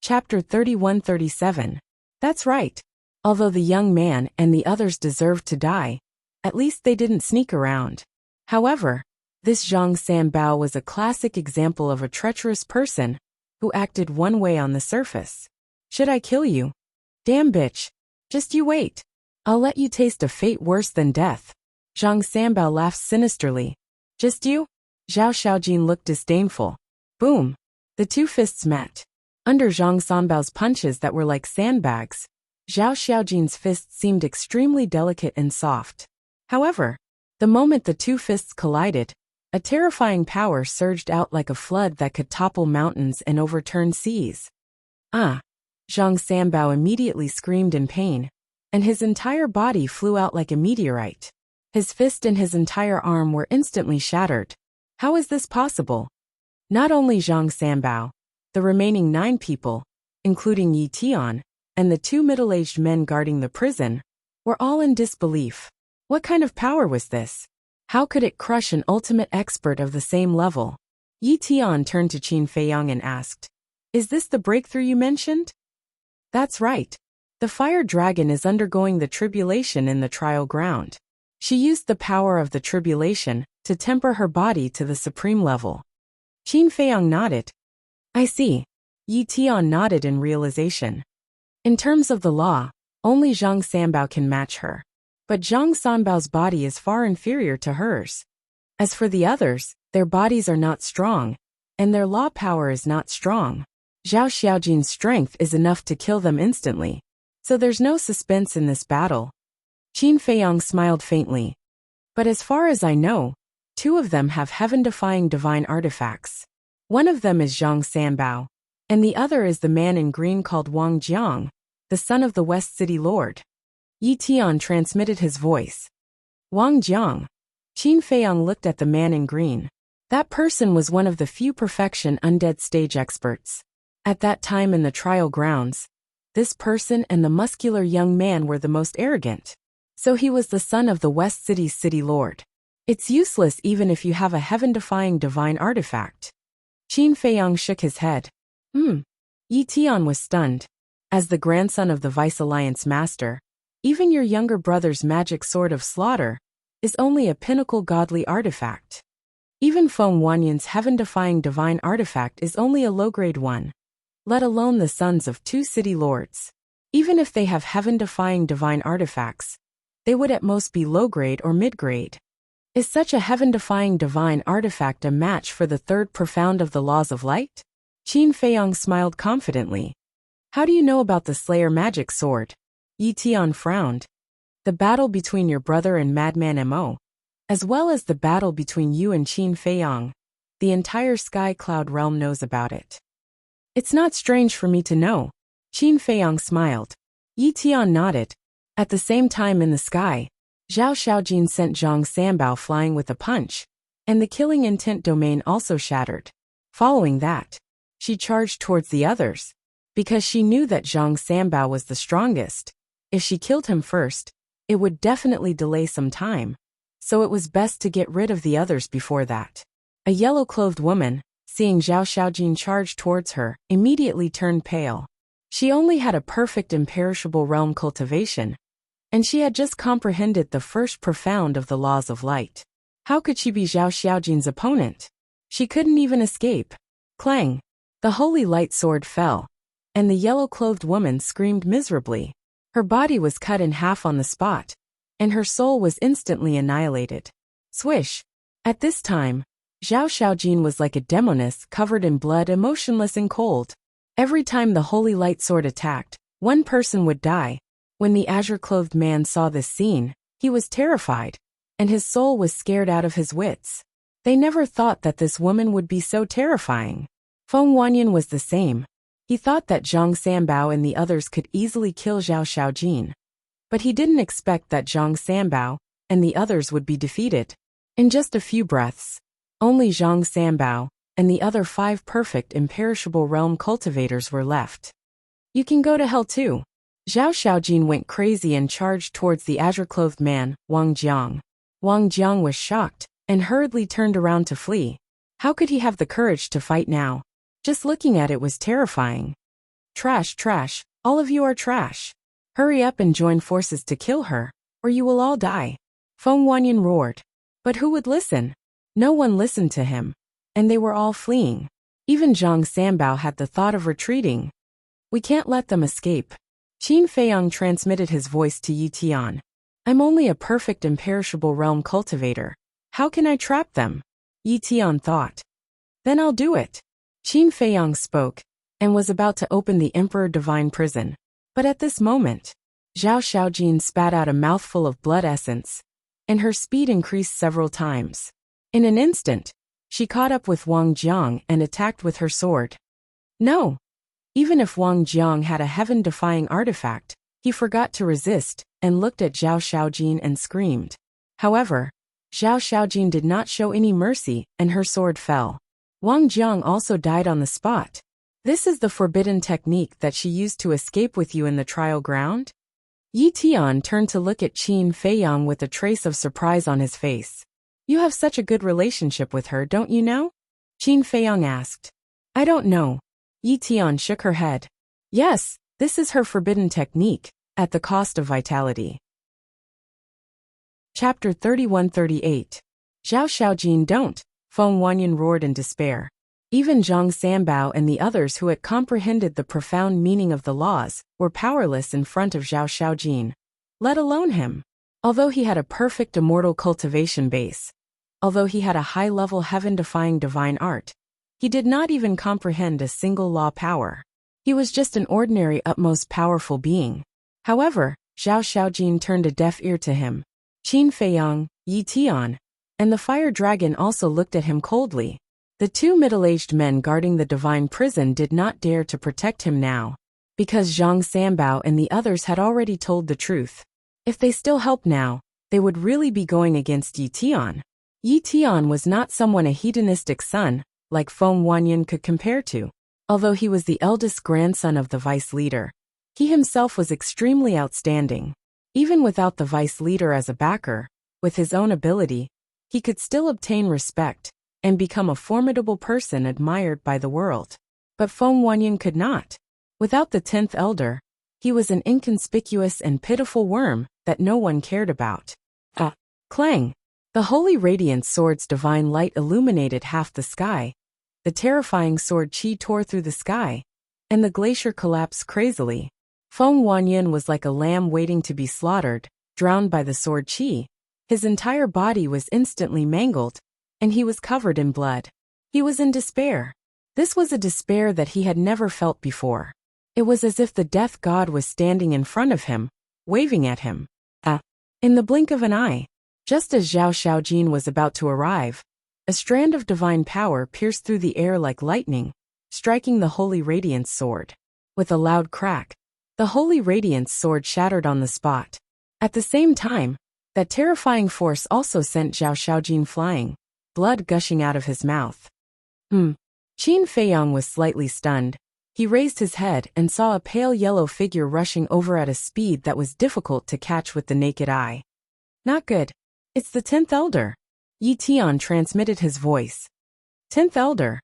Chapter 31-37. That's right. Although the young man and the others deserved to die, at least they didn't sneak around. However, this Zhang Sanbao was a classic example of a treacherous person who acted one way on the surface. Should I kill you? Damn bitch. Just you wait. I'll let you taste a fate worse than death. Zhang Sanbao laughed sinisterly. Just you? Zhao Xiaojin looked disdainful. Boom. The two fists met. Under Zhang Sanbao's punches that were like sandbags, Zhao Xiaojin's fists seemed extremely delicate and soft. However, the moment the two fists collided, a terrifying power surged out like a flood that could topple mountains and overturn seas. Ah! Zhang Sanbao immediately screamed in pain, and his entire body flew out like a meteorite. His fist and his entire arm were instantly shattered. How is this possible? Not only Zhang Sanbao, the remaining 9 people, including Yi Tian, and the 2 middle-aged men guarding the prison, were all in disbelief. What kind of power was this? How could it crush an ultimate expert of the same level? Yi Tian turned to Qin Feiyang and asked, "Is this the breakthrough you mentioned?" That's right. The fire dragon is undergoing the tribulation in the trial ground. She used the power of the tribulation to temper her body to the supreme level. Qin Feiyang nodded. I see. Yi Tian nodded in realization. In terms of the law, only Zhang Sanbao can match her. But Zhang Sanbao's body is far inferior to hers. As for the others, their bodies are not strong, and their law power is not strong. Zhao Xiaojin's strength is enough to kill them instantly. So there's no suspense in this battle. Qin Feiyang smiled faintly. But as far as I know, 2 of them have heaven-defying divine artifacts. One of them is Zhang Sanbao, and the other is the man in green called Wang Jiang, the son of the West City Lord. Yi Tian transmitted his voice. Wang Jiang. Qin Feiyang looked at the man in green. That person was one of the few perfection undead stage experts. At that time in the trial grounds, this person and the muscular young man were the most arrogant. So he was the son of the West City's city lord. It's useless even if you have a heaven-defying divine artifact. Qin Feiyang shook his head. Yi Tian was stunned. As the grandson of the Vice Alliance Master, even your younger brother's magic sword of slaughter is only a pinnacle godly artifact. Even Feng Wanyan's heaven-defying divine artifact is only a low-grade one, let alone the sons of 2 city lords. Even if they have heaven-defying divine artifacts, they would at most be low-grade or mid-grade. Is such a heaven-defying divine artifact a match for the 3rd profound of the laws of light? Qin Feiyang smiled confidently. How do you know about the Slayer magic sword? Yi Tian frowned. The battle between your brother and Madman Mo, as well as the battle between you and Qin Feiyang, the entire Sky Cloud realm knows about it. It's not strange for me to know. Qin Feiyang smiled. Yi Tian nodded. At the same time in the sky, Zhao Xiaojin sent Zhang Sanbao flying with a punch, and the killing intent domain also shattered. Following that, she charged towards the others, because she knew that Zhang Sanbao was the strongest. If she killed him first, it would definitely delay some time, so it was best to get rid of the others before that. A yellow-clothed woman, seeing Zhao Xiaojin charge towards her, immediately turned pale. She only had a perfect imperishable realm cultivation, and she had just comprehended the 1st profound of the laws of light. How could she be Zhao Xiaojin's opponent? She couldn't even escape. Clang! The holy light sword fell, and the yellow-clothed woman screamed miserably. Her body was cut in half on the spot, and her soul was instantly annihilated. Swish! At this time, Zhao Xiaojin was like a demoness covered in blood and motionless and cold. Every time the holy light sword attacked, one person would die. When the azure-clothed man saw this scene, he was terrified, and his soul was scared out of his wits. They never thought that this woman would be so terrifying. Feng Wanyan was the same. He thought that Zhang Sanbao and the others could easily kill Zhao Xiaojin. But he didn't expect that Zhang Sanbao and the others would be defeated. In just a few breaths, only Zhang Sanbao and the other 5 perfect imperishable realm cultivators were left. You can go to hell too. Zhao Xiaojin went crazy and charged towards the azure-clothed man, Wang Jiang. Wang Jiang was shocked and hurriedly turned around to flee. How could he have the courage to fight now? Just looking at it was terrifying. Trash, trash, all of you are trash. Hurry up and join forces to kill her, or you will all die. Feng Wanyan roared. But who would listen? No one listened to him. And they were all fleeing. Even Zhang Sanbao had the thought of retreating. We can't let them escape. Qin Feiyang transmitted his voice to Yi Tian. I'm only a perfect imperishable realm cultivator. How can I trap them? Yi Tian thought. Then I'll do it. Qin Feiyang spoke, and was about to open the Emperor Divine Prison. But at this moment, Zhao Xiaojin spat out a mouthful of blood essence, and her speed increased several times. In an instant, she caught up with Wang Jiang and attacked with her sword. No! Even if Wang Jiang had a heaven-defying artifact, he forgot to resist and looked at Zhao Xiaojin and screamed. However, Zhao Xiaojin did not show any mercy and her sword fell. Wang Jiang also died on the spot. This is the forbidden technique that she used to escape with you in the trial ground? Yi Tian turned to look at Qin Feiyang with a trace of surprise on his face. You have such a good relationship with her, don't you know? Qin Feiyang asked. I don't know. Yi Tian shook her head. Yes, this is her forbidden technique, at the cost of vitality. Chapter 31-38. Zhao Xiaojin don't, Feng Wanyan roared in despair. Even Zhang Sanbao and the others who had comprehended the profound meaning of the laws were powerless in front of Zhao Xiaojin. Let alone him. Although he had a perfect immortal cultivation base, although he had a high-level heaven-defying divine art, he did not even comprehend a single law power. He was just an ordinary utmost powerful being. However, Zhao Xiaojin turned a deaf ear to him. Qin Feiyang, Yi Tian, and the fire dragon also looked at him coldly. The two middle-aged men guarding the divine prison did not dare to protect him now, because Zhang Sanbao and the others had already told the truth. If they still helped now, they would really be going against Yi Tian. Yi Tian was not someone a hedonistic son, like Feng Wanyan could compare to. Although he was the eldest grandson of the vice leader, he himself was extremely outstanding. Even without the vice leader as a backer, with his own ability, he could still obtain respect and become a formidable person admired by the world. But Feng Wanyan could not. Without the 10th elder, he was an inconspicuous and pitiful worm that no one cared about. Clang! The holy radiant sword's divine light illuminated half the sky. The terrifying sword chi tore through the sky, and the glacier collapsed crazily. Feng Wanyan was like a lamb waiting to be slaughtered, drowned by the sword chi. His entire body was instantly mangled, and he was covered in blood. He was in despair. This was a despair that he had never felt before. It was as if the death god was standing in front of him, waving at him. In the blink of an eye, just as Zhao Xiaojin was about to arrive, a strand of divine power pierced through the air like lightning, striking the holy radiance sword. With a loud crack, the holy radiance sword shattered on the spot. At the same time, that terrifying force also sent Zhao Xiaojin flying, blood gushing out of his mouth. Qin Feiyang was slightly stunned. He raised his head and saw a pale yellow figure rushing over at a speed that was difficult to catch with the naked eye. Not good. It's the 10th elder. Yi Tian transmitted his voice. 10th elder.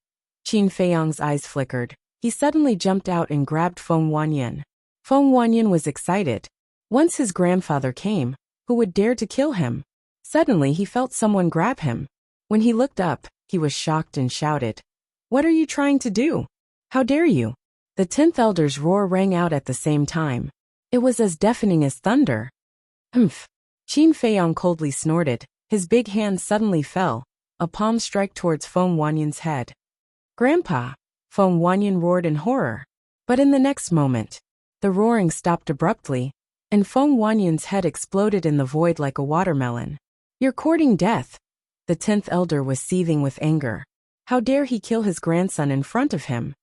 Qin Feiyang's eyes flickered. He suddenly jumped out and grabbed Feng Wanyan. Feng Wanyan was excited. Once his grandfather came, who would dare to kill him? Suddenly he felt someone grab him. When he looked up, he was shocked and shouted, "What are you trying to do? How dare you?" The 10th elder's roar rang out at the same time. It was as deafening as thunder. Humph! Qin Feiyang coldly snorted. His big hand suddenly fell, a palm strike towards Feng Wanyan's head. Grandpa! Feng Wanyan roared in horror. But in the next moment, the roaring stopped abruptly, and Feng Wanyan's head exploded in the void like a watermelon. You're courting death. The 10th elder was seething with anger. How dare he kill his grandson in front of him?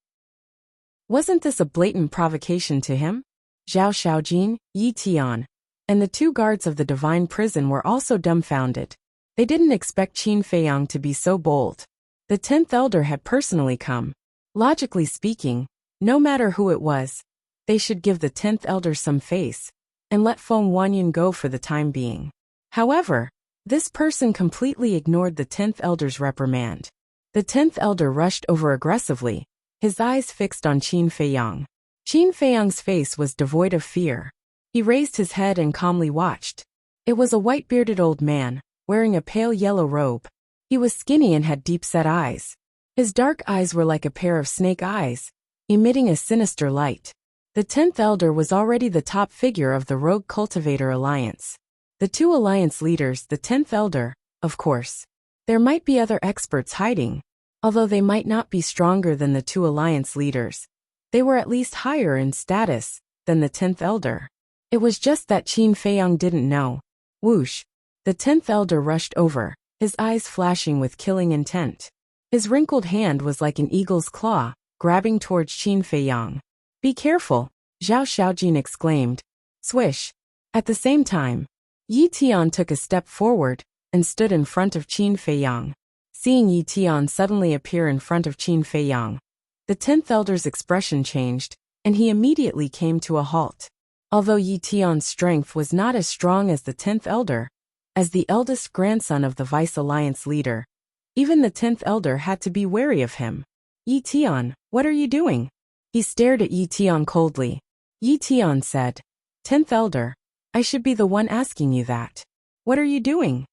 Wasn't this a blatant provocation to him? Zhao Xiaojin, Yi Tian, and the two guards of the divine prison were also dumbfounded. They didn't expect Qin Feiyang to be so bold. The 10th elder had personally come. Logically speaking, no matter who it was, they should give the 10th elder some face, and let Feng Wanyan go for the time being. However, this person completely ignored the 10th elder's reprimand. The 10th elder rushed over aggressively, his eyes fixed on Qin Feiyang. Qin Feiyang's face was devoid of fear. He raised his head and calmly watched. It was a white-bearded old man, wearing a pale yellow robe. He was skinny and had deep-set eyes. His dark eyes were like a pair of snake eyes, emitting a sinister light. The 10th Elder was already the top figure of the Rogue Cultivator Alliance. The two alliance leaders, the 10th Elder, of course. There might be other experts hiding. Although they might not be stronger than the two alliance leaders, they were at least higher in status than the 10th Elder. It was just that Qin Feiyang didn't know. Whoosh! The 10th Elder rushed over, his eyes flashing with killing intent. His wrinkled hand was like an eagle's claw, grabbing towards Qin Feiyang. Be careful, Zhao Xiaojin exclaimed. Swish! At the same time, Yi Tian took a step forward and stood in front of Qin Feiyang. Seeing Yi Tian suddenly appear in front of Qin Feiyang, the 10th Elder's expression changed, and he immediately came to a halt. Although Yi Tian's strength was not as strong as the 10th Elder, as the eldest grandson of the Vice Alliance leader, even the 10th Elder had to be wary of him. Yi Tian, what are you doing? He stared at Yi Tian coldly. Yi Tian said, 10th Elder, I should be the one asking you that. What are you doing?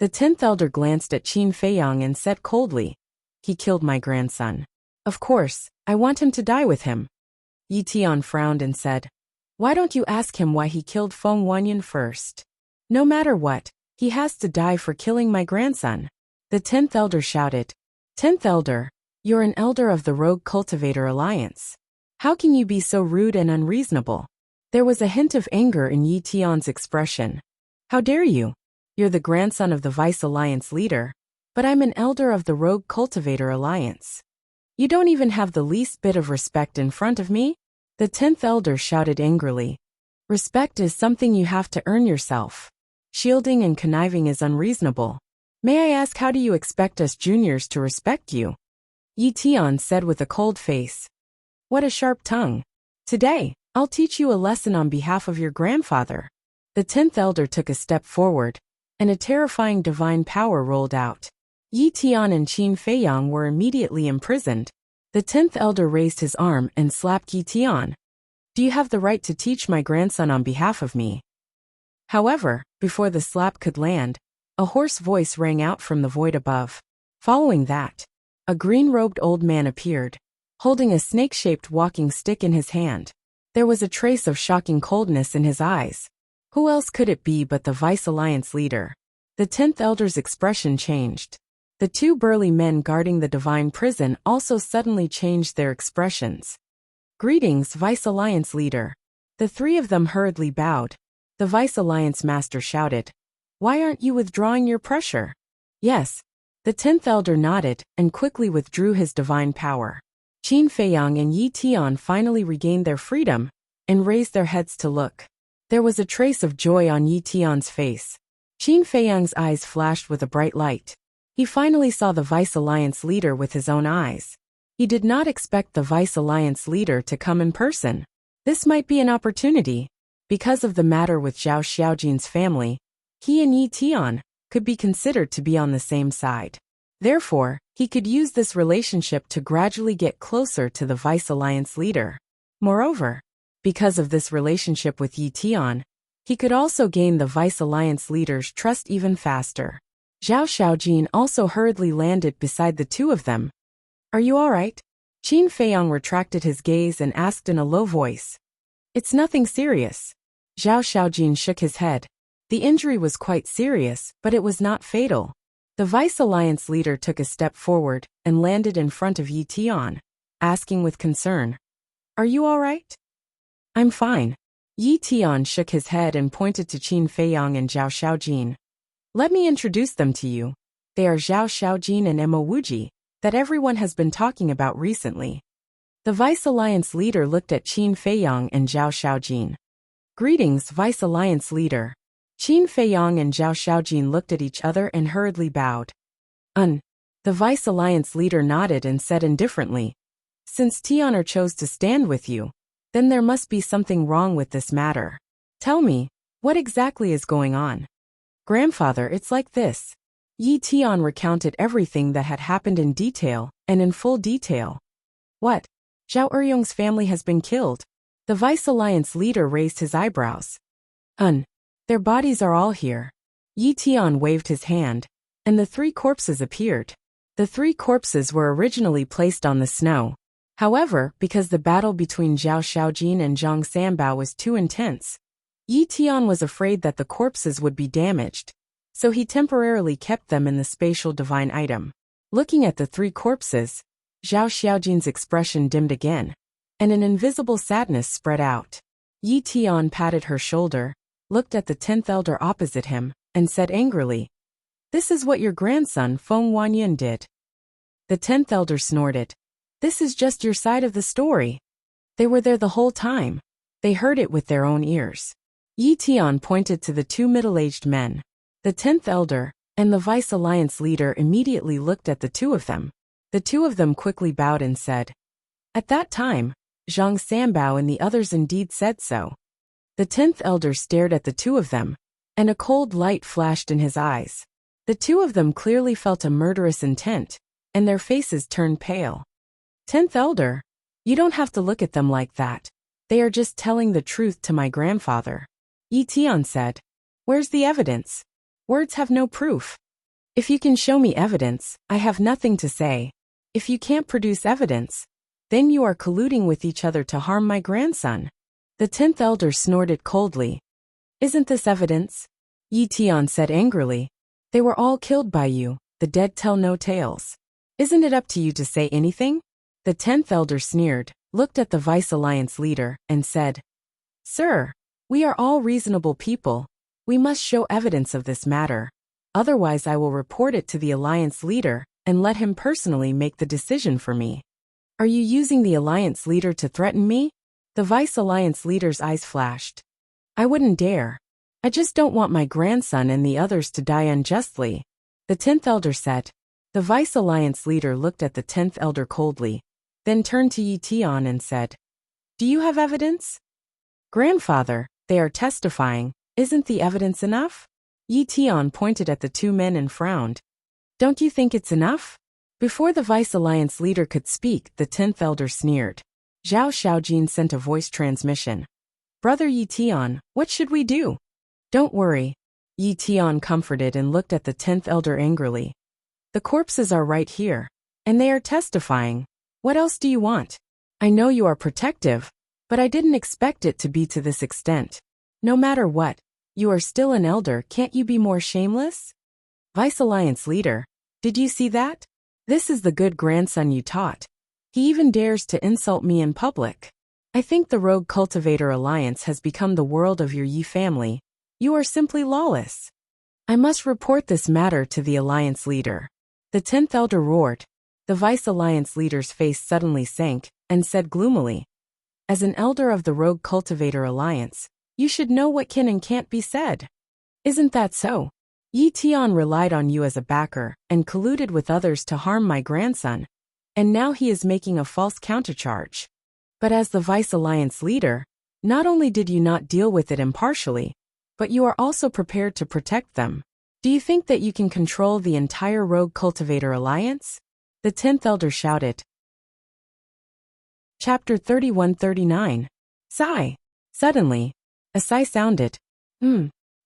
The 10th Elder glanced at Qin Feiyang and said coldly, he killed my grandson. Of course, I want him to die with him. Yi Tian frowned and said, why don't you ask him why he killed Feng Wanyan first? No matter what, he has to die for killing my grandson. The 10th Elder shouted, 10th Elder, you're an elder of the Rogue Cultivator Alliance. How can you be so rude and unreasonable? There was a hint of anger in Yi Tian's expression. How dare you? You're the grandson of the Vice Alliance leader, but I'm an elder of the Rogue Cultivator Alliance. You don't even have the least bit of respect in front of me? The 10th Elder shouted angrily. Respect is something you have to earn yourself. Shielding and conniving is unreasonable. May I ask, how do you expect us juniors to respect you? Yi Tian said with a cold face. What a sharp tongue. Today, I'll teach you a lesson on behalf of your grandfather. The 10th Elder took a step forward, and a terrifying divine power rolled out. Yi Tian and Qin Feiyang were immediately imprisoned. The 10th Elder raised his arm and slapped Yi Tian. Do you have the right to teach my grandson on behalf of me? However, before the slap could land, a hoarse voice rang out from the void above. Following that, a green-robed old man appeared, holding a snake-shaped walking stick in his hand. There was a trace of shocking coldness in his eyes. Who else could it be but the Vice Alliance leader? The 10th Elder's expression changed. The two burly men guarding the divine prison also suddenly changed their expressions. Greetings, Vice Alliance leader. The three of them hurriedly bowed. The Vice Alliance master shouted, why aren't you withdrawing your pressure? Yes. The 10th Elder nodded and quickly withdrew his divine power. Qin Feiyang and Yi Tian finally regained their freedom and raised their heads to look. There was a trace of joy on Yi Tian's face. Qin Feiyang's eyes flashed with a bright light. He finally saw the Vice Alliance leader with his own eyes. He did not expect the Vice Alliance leader to come in person. This might be an opportunity. Because of the matter with Zhao Xiaojin's family, he and Yi Tian could be considered to be on the same side. Therefore, he could use this relationship to gradually get closer to the Vice Alliance leader. Moreover, because of this relationship with Yi Tian, he could also gain the Vice Alliance leader's trust even faster. Zhao Xiaojin also hurriedly landed beside the two of them. Are you all right? Qin Feiyang retracted his gaze and asked in a low voice. It's nothing serious. Zhao Xiaojin shook his head. The injury was quite serious, but it was not fatal. The Vice Alliance leader took a step forward and landed in front of Yi Tian, asking with concern, are you all right? I'm fine. Yi Tian shook his head and pointed to Qin Feiyang and Zhao Xiaojin. Let me introduce them to you. They are Zhao Xiaojin and Mo Wuji, that everyone has been talking about recently. The Vice Alliance leader looked at Qin Feiyang and Zhao Xiaojin. Greetings, Vice Alliance leader. Qin Feiyang and Zhao Xiaojin looked at each other and hurriedly bowed. The Vice Alliance leader nodded and said indifferently, since Tianer chose to stand with you, then there must be something wrong with this matter. Tell me, what exactly is going on? Grandfather, it's like this. Yi Tian recounted everything that had happened in detail, and in full detail. What? Zhao Eryong's family has been killed. The Vice Alliance leader raised his eyebrows. Their bodies are all here. Yi Tian waved his hand, and the 3 corpses appeared. The 3 corpses were originally placed on the snow. However, because the battle between Zhao Xiaojin and Zhang Sanbao was too intense, Yi Tian was afraid that the corpses would be damaged, so he temporarily kept them in the spatial divine item. Looking at the 3 corpses, Zhao Xiaojin's expression dimmed again, and an invisible sadness spread out. Yi Tian patted her shoulder, looked at the 10th elder opposite him, and said angrily, "This is what your grandson Feng Wanyan did." The 10th elder snorted. "This is just your side of the story. They were there the whole time. They heard it with their own ears." Yi Tian pointed to the 2 middle-aged men. The 10th elder and the Vice Alliance leader immediately looked at the 2 of them. The 2 of them quickly bowed and said, "At that time, Zhang Sanbao and the others indeed said so." The 10th elder stared at the 2 of them, and a cold light flashed in his eyes. The 2 of them clearly felt a murderous intent, and their faces turned pale. "10th elder, you don't have to look at them like that. They are just telling the truth to my grandfather." Yi Tian said, "Where's the evidence? Words have no proof. If you can show me evidence, I have nothing to say. If you can't produce evidence, then you are colluding with each other to harm my grandson." The 10th elder snorted coldly. "Isn't this evidence?" Yi Tian said angrily. "They were all killed by you. The dead tell no tales. Isn't it up to you to say anything?" The 10th elder sneered, looked at the Vice Alliance leader, and said, "Sir, we are all reasonable people. We must show evidence of this matter. Otherwise I will report it to the Alliance leader and let him personally make the decision for me." "Are you using the Alliance leader to threaten me?" The Vice Alliance leader's eyes flashed. "I wouldn't dare. I just don't want my grandson and the others to die unjustly," the 10th elder said. The Vice Alliance leader looked at the 10th elder coldly, then turned to Yi Tian and said, "Do you have evidence?" "Grandfather, they are testifying. Isn't the evidence enough?" Yi Tian pointed at the 2 men and frowned. "Don't you think it's enough?" Before the Vice Alliance leader could speak, the 10th elder sneered. Zhao Xiaojin sent a voice transmission. "Brother Yi Tian, what should we do?" "Don't worry." Yi Tian comforted and looked at the 10th elder angrily. "The corpses are right here, and they are testifying. What else do you want? I know you are protective, but I didn't expect it to be to this extent. No matter what, you are still an elder. Can't you be more shameless?" "Vice Alliance leader, did you see that? This is the good grandson you taught. He even dares to insult me in public. I think the Rogue Cultivator Alliance has become the world of your Yi family. You are simply lawless. I must report this matter to the Alliance leader." The 10th elder roared. The Vice Alliance leader's face suddenly sank, and said gloomily, "As an elder of the Rogue Cultivator Alliance, you should know what can and can't be said. Isn't that so? Yi Tian relied on you as a backer, and colluded with others to harm my grandson, and now he is making a false countercharge. But as the Vice Alliance leader, not only did you not deal with it impartially, but you are also prepared to protect them. Do you think that you can control the entire Rogue Cultivator Alliance?" The 10th elder shouted. Chapter 31-39. Sigh. Suddenly, a sigh sounded.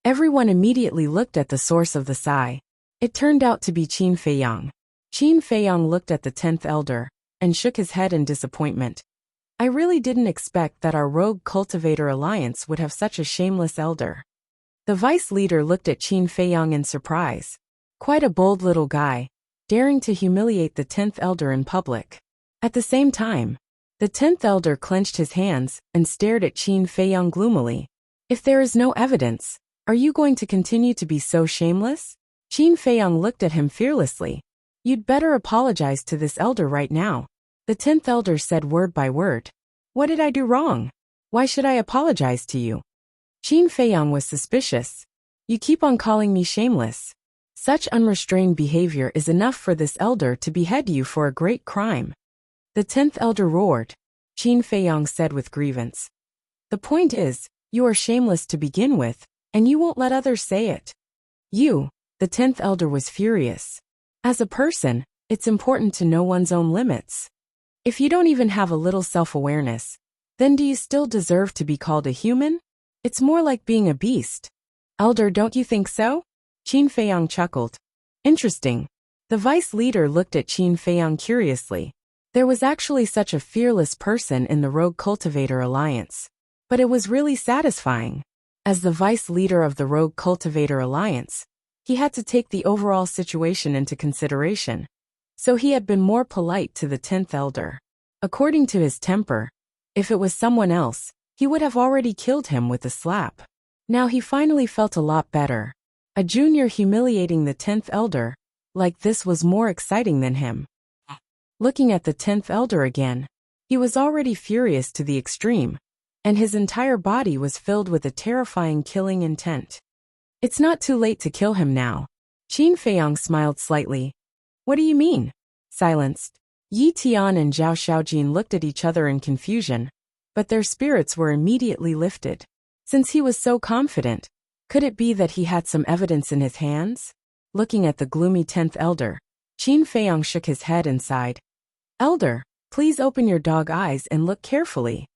Everyone immediately looked at the source of the sigh. It turned out to be Qin Feiyang. Qin Feiyang looked at the 10th elder, and shook his head in disappointment. "I really didn't expect that our Rogue Cultivator Alliance would have such a shameless elder." The vice leader looked at Qin Feiyang in surprise. Quite a bold little guy, daring to humiliate the 10th elder in public. At the same time, the 10th elder clenched his hands and stared at Qin Feiyang gloomily. "If there is no evidence, are you going to continue to be so shameless?" Qin Feiyang looked at him fearlessly. "You'd better apologize to this elder right now." The 10th elder said word by word. "What did I do wrong? Why should I apologize to you?" Qin Feiyang was suspicious. "You keep on calling me shameless. Such unrestrained behavior is enough for this elder to behead you for a great crime." The 10th elder roared. Qin Feiyang said with grievance. "The point is, you are shameless to begin with, and you won't let others say it." "You," the 10th elder was furious. "As a person, it's important to know one's own limits. If you don't even have a little self-awareness, then do you still deserve to be called a human? It's more like being a beast. Elder, don't you think so? Qin Feiyang chuckled. Interesting. The vice leader looked at Qin Feiyang curiously. There was actually such a fearless person in the Rogue Cultivator Alliance. But it was really satisfying. As the vice leader of the Rogue Cultivator Alliance, he had to take the overall situation into consideration. So he had been more polite to the 10th elder. According to his temper, if it was someone else, he would have already killed him with a slap. Now he finally felt a lot better. A junior humiliating the 10th elder, like this, was more exciting than him. Looking at the 10th elder again, he was already furious to the extreme, and his entire body was filled with a terrifying killing intent. It's not too late to kill him now. Qin Feiyang smiled slightly. What do you mean? Silenced. Yi Tian and Zhao Xiaojin looked at each other in confusion, but their spirits were immediately lifted. Since he was so confident, could it be that he had some evidence in his hands? Looking at the gloomy 10th elder, Qin Feiyang shook his head and sighed. Elder, please open your dog eyes and look carefully.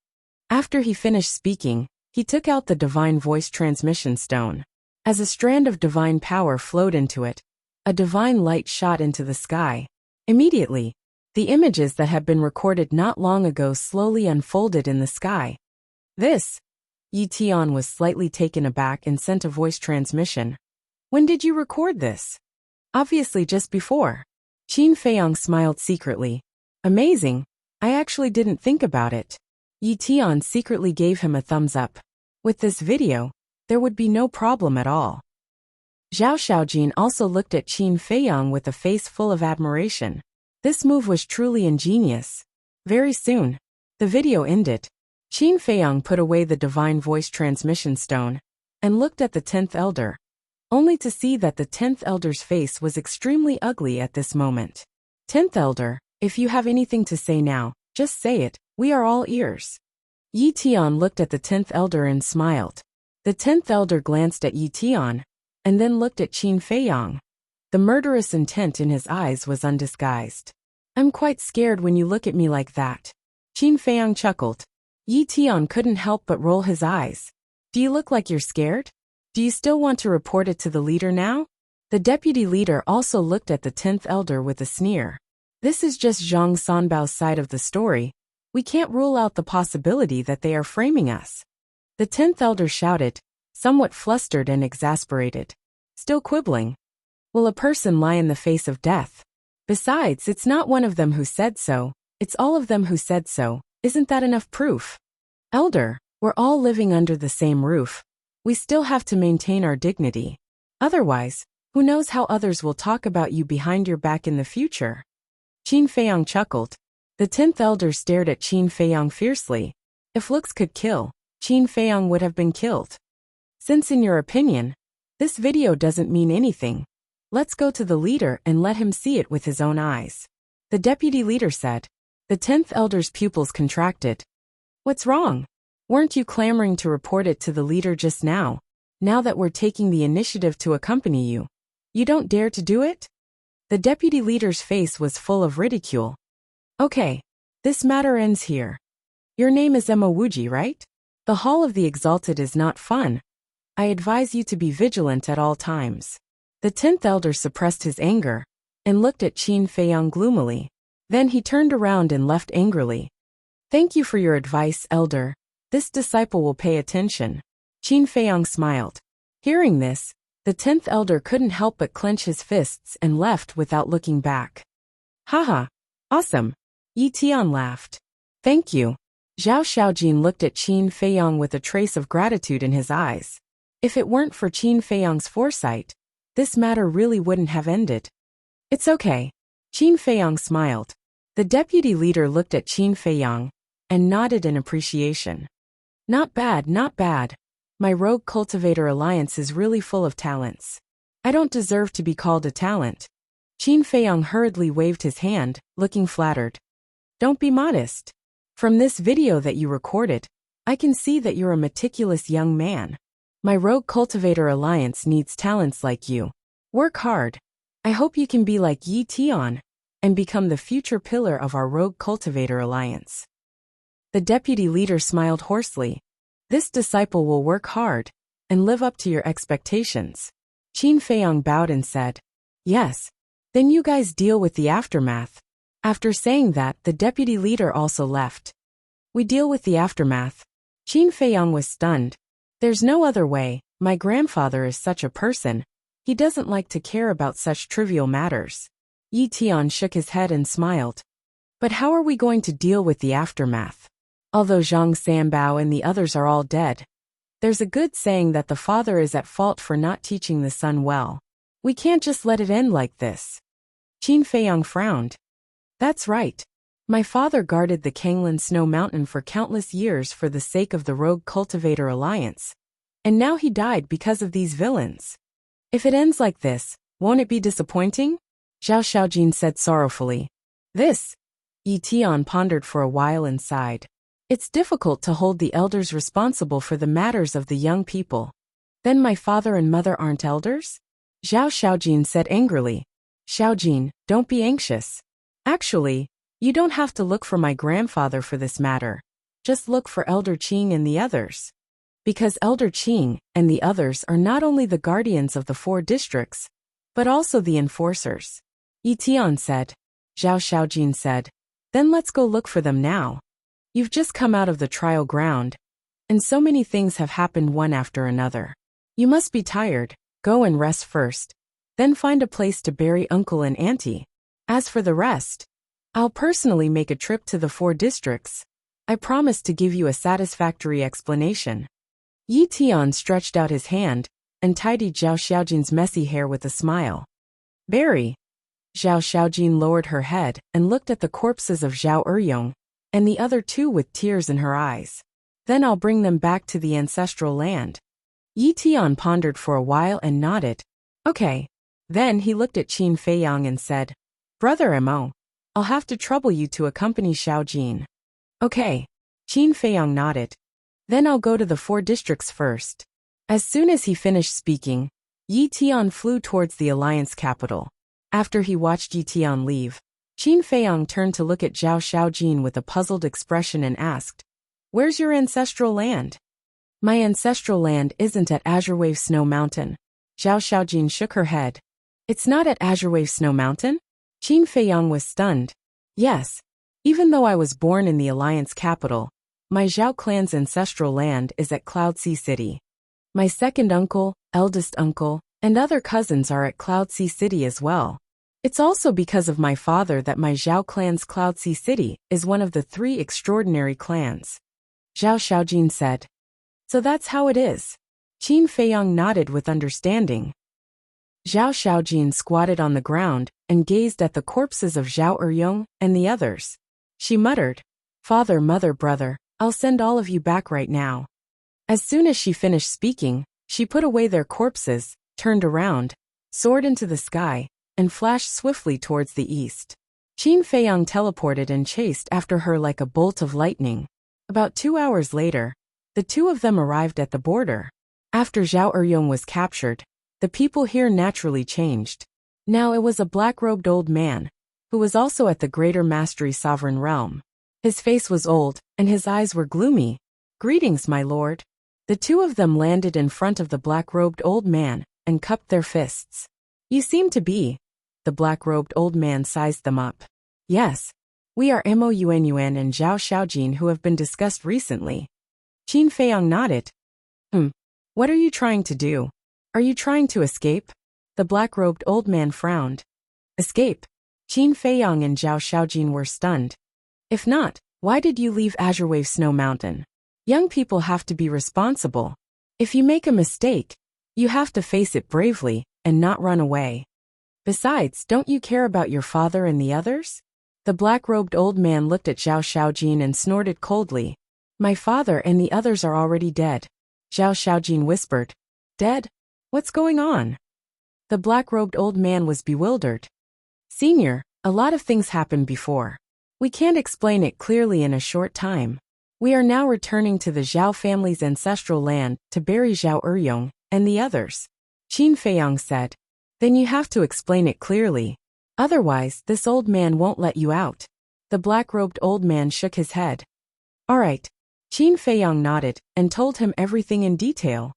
After he finished speaking, he took out the divine voice transmission stone. As a strand of divine power flowed into it, a divine light shot into the sky. Immediately, the images that had been recorded not long ago slowly unfolded in the sky. This? Yi Tian was slightly taken aback and sent a voice transmission. When did you record this? Obviously just before. Qin Feiyang smiled secretly. Amazing. I actually didn't think about it. Yi Tian secretly gave him a thumbs up. With this video, there would be no problem at all. Zhao Xiaojin also looked at Qin Feiyang with a face full of admiration. This move was truly ingenious. Very soon, the video ended. Qin Feiyang put away the divine voice transmission stone and looked at the 10th elder, only to see that the 10th elder's face was extremely ugly at this moment. 10th elder, if you have anything to say now, just say it, we are all ears. Yi Tian looked at the 10th elder and smiled. The 10th elder glanced at Yi Tian, and then looked at Qin Feiyang. The murderous intent in his eyes was undisguised. I'm quite scared when you look at me like that. Qin Feiyang chuckled. Yi Tian couldn't help but roll his eyes. Do you look like you're scared? Do you still want to report it to the leader now? The deputy leader also looked at the 10th elder with a sneer. This is just Zhang Sanbao's side of the story. We can't rule out the possibility that they are framing us. The 10th elder shouted, somewhat flustered and exasperated. Still quibbling. Will a person lie in the face of death? Besides, it's not one of them who said so, it's all of them who said so. Isn't that enough proof? Elder, we're all living under the same roof. We still have to maintain our dignity. Otherwise, who knows how others will talk about you behind your back in the future? Qin Feiyang chuckled. The 10th elder stared at Qin Feiyang fiercely. If looks could kill, Qin Feiyang would have been killed. Since in your opinion, this video doesn't mean anything, let's go to the leader and let him see it with his own eyes. The deputy leader said. The 10th elder's pupils contracted. What's wrong? Weren't you clamoring to report it to the leader just now? Now that we're taking the initiative to accompany you, you don't dare to do it? The deputy leader's face was full of ridicule. Okay, this matter ends here. Your name is Emma Wuji, right? The Hall of the Exalted is not fun. I advise you to be vigilant at all times. The 10th elder suppressed his anger and looked at Qin Feiyang gloomily. Then he turned around and left angrily. Thank you for your advice, elder. This disciple will pay attention. Qin Feiyang smiled. Hearing this, the 10th elder couldn't help but clench his fists and left without looking back. Haha, awesome. Yi Tian laughed. Thank you. Zhao Xiaojin looked at Qin Feiyang with a trace of gratitude in his eyes. If it weren't for Qin Feiyang's foresight, this matter really wouldn't have ended. It's okay. Qin Feiyang smiled. The deputy leader looked at Qin Feiyang and nodded in appreciation. Not bad, not bad. My Rogue Cultivator Alliance is really full of talents. I don't deserve to be called a talent. Qin Feiyang hurriedly waved his hand, looking flattered. Don't be modest. From this video that you recorded, I can see that you're a meticulous young man. My Rogue Cultivator Alliance needs talents like you. Work hard. I hope you can be like Yi Tian. and become the future pillar of our rogue cultivator alliance. The deputy leader smiled hoarsely. This disciple will work hard and live up to your expectations. Qin Feiyang bowed and said, yes. Then you guys deal with the aftermath. After saying that, the deputy leader also left. We deal with the aftermath. Qin Feiyang was stunned. There's no other way. My grandfather is such a person. He doesn't like to care about such trivial matters. Yi Tian shook his head and smiled. But how are we going to deal with the aftermath? Although Zhang Sanbao and the others are all dead, there's a good saying that the father is at fault for not teaching the son well. We can't just let it end like this. Qin Feiyang frowned. That's right. My father guarded the Kanglan Snow Mountain for countless years for the sake of the Rogue Cultivator Alliance. And now he died because of these villains. If it ends like this, won't it be disappointing? Zhao Xiaojin said sorrowfully. This? Yi Tian pondered for a while and sighed. It's difficult to hold the elders responsible for the matters of the young people. Then my father and mother aren't elders? Zhao Xiaojin said angrily. Xiaojin, don't be anxious. Actually, you don't have to look for my grandfather for this matter. Just look for Elder Qing and the others. Because Elder Qing and the others are not only the guardians of the 4 districts, but also the enforcers. Yi Tian said. Zhao Xiaojin said. Then let's go look for them now. You've just come out of the trial ground, and so many things have happened one after another. You must be tired. Go and rest first. Then find a place to bury uncle and auntie. As for the rest, I'll personally make a trip to the 4 districts. I promise to give you a satisfactory explanation. Yi Tian stretched out his hand and tidied Zhao Xiaojin's messy hair with a smile. Bury. Zhao Xiaojin lowered her head and looked at the corpses of Zhao Eryong and the other 2 with tears in her eyes. Then I'll bring them back to the ancestral land. Yi Tian pondered for a while and nodded. Okay. Then he looked at Qin Feiyang and said, Brother Mo, I'll have to trouble you to accompany Xiaojin. Okay. Qin Feiyang nodded. Then I'll go to the 4 districts first. As soon as he finished speaking, Yi Tian flew towards the alliance capital. After he watched Yi Tian leave, Qin Feiyang turned to look at Zhao Xiaojin with a puzzled expression and asked, Where's your ancestral land? My ancestral land isn't at Azure Wave Snow Mountain. Zhao Xiaojin shook her head. It's not at Azure Wave Snow Mountain? Qin Feiyang was stunned. Yes. Even though I was born in the alliance capital, my Zhao clan's ancestral land is at Cloud Sea City. My second uncle, eldest uncle, and other cousins are at Cloud Sea City as well. It's also because of my father that my Zhao clan's Cloud Sea City is one of the 3 extraordinary clans. Zhao Xiaojin said. So that's how it is. Qin Feiyang nodded with understanding. Zhao Xiaojin squatted on the ground and gazed at the corpses of Zhao Eryong and the others. She muttered, Father, mother, brother, I'll send all of you back right now. As soon as she finished speaking, she put away their corpses, turned around, soared into the sky, and flashed swiftly towards the east. Qin Feiyang teleported and chased after her like a bolt of lightning. About 2 hours later, the 2 of them arrived at the border. After Zhao Eryong was captured, the people here naturally changed. Now it was a black-robed old man, who was also at the Greater Mastery Sovereign Realm. His face was old, and his eyes were gloomy. Greetings, my lord. The 2 of them landed in front of the black-robed old man and cupped their fists. You seem to be. The black-robed old man sized them up. Yes. We are Mo Yuanyuan and Zhao Xiaojin who have been discussed recently. Qin Feiyang nodded. What are you trying to do? Are you trying to escape? The black-robed old man frowned. Escape? Qin Feiyang and Zhao Xiaojin were stunned. If not, why did you leave Azure Wave Snow Mountain? Young people have to be responsible. If you make a mistake, you have to face it bravely and not run away. Besides, don't you care about your father and the others? The black-robed old man looked at Zhao Xiaojin and snorted coldly. My father and the others are already dead. Zhao Xiaojin whispered. Dead? What's going on? The black-robed old man was bewildered. Senior, a lot of things happened before. We can't explain it clearly in a short time. We are now returning to the Zhao family's ancestral land to bury Zhao Eryong and the others. Qin Feiyang said. Then you have to explain it clearly. Otherwise, this old man won't let you out. The black-robed old man shook his head. All right. Qin Feiyang nodded and told him everything in detail.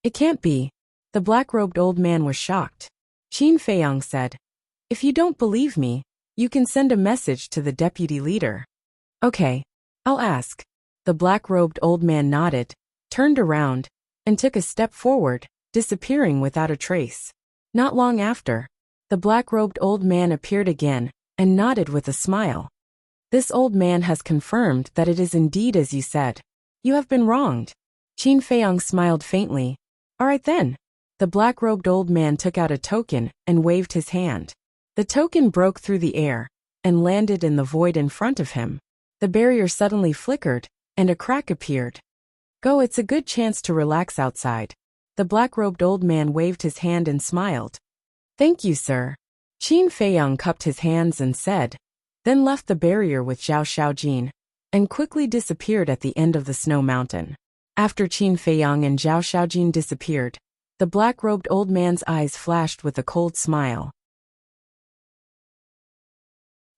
It can't be. The black-robed old man was shocked. Qin Feiyang said, if you don't believe me, you can send a message to the deputy leader. Okay, I'll ask. The black-robed old man nodded, turned around, and took a step forward, disappearing without a trace. Not long after, the black-robed old man appeared again and nodded with a smile. This old man has confirmed that it is indeed as you said. You have been wronged. Qin Feiyang smiled faintly. All right then. The black-robed old man took out a token and waved his hand. The token broke through the air and landed in the void in front of him. The barrier suddenly flickered, and a crack appeared. Go, it's a good chance to relax outside. The black-robed old man waved his hand and smiled. Thank you, sir. Qin Feiyang cupped his hands and said, then left the barrier with Zhao Xiaojin, and quickly disappeared at the end of the snow mountain. After Qin Feiyang and Zhao Xiaojin disappeared, the black-robed old man's eyes flashed with a cold smile.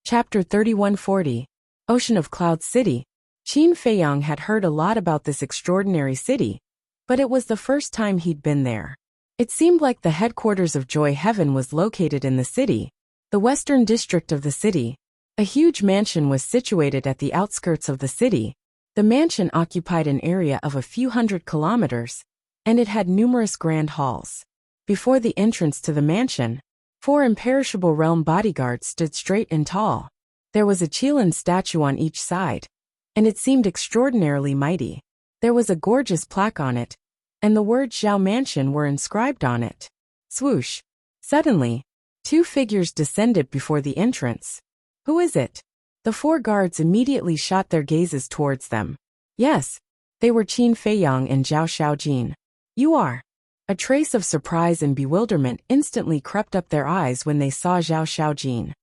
Chapter 3140. Ocean of Cloud City. Qin Feiyang had heard a lot about this extraordinary city, but it was the first time he'd been there. It seemed like the headquarters of Joy Heaven was located in the city, the western district of the city. A huge mansion was situated at the outskirts of the city. The mansion occupied an area of a few hundred kilometers, and it had numerous grand halls. Before the entrance to the mansion, 4 imperishable realm bodyguards stood straight and tall. There was a Qilin statue on each side, and it seemed extraordinarily mighty. There was a gorgeous plaque on it, and the words Zhao Mansion were inscribed on it. Swoosh! Suddenly, 2 figures descended before the entrance. Who is it? The 4 guards immediately shot their gazes towards them. Yes, they were Qin Feiyang and Zhao Xiaojin. You are. A trace of surprise and bewilderment instantly crept up their eyes when they saw Zhao Xiaojin.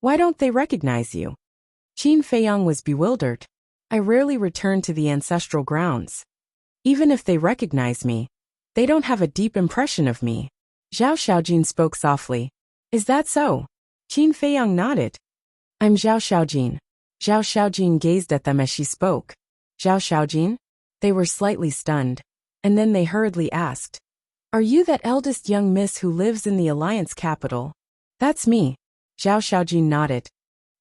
Why don't they recognize you? Qin Feiyang was bewildered. I rarely return to the ancestral grounds. Even if they recognize me, they don't have a deep impression of me. Zhao Xiaojin spoke softly. Is that so? Qin Feiyang nodded. I'm Zhao Xiaojin. Zhao Xiaojin gazed at them as she spoke. Zhao Xiaojin? They were slightly stunned, and then they hurriedly asked. Are you that eldest young miss who lives in the Alliance capital? That's me. Zhao Xiaojin nodded.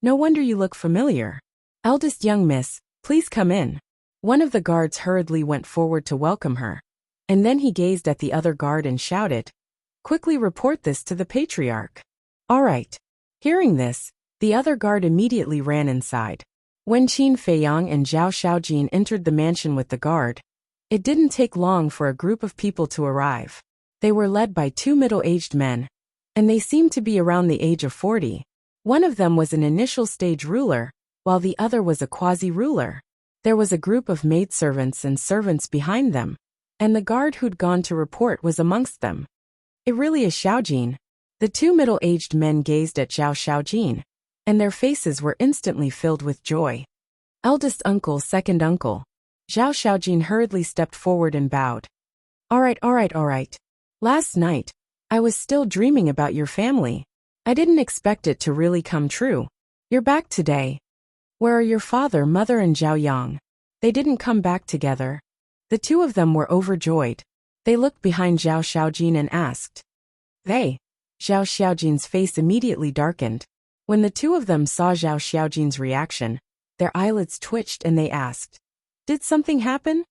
No wonder you look familiar. Eldest young miss, please come in. One of the guards hurriedly went forward to welcome her, and then he gazed at the other guard and shouted, quickly report this to the patriarch. All right. Hearing this, the other guard immediately ran inside. When Qin Feiyang and Zhao Xiaojin entered the mansion with the guard, it didn't take long for a group of people to arrive. They were led by 2 middle-aged men, and they seemed to be around the age of 40. One of them was an initial stage ruler, while the other was a quasi-ruler. There was a group of maidservants and servants behind them, and the guard who'd gone to report was amongst them. It really is Xiaojin. The 2 middle-aged men gazed at Zhao Xiaojin, and their faces were instantly filled with joy. Eldest uncle, second uncle. Zhao Xiaojin hurriedly stepped forward and bowed. All right. Last night, I was still dreaming about your family. I didn't expect it to really come true. You're back today. Where are your father, mother, and Zhao Yang? They didn't come back together. The 2 of them were overjoyed. They looked behind Zhao Xiaojin and asked. They? Zhao Xiaojin's face immediately darkened. When the 2 of them saw Zhao Xiaojin's reaction, their eyelids twitched and they asked. Did something happen?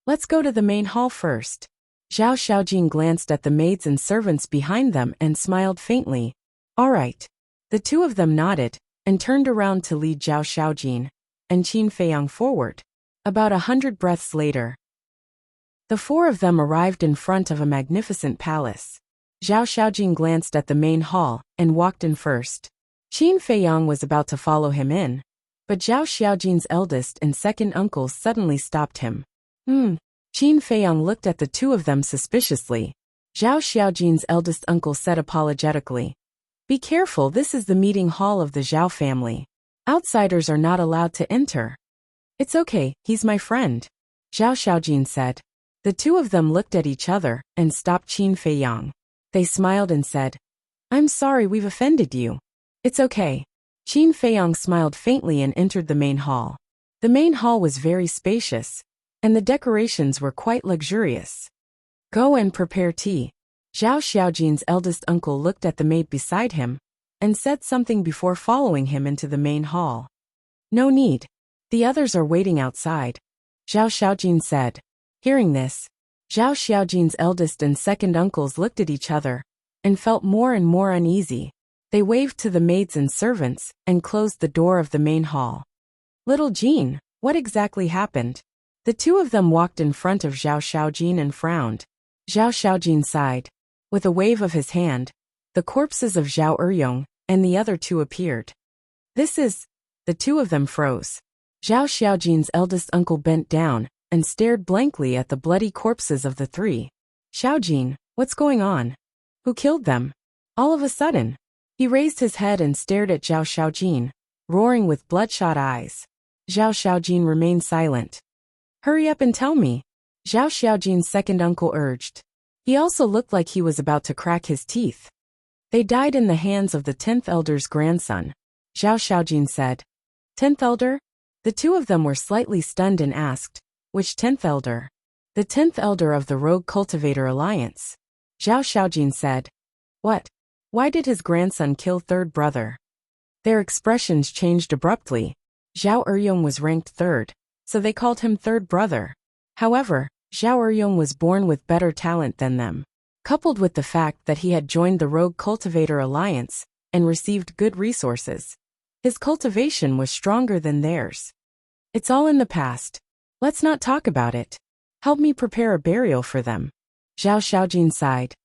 Let's go to the main hall first. Zhao Xiaojin glanced at the maids and servants behind them and smiled faintly. All right. The 2 of them nodded and turned around to lead Zhao Xiaojin and Qin Feiyang forward. About 100 breaths later, the 4 of them arrived in front of a magnificent palace. Zhao Xiaojin glanced at the main hall and walked in first. Qin Feiyang was about to follow him in, but Zhao Xiaojin's eldest and second uncles suddenly stopped him. Qin Feiyang looked at the 2 of them suspiciously. Zhao Xiaojin's eldest uncle said apologetically. Be careful, this is the meeting hall of the Zhao family. Outsiders are not allowed to enter. It's okay, he's my friend. Zhao Xiaojin said. The 2 of them looked at each other and stopped Qin Feiyang. They smiled and said, I'm sorry we've offended you. It's okay. Qin Feiyang smiled faintly and entered the main hall. The main hall was very spacious, and the decorations were quite luxurious. Go and prepare tea. Zhao Xiaojin's eldest uncle looked at the maid beside him, and said something before following him into the main hall. No need. The others are waiting outside, Zhao Xiaojin said. Hearing this, Zhao Xiaojin's eldest and second uncles looked at each other, and felt more and more uneasy. They waved to the maids and servants, and closed the door of the main hall. Little Jean, what exactly happened? The two of them walked in front of Zhao Xiaojin and frowned. Zhao Xiaojin sighed. With a wave of his hand, the corpses of Zhao Eryong and the other two appeared. The two of them froze. Zhao Xiaojin's eldest uncle bent down and stared blankly at the bloody corpses of the three. Xiaojin, what's going on? Who killed them? All of a sudden, he raised his head and stared at Zhao Xiaojin, roaring with bloodshot eyes. Zhao Xiaojin remained silent. Hurry up and tell me, Zhao Xiaojin's second uncle urged. He also looked like he was about to crack his teeth. They died in the hands of the 10th elder's grandson, Zhao Xiaojin said. 10th elder? The two of them were slightly stunned and asked, which 10th elder? The 10th elder of the Rogue Cultivator Alliance. Zhao Xiaojin said. What? Why did his grandson kill third brother? Their expressions changed abruptly. Zhao Eryong was ranked third, so they called him third brother. However, Zhao Eryong was born with better talent than them. Coupled with the fact that he had joined the Rogue Cultivator Alliance and received good resources, his cultivation was stronger than theirs. It's all in the past. Let's not talk about it. Help me prepare a burial for them. Zhao Xiaojin sighed.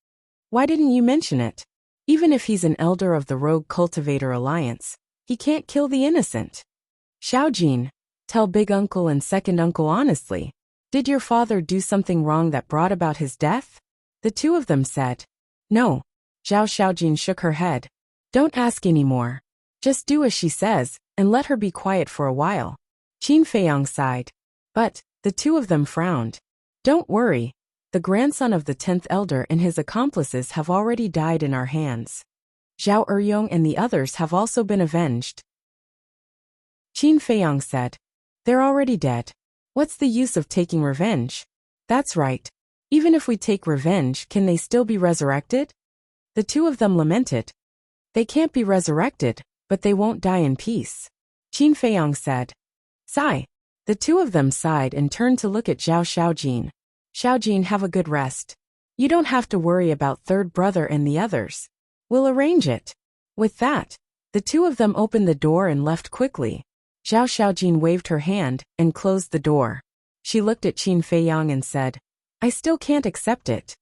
Why didn't you mention it? Even if he's an elder of the Rogue Cultivator Alliance, he can't kill the innocent. Xiaojin, tell big uncle and second uncle honestly. Did your father do something wrong that brought about his death? The two of them said. No. Zhao Xiaojin shook her head. Don't ask anymore. Just do as she says, and let her be quiet for a while. Qin Feiyang sighed. But, the two of them frowned. Don't worry. The grandson of the 10th elder and his accomplices have already died in our hands. Zhao Eryong and the others have also been avenged. Qin Feiyang said. They're already dead. What's the use of taking revenge? That's right. Even if we take revenge, can they still be resurrected? The two of them lamented. They can't be resurrected, but they won't die in peace. Qin Feiyang said. Sigh. The two of them sighed and turned to look at Zhao Xiaojin. Xiaojin, have a good rest. You don't have to worry about third brother and the others. We'll arrange it. With that, the two of them opened the door and left quickly. Zhao Xiaojin waved her hand and closed the door. She looked at Qin Feiyang and said, I still can't accept it.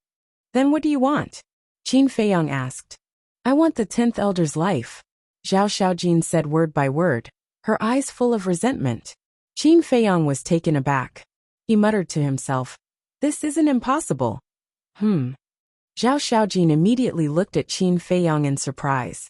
Then what do you want? Qin Feiyang asked. I want the 10th elder's life. Zhao Xiaojin said word by word, her eyes full of resentment. Qin Feiyang was taken aback. He muttered to himself, this isn't impossible. Zhao Xiaojin immediately looked at Qin Feiyang in surprise.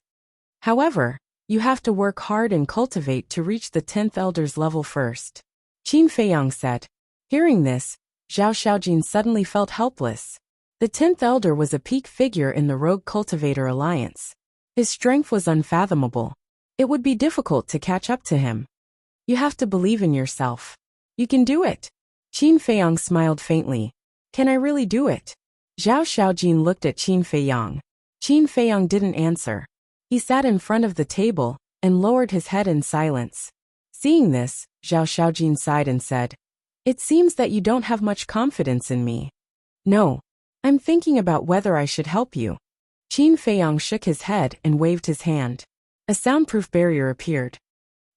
However, you have to work hard and cultivate to reach the 10th elder's level first. Qin Feiyang said. Hearing this, Zhao Xiaojin suddenly felt helpless. The 10th elder was a peak figure in the Rogue Cultivator Alliance. His strength was unfathomable. It would be difficult to catch up to him. You have to believe in yourself. You can do it. Qin Feiyang smiled faintly. Can I really do it? Zhao Xiaojin looked at Qin Feiyang. Qin Feiyang didn't answer. He sat in front of the table and lowered his head in silence. Seeing this, Zhao Xiaojin sighed and said, It seems that you don't have much confidence in me. No. I'm thinking about whether I should help you. Qin Feiyang shook his head and waved his hand. A soundproof barrier appeared.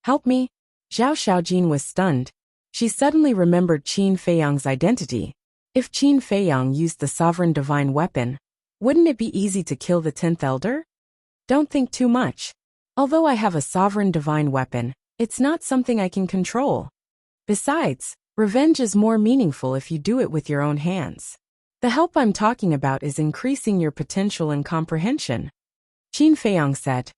Help me? Zhao Xiaojin was stunned. She suddenly remembered Qin Feiyang's identity. If Qin Feiyang used the sovereign divine weapon, wouldn't it be easy to kill the 10th elder? Don't think too much. Although I have a sovereign divine weapon, it's not something I can control. Besides, revenge is more meaningful if you do it with your own hands. The help I'm talking about is increasing your potential and comprehension. Qin Feiyang said.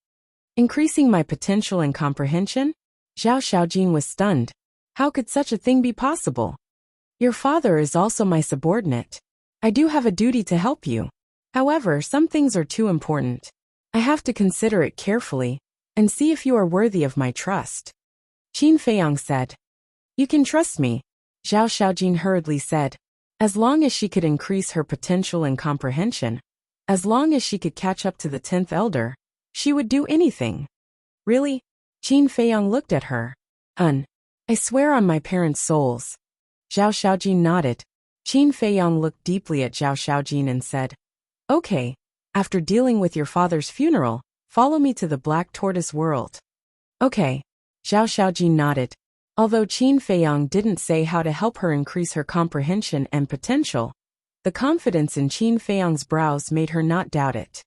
Increasing my potential and comprehension? Zhao Xiaojin was stunned. How could such a thing be possible? Your father is also my subordinate. I do have a duty to help you. However, some things are too important. I have to consider it carefully, and see if you are worthy of my trust. Qin Feiyang said. You can trust me, Zhao Xiaojin hurriedly said. As long as she could increase her potential and comprehension, as long as she could catch up to the 10th elder, she would do anything. Really? Qin Feiyang looked at her. I swear on my parents' souls. Zhao Xiaojin nodded. Qin Feiyang looked deeply at Zhao Xiaojin and said, Okay, after dealing with your father's funeral, follow me to the Black Tortoise world. Okay. Zhao Xiaojin nodded. Although Qin Feiyang didn't say how to help her increase her comprehension and potential, the confidence in Qin Feiyang's brows made her not doubt it.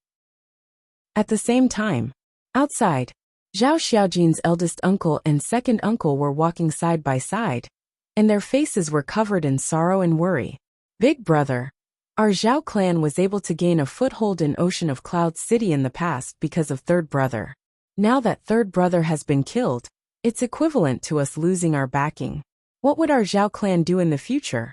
At the same time, outside, Zhao Xiaojin's eldest uncle and second uncle were walking side by side, and their faces were covered in sorrow and worry. Big brother, our Zhao clan was able to gain a foothold in Ocean of Cloud City in the past because of third brother. Now that third brother has been killed, it's equivalent to us losing our backing. What would our Zhao clan do in the future?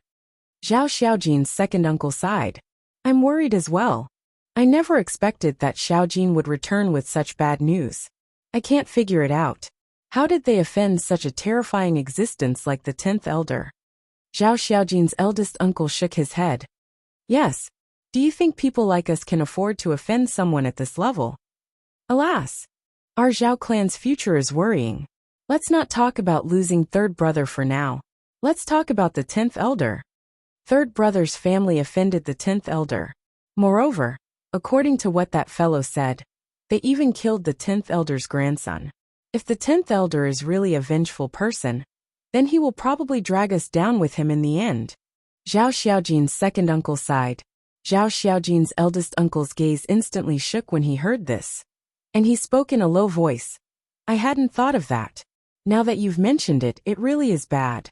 Zhao Xiaojin's second uncle sighed. I'm worried as well. I never expected that Xiaojin would return with such bad news. I can't figure it out. How did they offend such a terrifying existence like the 10th elder? Zhao Xiaojin's eldest uncle shook his head. Yes. Do you think people like us can afford to offend someone at this level? Alas. Our Zhao clan's future is worrying. Let's not talk about losing third brother for now. Let's talk about the 10th elder. Third brother's family offended the 10th elder. Moreover, according to what that fellow said, they even killed the 10th elder's grandson. If the 10th elder is really a vengeful person, then he will probably drag us down with him in the end. Zhao Xiaojin's second uncle sighed. Zhao Xiaojin's eldest uncle's gaze instantly shook when he heard this. And he spoke in a low voice. I hadn't thought of that. Now that you've mentioned it, it really is bad.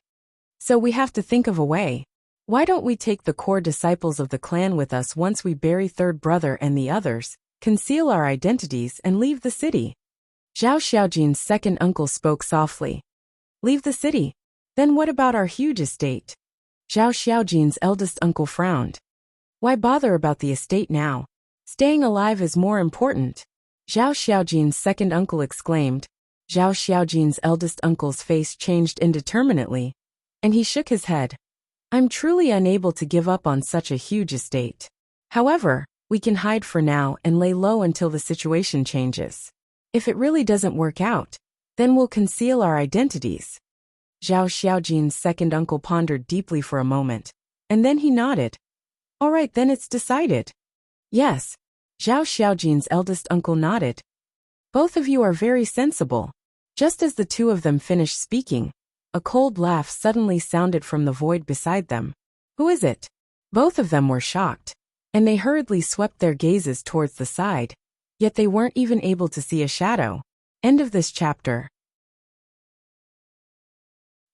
So we have to think of a way. Why don't we take the core disciples of the clan with us once we bury third brother and the others, conceal our identities and leave the city? Zhao Xiaojin's second uncle spoke softly. Leave the city? Then what about our huge estate? Zhao Xiaojin's eldest uncle frowned. Why bother about the estate now? Staying alive is more important. Zhao Xiaojin's second uncle exclaimed. Zhao Xiaojin's eldest uncle's face changed indeterminately, and he shook his head. I'm truly unable to give up on such a huge estate. However, we can hide for now and lay low until the situation changes. If it really doesn't work out, then we'll conceal our identities. Zhao Xiaojin's second uncle pondered deeply for a moment, and then he nodded. All right, then it's decided. Yes. Zhao Xiaojin's eldest uncle nodded. Both of you are very sensible. Just as the two of them finished speaking, a cold laugh suddenly sounded from the void beside them. Who is it? Both of them were shocked, and they hurriedly swept their gazes towards the side, yet they weren't even able to see a shadow. End of this chapter.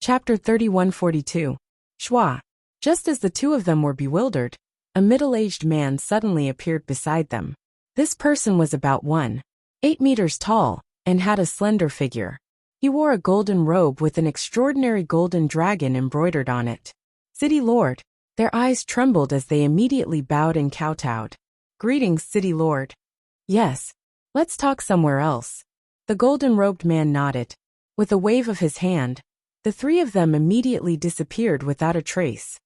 Chapter 3142. Schwa. Just as the two of them were bewildered, a middle-aged man suddenly appeared beside them. This person was about 1.8 meters tall, and had a slender figure. He wore a golden robe with an extraordinary golden dragon embroidered on it. City Lord. Their eyes trembled as they immediately bowed and kowtowed. Greetings, City Lord. Yes. Let's talk somewhere else. The golden-robed man nodded. With a wave of his hand, the three of them immediately disappeared without a trace.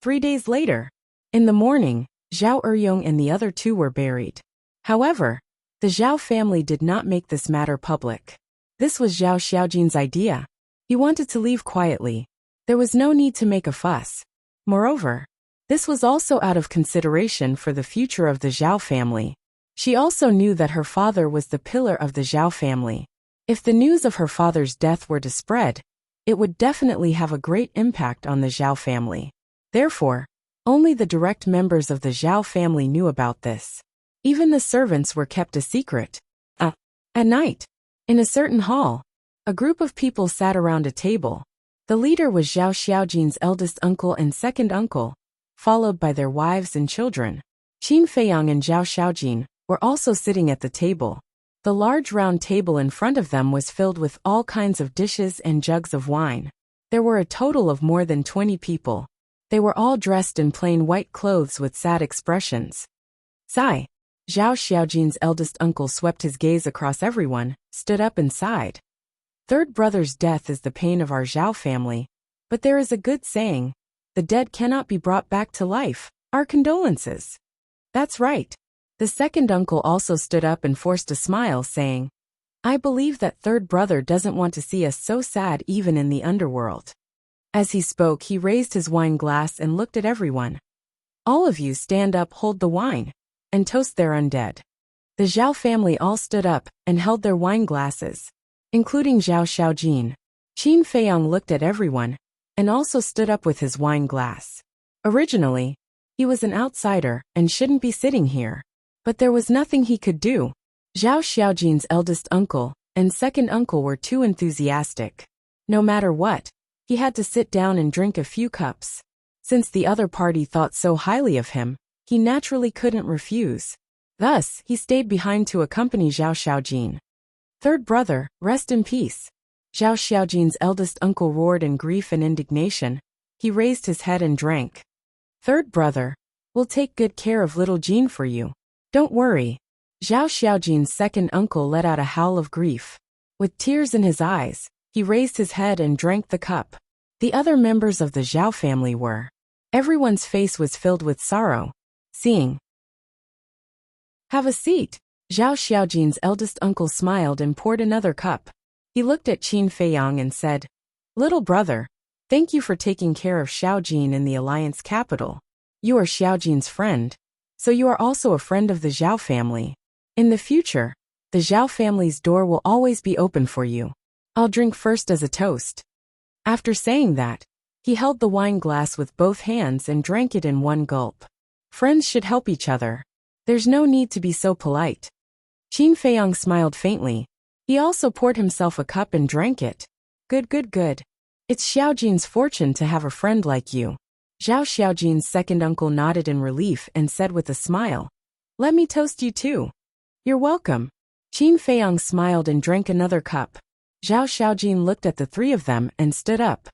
3 days later, in the morning, Zhao Eryong and the other two were buried. However, the Zhao family did not make this matter public. This was Zhao Xiaojin's idea. He wanted to leave quietly. There was no need to make a fuss. Moreover, this was also out of consideration for the future of the Zhao family. She also knew that her father was the pillar of the Zhao family. If the news of her father's death were to spread, it would definitely have a great impact on the Zhao family. Therefore, only the direct members of the Zhao family knew about this. Even the servants were kept a secret. At night, in a certain hall, a group of people sat around a table. The leader was Zhao Xiaojin's eldest uncle and second uncle, followed by their wives and children. Qin Feiyang and Zhao Xiaojin were also sitting at the table. The large round table in front of them was filled with all kinds of dishes and jugs of wine. There were a total of more than 20 people. They were all dressed in plain white clothes with sad expressions. Sigh. Zhao Xiaojin's eldest uncle swept his gaze across everyone, stood up and sighed. Third brother's death is the pain of our Zhao family, but there is a good saying, the dead cannot be brought back to life. Our condolences. That's right. The second uncle also stood up and forced a smile, saying, I believe that third brother doesn't want to see us so sad even in the underworld. As he spoke, he raised his wine glass and looked at everyone. All of you stand up, hold the wine, and toast their undead. The Zhao family all stood up and held their wine glasses, including Zhao Xiaojin. Qin Feiyang looked at everyone and also stood up with his wine glass. Originally, he was an outsider and shouldn't be sitting here, but there was nothing he could do. Zhao Xiaojin's eldest uncle and second uncle were too enthusiastic. No matter what, he had to sit down and drink a few cups. Since the other party thought so highly of him, he naturally couldn't refuse. Thus, he stayed behind to accompany Zhao Xiaojin. Third brother, rest in peace. Zhao Xiaojin's eldest uncle roared in grief and indignation. He raised his head and drank. Third brother, we'll take good care of little Jean for you. Don't worry. Zhao Xiaojin's second uncle let out a howl of grief. With tears in his eyes, he raised his head and drank the cup. The other members of the Zhao family were. Everyone's face was filled with sorrow. Seeing. Have a seat. Zhao Xiaojin's eldest uncle smiled and poured another cup. He looked at Qin Feiyang and said, Little brother, thank you for taking care of Xiaojin in the Alliance capital. You are Xiaojin's friend, so you are also a friend of the Zhao family. In the future, the Zhao family's door will always be open for you. I'll drink first as a toast. After saying that, he held the wine glass with both hands and drank it in one gulp. Friends should help each other. There's no need to be so polite. Qin Feiyang smiled faintly. He also poured himself a cup and drank it. Good, good, good. It's Xiaojin's fortune to have a friend like you. Zhao Xiaojin's second uncle nodded in relief and said with a smile, Let me toast you too. You're welcome. Qin Feiyang smiled and drank another cup. Zhao Xiaojin looked at the three of them and stood up.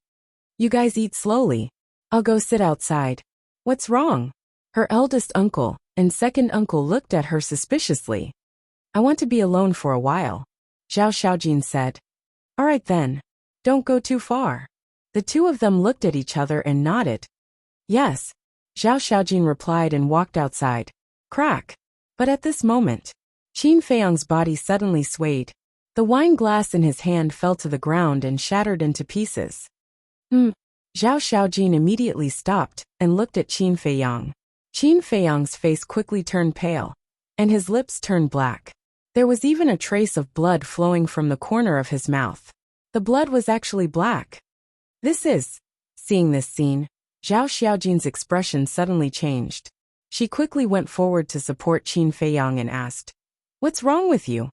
You guys eat slowly. I'll go sit outside. What's wrong? Her eldest uncle and second uncle looked at her suspiciously. I want to be alone for a while, Zhao Xiaojin said. All right then. Don't go too far. The two of them looked at each other and nodded. Yes, Zhao Xiaojin replied and walked outside. Crack. But at this moment, Qin Feiyang's body suddenly swayed. The wine glass in his hand fell to the ground and shattered into pieces. Zhao Xiaojin immediately stopped and looked at Qin Feiyang. Qin Feiyang's face quickly turned pale, and his lips turned black. There was even a trace of blood flowing from the corner of his mouth. The blood was actually black. Seeing this scene, Zhao Xiaojin's expression suddenly changed. She quickly went forward to support Qin Feiyang and asked, What's wrong with you?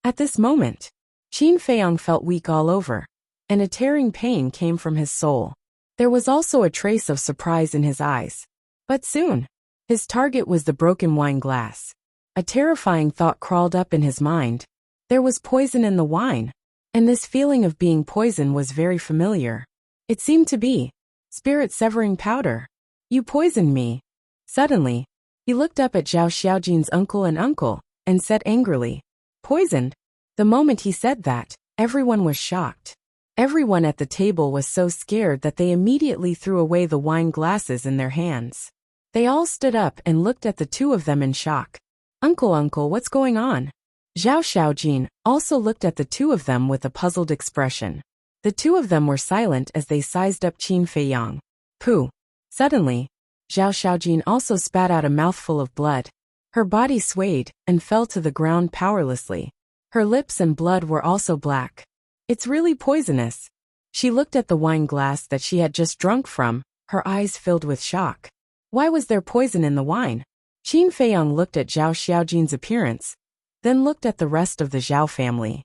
At this moment, Qin Feiyang felt weak all over, and a tearing pain came from his soul. There was also a trace of surprise in his eyes. But soon, his target was the broken wine glass. A terrifying thought crawled up in his mind. There was poison in the wine, and this feeling of being poisoned was very familiar. It seemed to be spirit-severing powder. You poisoned me. Suddenly, he looked up at Zhao Xiaojin's uncle and said angrily, Poisoned? The moment he said that, everyone was shocked. Everyone at the table was so scared that they immediately threw away the wine glasses in their hands. They all stood up and looked at the two of them in shock. Uncle, what's going on? Zhao Xiaojin also looked at the two of them with a puzzled expression. The two of them were silent as they sized up Qin Feiyang. Pooh. Suddenly, Zhao Xiaojin also spat out a mouthful of blood. Her body swayed and fell to the ground powerlessly. Her lips and blood were also black. It's really poisonous. She looked at the wine glass that she had just drunk from, her eyes filled with shock. Why was there poison in the wine? Qin Feiyang looked at Zhao Xiaojin's appearance, then looked at the rest of the Zhao family.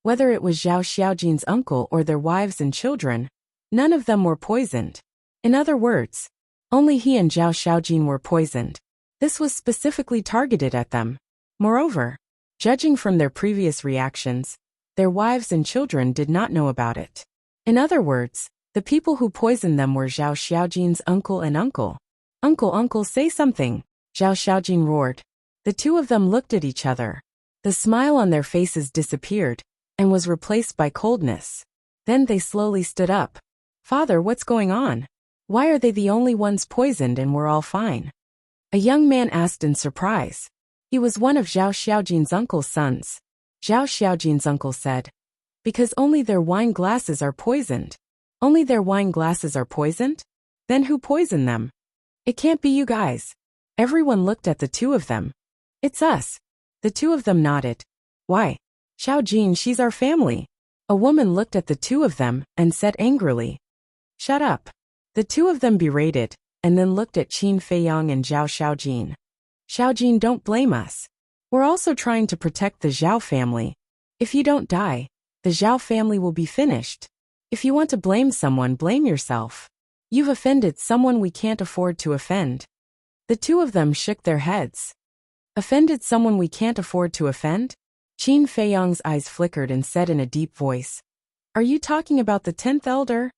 Whether it was Zhao Xiaojin's uncle or their wives and children, none of them were poisoned. In other words, only he and Zhao Xiaojin were poisoned. This was specifically targeted at them. Moreover, judging from their previous reactions, their wives and children did not know about it. In other words, the people who poisoned them were Zhao Xiaojin's uncle and uncle. Uncle, say something, Zhao Xiaojin roared. The two of them looked at each other. The smile on their faces disappeared and was replaced by coldness. Then they slowly stood up. Father, what's going on? Why are they the only ones poisoned and we're all fine? A young man asked in surprise. He was one of Zhao Xiaojin's uncle's sons. Zhao Xiaojin's uncle said, because only their wine glasses are poisoned. Only their wine glasses are poisoned? Then who poisoned them? It can't be you guys. Everyone looked at the two of them. It's us. The two of them nodded. Why? Xiaojin, she's our family. A woman looked at the two of them and said angrily. Shut up. The two of them berated, and then looked at Qin Feiyang and Zhao Xiaojin. Xiaojin, don't blame us. We're also trying to protect the Zhao family. If you don't die, the Zhao family will be finished. If you want to blame someone, blame yourself. You've offended someone we can't afford to offend. The two of them shook their heads. Offended someone we can't afford to offend? Qin Feiyang's eyes flickered and said in a deep voice, are you talking about the 10th elder?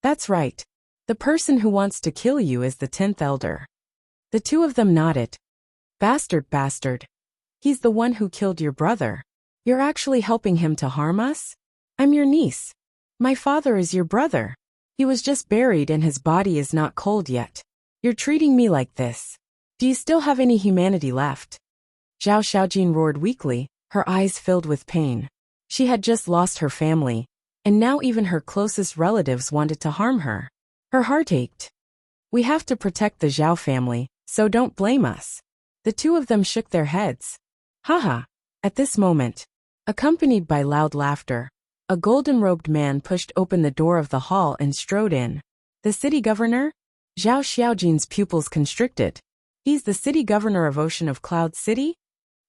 That's right. The person who wants to kill you is the 10th elder. The two of them nodded. Bastard. He's the one who killed your brother. You're actually helping him to harm us? I'm your niece. My father is your brother. He was just buried and his body is not cold yet. You're treating me like this. Do you still have any humanity left? Zhao Xiaojin roared weakly, her eyes filled with pain. She had just lost her family, and now even her closest relatives wanted to harm her. Her heart ached. We have to protect the Zhao family, so don't blame us. The two of them shook their heads. Haha. At this moment, accompanied by loud laughter, a golden-robed man pushed open the door of the hall and strode in. The city governor? Zhao Xiaojin's pupils constricted. He's the city governor of Ocean of Cloud City?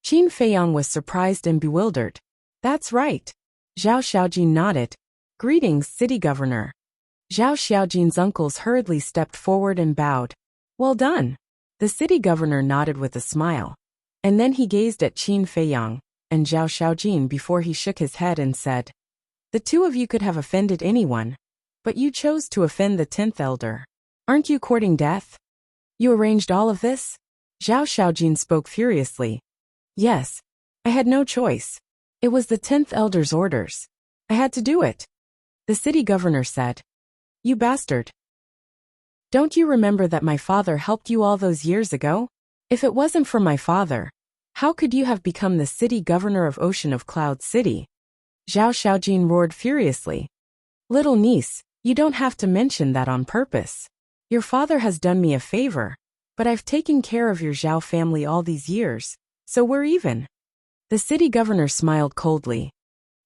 Qin Feiyang was surprised and bewildered. That's right. Zhao Xiaojin nodded. Greetings, city governor. Zhao Xiaojin's uncles hurriedly stepped forward and bowed. Well done. The city governor nodded with a smile. And then he gazed at Qin Feiyang and Zhao Xiaojin before he shook his head and said, the two of you could have offended anyone, but you chose to offend the 10th elder. Aren't you courting death? You arranged all of this? Zhao Xiaojin spoke furiously. Yes. I had no choice. It was the 10th elder's orders. I had to do it. The city governor said. You bastard. Don't you remember that my father helped you all those years ago? If it wasn't for my father, how could you have become the city governor of Ocean of Cloud City? Zhao Xiaojin roared furiously. Little niece, you don't have to mention that on purpose. Your father has done me a favor, but I've taken care of your Zhao family all these years, so we're even. The city governor smiled coldly.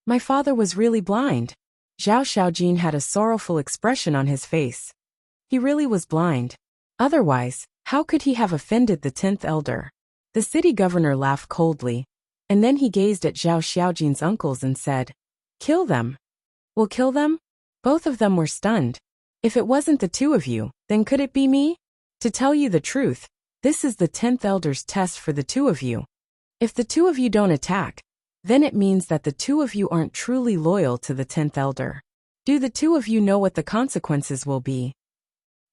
My father was really blind. Zhao Xiaojin had a sorrowful expression on his face. He really was blind. Otherwise, how could he have offended the 10th elder? The city governor laughed coldly, and then he gazed at Zhao Xiaojin's uncles and said, kill them. We'll kill them? Both of them were stunned. If it wasn't the two of you, then could it be me? To tell you the truth, this is the 10th elder's test for the two of you. If the two of you don't attack, then it means that the two of you aren't truly loyal to the 10th elder. Do the two of you know what the consequences will be?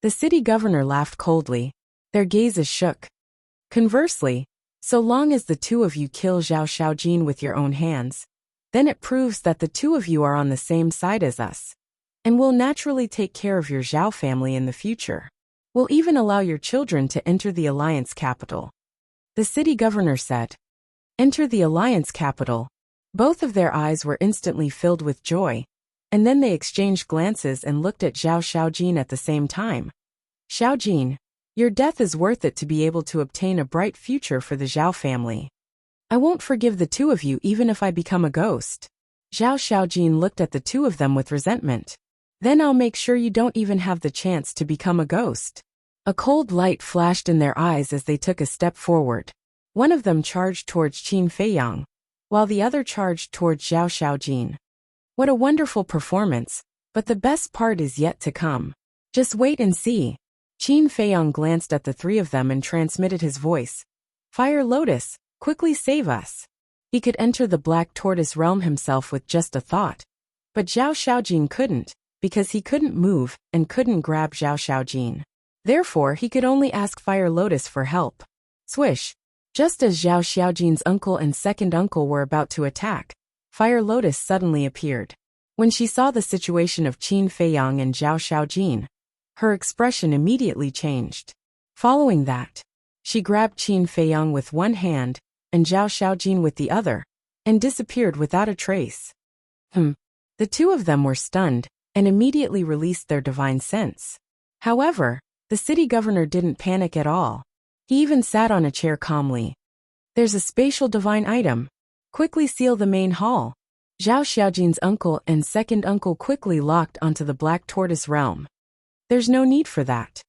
The city governor laughed coldly. Their gazes shook. Conversely, so long as the two of you kill Zhao Xiaojin with your own hands, then it proves that the two of you are on the same side as us. And we'll naturally take care of your Zhao family in the future. We'll even allow your children to enter the alliance capital. The city governor said. Enter the alliance capital. Both of their eyes were instantly filled with joy, and then they exchanged glances and looked at Zhao Xiaojin at the same time. Xiaojin, your death is worth it to be able to obtain a bright future for the Zhao family. I won't forgive the two of you even if I become a ghost. Zhao Xiaojin looked at the two of them with resentment. Then I'll make sure you don't even have the chance to become a ghost. A cold light flashed in their eyes as they took a step forward. One of them charged towards Qin Feiyang, while the other charged towards Zhao Xiaojin. What a wonderful performance, but the best part is yet to come. Just wait and see. Qin Feiyang glanced at the three of them and transmitted his voice. Fire Lotus, quickly save us. He could enter the Black Tortoise realm himself with just a thought. But Zhao Xiaojin couldn't, because he couldn't move and couldn't grab Zhao Xiaojin. Therefore, he could only ask Fire Lotus for help. Swish. Just as Zhao Xiaojin's uncle and second uncle were about to attack, Fire Lotus suddenly appeared. When she saw the situation of Qin Feiyang and Zhao Xiaojin, her expression immediately changed. Following that, she grabbed Qin Feiyang with one hand and Zhao Xiaojin with the other, and disappeared without a trace. The two of them were stunned and immediately released their divine sense. However, the city governor didn't panic at all. He even sat on a chair calmly. There's a spatial divine item. Quickly seal the main hall. Zhao Xiaojin's uncle and second uncle quickly locked onto the Black Tortoise realm. There's no need for that.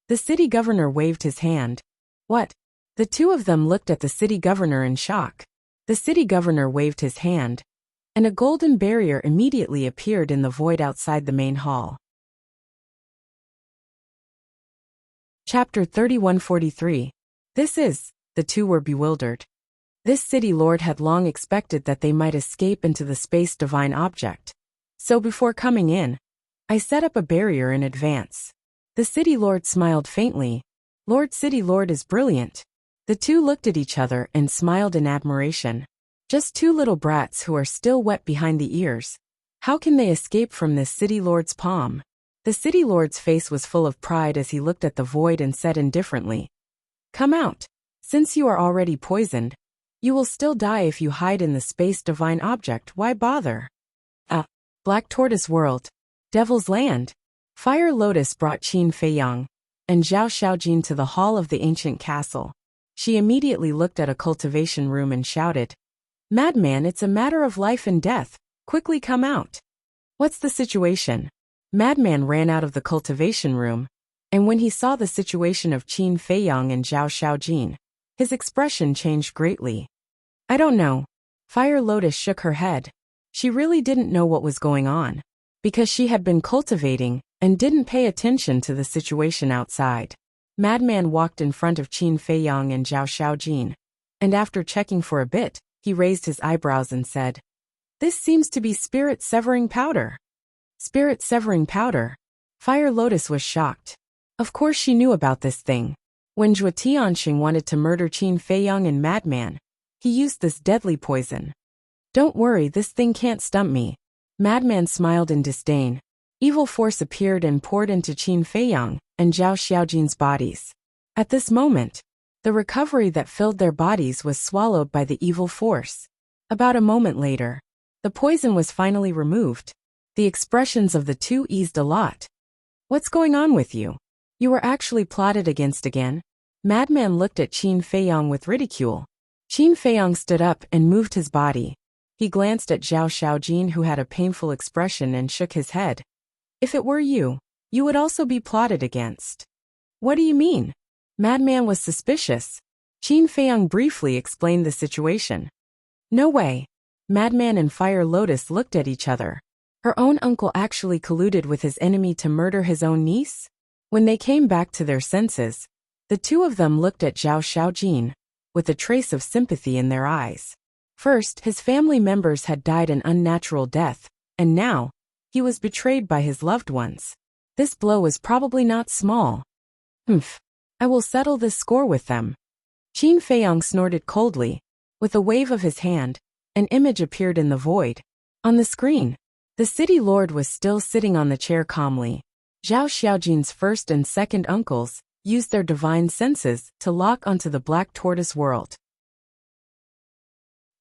The city governor waved his hand. What? The two of them looked at the city governor in shock. The city governor waved his hand, and a golden barrier immediately appeared in the void outside the main hall. Chapter 3143. The two were bewildered. This city lord had long expected that they might escape into the space divine object. So before coming in, I set up a barrier in advance. The city lord smiled faintly. Lord City Lord is brilliant. The two looked at each other and smiled in admiration. Just two little brats who are still wet behind the ears. How can they escape from this city lord's palm? The city lord's face was full of pride as he looked at the void and said indifferently, "Come out. Since you are already poisoned, you will still die if you hide in the space divine object. Why bother?" Black Tortoise World. Devil's Land. Fire Lotus brought Qin Feiyang and Zhao Xiaojin to the hall of the ancient castle. She immediately looked at a cultivation room and shouted, "Madman, it's a matter of life and death. Quickly come out." "What's the situation?" Madman ran out of the cultivation room, and when he saw the situation of Qin Feiyang and Zhao Xiaojin, his expression changed greatly. "I don't know." Fire Lotus shook her head. She really didn't know what was going on, because she had been cultivating and didn't pay attention to the situation outside. Madman walked in front of Qin Feiyang and Zhao Xiaojin, and after checking for a bit, he raised his eyebrows and said, "This seems to be spirit-severing powder." Spirit-severing powder? Fire Lotus was shocked. Of course she knew about this thing. When Zhuo Tianxing wanted to murder Qin Feiyang and Madman, he used this deadly poison. "Don't worry, this thing can't stump me." Madman smiled in disdain. Evil force appeared and poured into Qin Feiyang and Zhao Xiaojin's bodies. At this moment, the recovery that filled their bodies was swallowed by the evil force. About a moment later, the poison was finally removed. The expressions of the two eased a lot. "What's going on with you? You were actually plotted against again?" Madman looked at Qin Feiyang with ridicule. Qin Feiyang stood up and moved his body. He glanced at Zhao Xiaojin, who had a painful expression, and shook his head. "If it were you, you would also be plotted against." "What do you mean?" Madman was suspicious. Qin Feiyang briefly explained the situation. "No way." Madman and Fire Lotus looked at each other. Her own uncle actually colluded with his enemy to murder his own niece? When they came back to their senses, the two of them looked at Zhao Xiaojin with a trace of sympathy in their eyes. First, his family members had died an unnatural death, and now, he was betrayed by his loved ones. This blow was probably not small. I will settle this score with them." Qin Feiyang snorted coldly. With a wave of his hand, an image appeared in the void. On the screen, the city lord was still sitting on the chair calmly. Zhao Xiaojin's first and second uncles used their divine senses to lock onto the Black Tortoise World.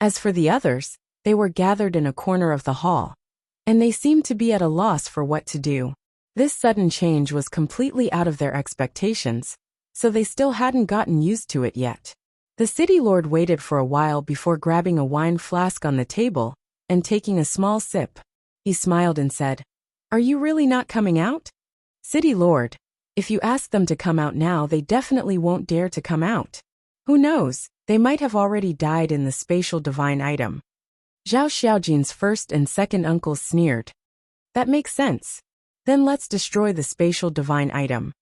As for the others, they were gathered in a corner of the hall, and they seemed to be at a loss for what to do. This sudden change was completely out of their expectations, so they still hadn't gotten used to it yet. The city lord waited for a while before grabbing a wine flask on the table and taking a small sip. He smiled and said, "Are you really not coming out?" "City lord, if you ask them to come out now, they definitely won't dare to come out. Who knows, they might have already died in the spatial divine item." Zhao Xiaojin's first and second uncles sneered. "That makes sense. Then let's destroy the spatial divine item.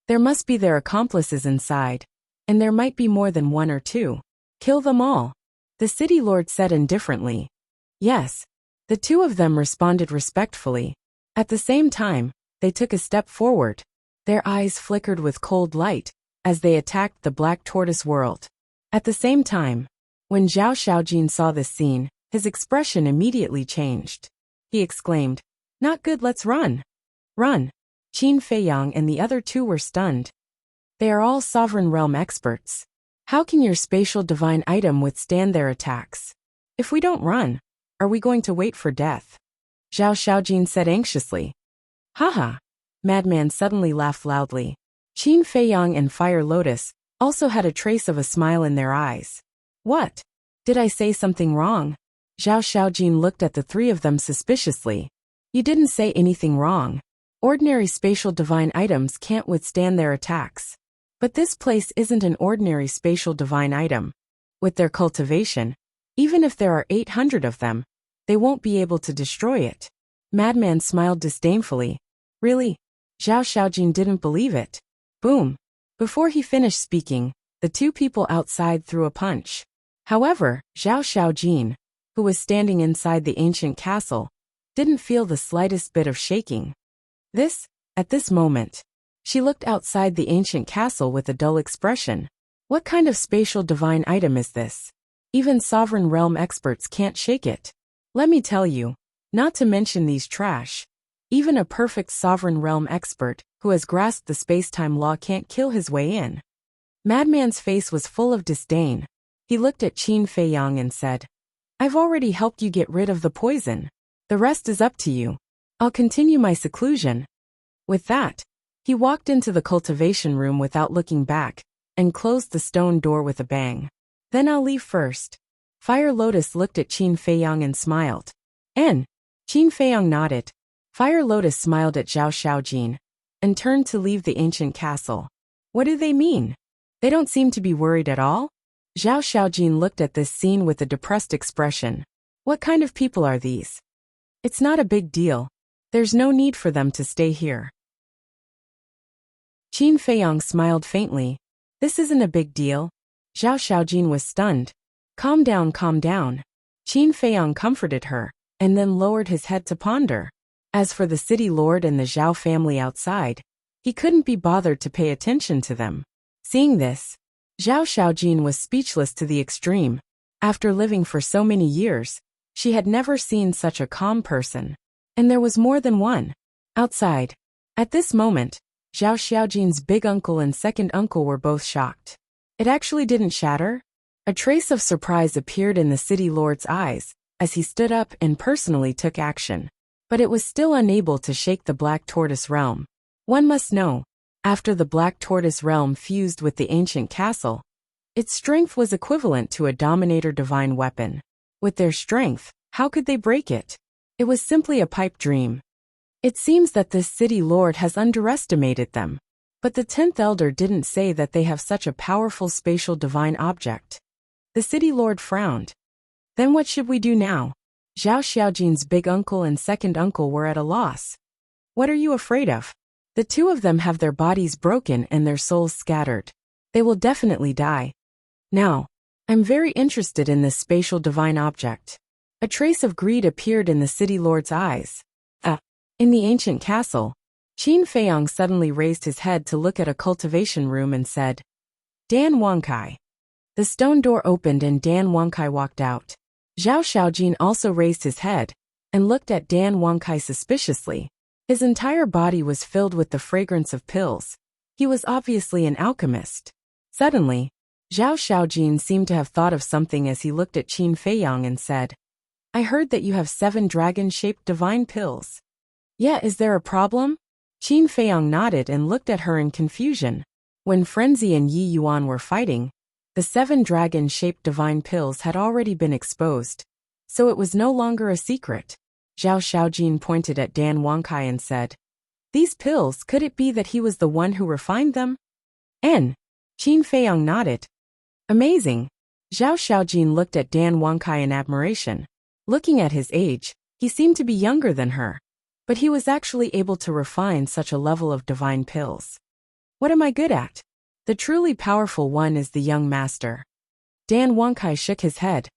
There must be their accomplices inside, and there might be more than one or two. Kill them all," the city lord said indifferently. "Yes." The two of them responded respectfully. At the same time, they took a step forward. Their eyes flickered with cold light as they attacked the Black Tortoise world. At the same time, when Zhao Xiaojin saw this scene, his expression immediately changed. He exclaimed, "Not good, let's run." Run. Qin Feiyang and the other two were stunned. They are all Sovereign Realm experts. How can your spatial divine item withstand their attacks? If we don't run, are we going to wait for death? Zhao Xiaojin said anxiously. Haha. Madman suddenly laughed loudly. Qin Feiyang and Fire Lotus also had a trace of a smile in their eyes. What? Did I say something wrong? Zhao Xiaojin looked at the three of them suspiciously. You didn't say anything wrong. Ordinary spatial divine items can't withstand their attacks. But this place isn't an ordinary spatial divine item. With their cultivation, even if there are 800 of them, they won't be able to destroy it. Madman smiled disdainfully. Really? Zhao Xiaojin didn't believe it. Boom. Before he finished speaking, the two people outside threw a punch. However, Zhao Xiaojin, who was standing inside the ancient castle, didn't feel the slightest bit of shaking. At this moment, she looked outside the ancient castle with a dull expression. What kind of spatial divine item is this? Even Sovereign Realm experts can't shake it. Let me tell you, not to mention these trash. Even a perfect Sovereign Realm expert who has grasped the space-time law can't kill his way in. Madman's face was full of disdain. He looked at Qin Feiyang and said, I've already helped you get rid of the poison. The rest is up to you. I'll continue my seclusion. With that, he walked into the cultivation room without looking back, and closed the stone door with a bang. Then I'll leave first. Fire Lotus looked at Qin Feiyang and smiled. Qin Feiyang nodded. Fire Lotus smiled at Zhao Xiaojin, and turned to leave the ancient castle. What do they mean? They don't seem to be worried at all? Zhao Xiaojin looked at this scene with a depressed expression. What kind of people are these? It's not a big deal. There's no need for them to stay here. Qin Feiyang smiled faintly. This isn't a big deal. Zhao Xiaojin was stunned. Calm down, calm down. Qin Feiyang comforted her, and then lowered his head to ponder. As for the city lord and the Zhao family outside, he couldn't be bothered to pay attention to them. Seeing this, Zhao Xiaojin was speechless to the extreme. After living for so many years, she had never seen such a calm person. And there was more than one. Outside. At this moment, Zhao Xiaojin's big uncle and second uncle were both shocked. It actually didn't shatter? A trace of surprise appeared in the city lord's eyes, as he stood up and personally took action. But it was still unable to shake the Black Tortoise realm. One must know, after the Black Tortoise realm fused with the ancient castle, its strength was equivalent to a Dominator divine weapon. With their strength, how could they break it? It was simply a pipe dream. It seems that this city lord has underestimated them. But the 10th elder didn't say that they have such a powerful spatial divine object. The city lord frowned. Then what should we do now? Zhao Xiaojin's big uncle and second uncle were at a loss. What are you afraid of? The two of them have their bodies broken and their souls scattered. They will definitely die. Now, I'm very interested in this spatial divine object. A trace of greed appeared in the city lord's eyes. In the ancient castle, Qin Feiyang suddenly raised his head to look at a cultivation room and said, Dan Wangkai. The stone door opened and Dan Wangkai walked out. Zhao Xiaojin also raised his head and looked at Dan Wangkai suspiciously. His entire body was filled with the fragrance of pills. He was obviously an alchemist. Suddenly, Zhao Xiaojin seemed to have thought of something as he looked at Qin Feiyang and said, I heard that you have 7 dragon-shaped divine pills. Yeah, is there a problem? Qin Feiyang nodded and looked at her in confusion. When Frenzy and Yi Yuan were fighting, the 7 dragon-shaped divine pills had already been exposed, so it was no longer a secret. Zhao Xiaojin pointed at Dan Wangkai and said, These pills, could it be that he was the one who refined them? Qin Feiyang nodded. Amazing. Zhao Xiaojin looked at Dan Wangkai in admiration. Looking at his age, he seemed to be younger than her. But he was actually able to refine such a level of divine pills. What am I good at? The truly powerful one is the young master. Dan Wangkai shook his head.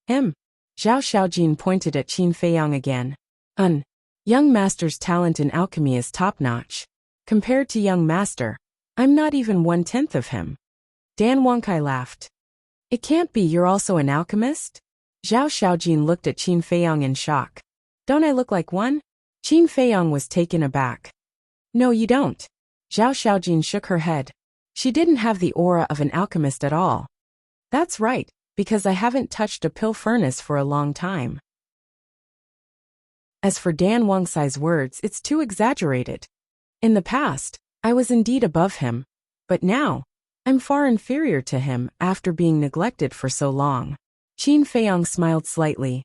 Him. Zhao Xiaojin pointed at Qin Feiyang again. Young master's talent in alchemy is top-notch. Compared to young master, I'm not even 1/10 of him. Dan Wangkai laughed. It can't be, you're also an alchemist? Zhao Xiaojin looked at Qin Feiyang in shock. Don't I look like one? Qin Feiyang was taken aback. No, you don't. Zhao Xiaojin shook her head. She didn't have the aura of an alchemist at all. That's right, because I haven't touched a pill furnace for a long time. As for Dan Wangkai's words, it's too exaggerated. In the past, I was indeed above him, but now, I'm far inferior to him after being neglected for so long. Qin Feiyang smiled slightly.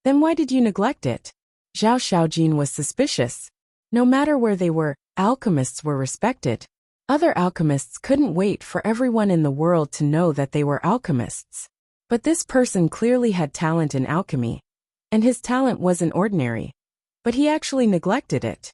Then why did you neglect it? Zhao Xiaojin was suspicious. No matter where they were, alchemists were respected. Other alchemists couldn't wait for everyone in the world to know that they were alchemists. But this person clearly had talent in alchemy. And his talent wasn't ordinary. But he actually neglected it.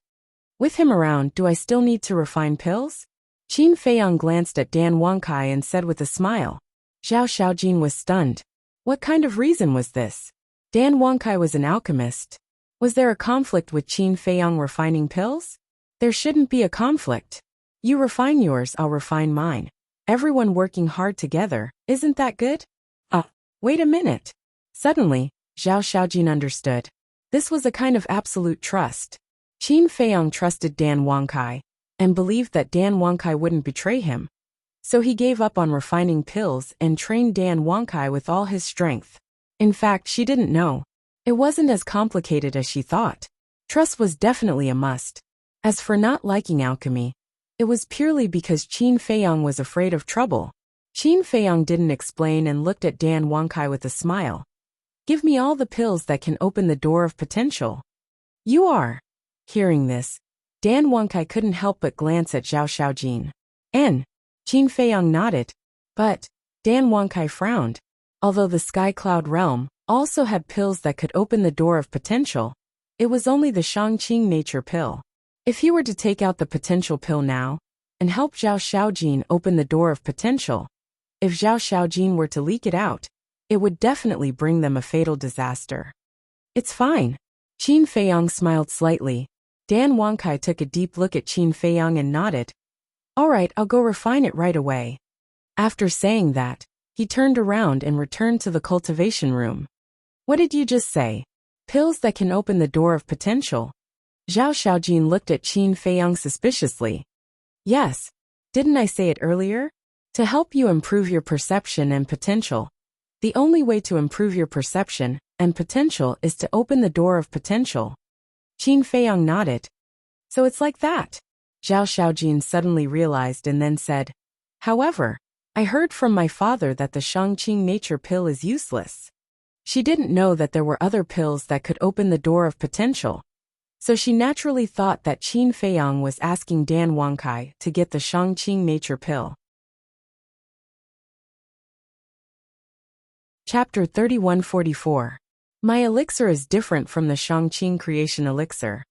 With him around, do I still need to refine pills? Qin Feiyang glanced at Dan Wangkai and said with a smile. Zhao Xiaojin was stunned. What kind of reason was this? Dan Wangkai was an alchemist. Was there a conflict with Qin Feiyang refining pills? There shouldn't be a conflict. You refine yours, I'll refine mine. Everyone working hard together, isn't that good? Wait a minute. Suddenly, Zhao Xiaojin understood. This was a kind of absolute trust. Qin Feiyang trusted Dan Wangkai, and believed that Dan Wangkai wouldn't betray him. So he gave up on refining pills and trained Dan Wangkai with all his strength. In fact, she didn't know. It wasn't as complicated as she thought. Trust was definitely a must. As for not liking alchemy, it was purely because Qin Feiyang was afraid of trouble. Qin Feiyang didn't explain and looked at Dan Wangkai with a smile. Give me all the pills that can open the door of potential. You are. Hearing this, Dan Wangkai couldn't help but glance at Zhao Xiaojin. Qin Feiyang nodded. But, Dan Wangkai frowned. Although the Sky Cloud realm also had pills that could open the door of potential, it was only the Shangqing nature pill. If he were to take out the potential pill now, and help Zhao Xiaojin open the door of potential, if Zhao Xiaojin were to leak it out, it would definitely bring them a fatal disaster. It's fine. Qin Feiyang smiled slightly. Dan Wangkai took a deep look at Qin Feiyang and nodded. All right, I'll go refine it right away. After saying that, he turned around and returned to the cultivation room. What did you just say? Pills that can open the door of potential? Zhao Xiaojin looked at Qin Feiyang suspiciously. Yes. Didn't I say it earlier? To help you improve your perception and potential. The only way to improve your perception and potential is to open the door of potential. Qin Feiyang nodded. So it's like that. Zhao Xiaojin suddenly realized and then said, however, I heard from my father that the Shangqing nature pill is useless. She didn't know that there were other pills that could open the door of potential. So she naturally thought that Qin Feiyang was asking Dan Wangkai to get the Shangqing nature pill. Chapter 3144. My elixir is different from the Shangqing creation elixir.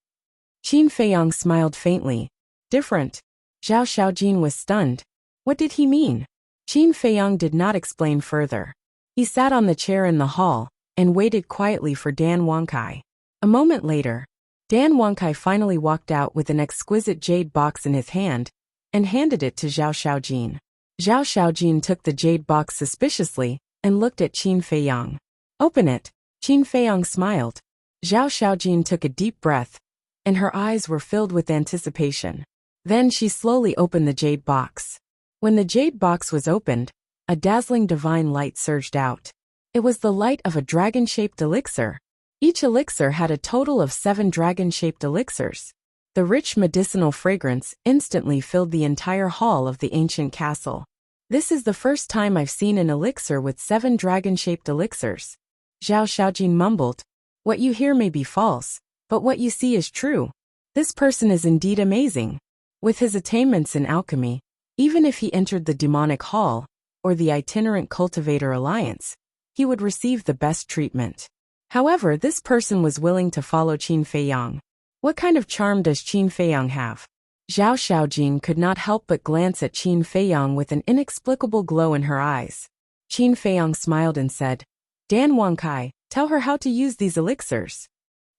Qin Feiyang smiled faintly. Different? Zhao Xiaojin was stunned. What did he mean? Qin Feiyang did not explain further. He sat on the chair in the hall and waited quietly for Dan Wangkai. A moment later, Dan Wangkai finally walked out with an exquisite jade box in his hand and handed it to Zhao Xiaojin. Zhao Xiaojin took the jade box suspiciously and looked at Qin Feiyang. Open it. Qin Feiyang smiled. Zhao Xiaojin took a deep breath, and her eyes were filled with anticipation. Then she slowly opened the jade box. When the jade box was opened, a dazzling divine light surged out. It was the light of a dragon-shaped elixir. Each elixir had a total of 7 dragon-shaped elixirs. The rich medicinal fragrance instantly filled the entire hall of the ancient castle. This is the first time I've seen an elixir with 7 dragon-shaped elixirs. Zhao Xiaojin mumbled. What you hear may be false, but what you see is true. This person is indeed amazing. With his attainments in alchemy, even if he entered the demonic hall, or the itinerant cultivator alliance, he would receive the best treatment. However, this person was willing to follow Qin Feiyang. What kind of charm does Qin Feiyang have? Zhao Xiaojin could not help but glance at Qin Feiyang with an inexplicable glow in her eyes. Qin Feiyang smiled and said, Dan Wangkai, tell her how to use these elixirs.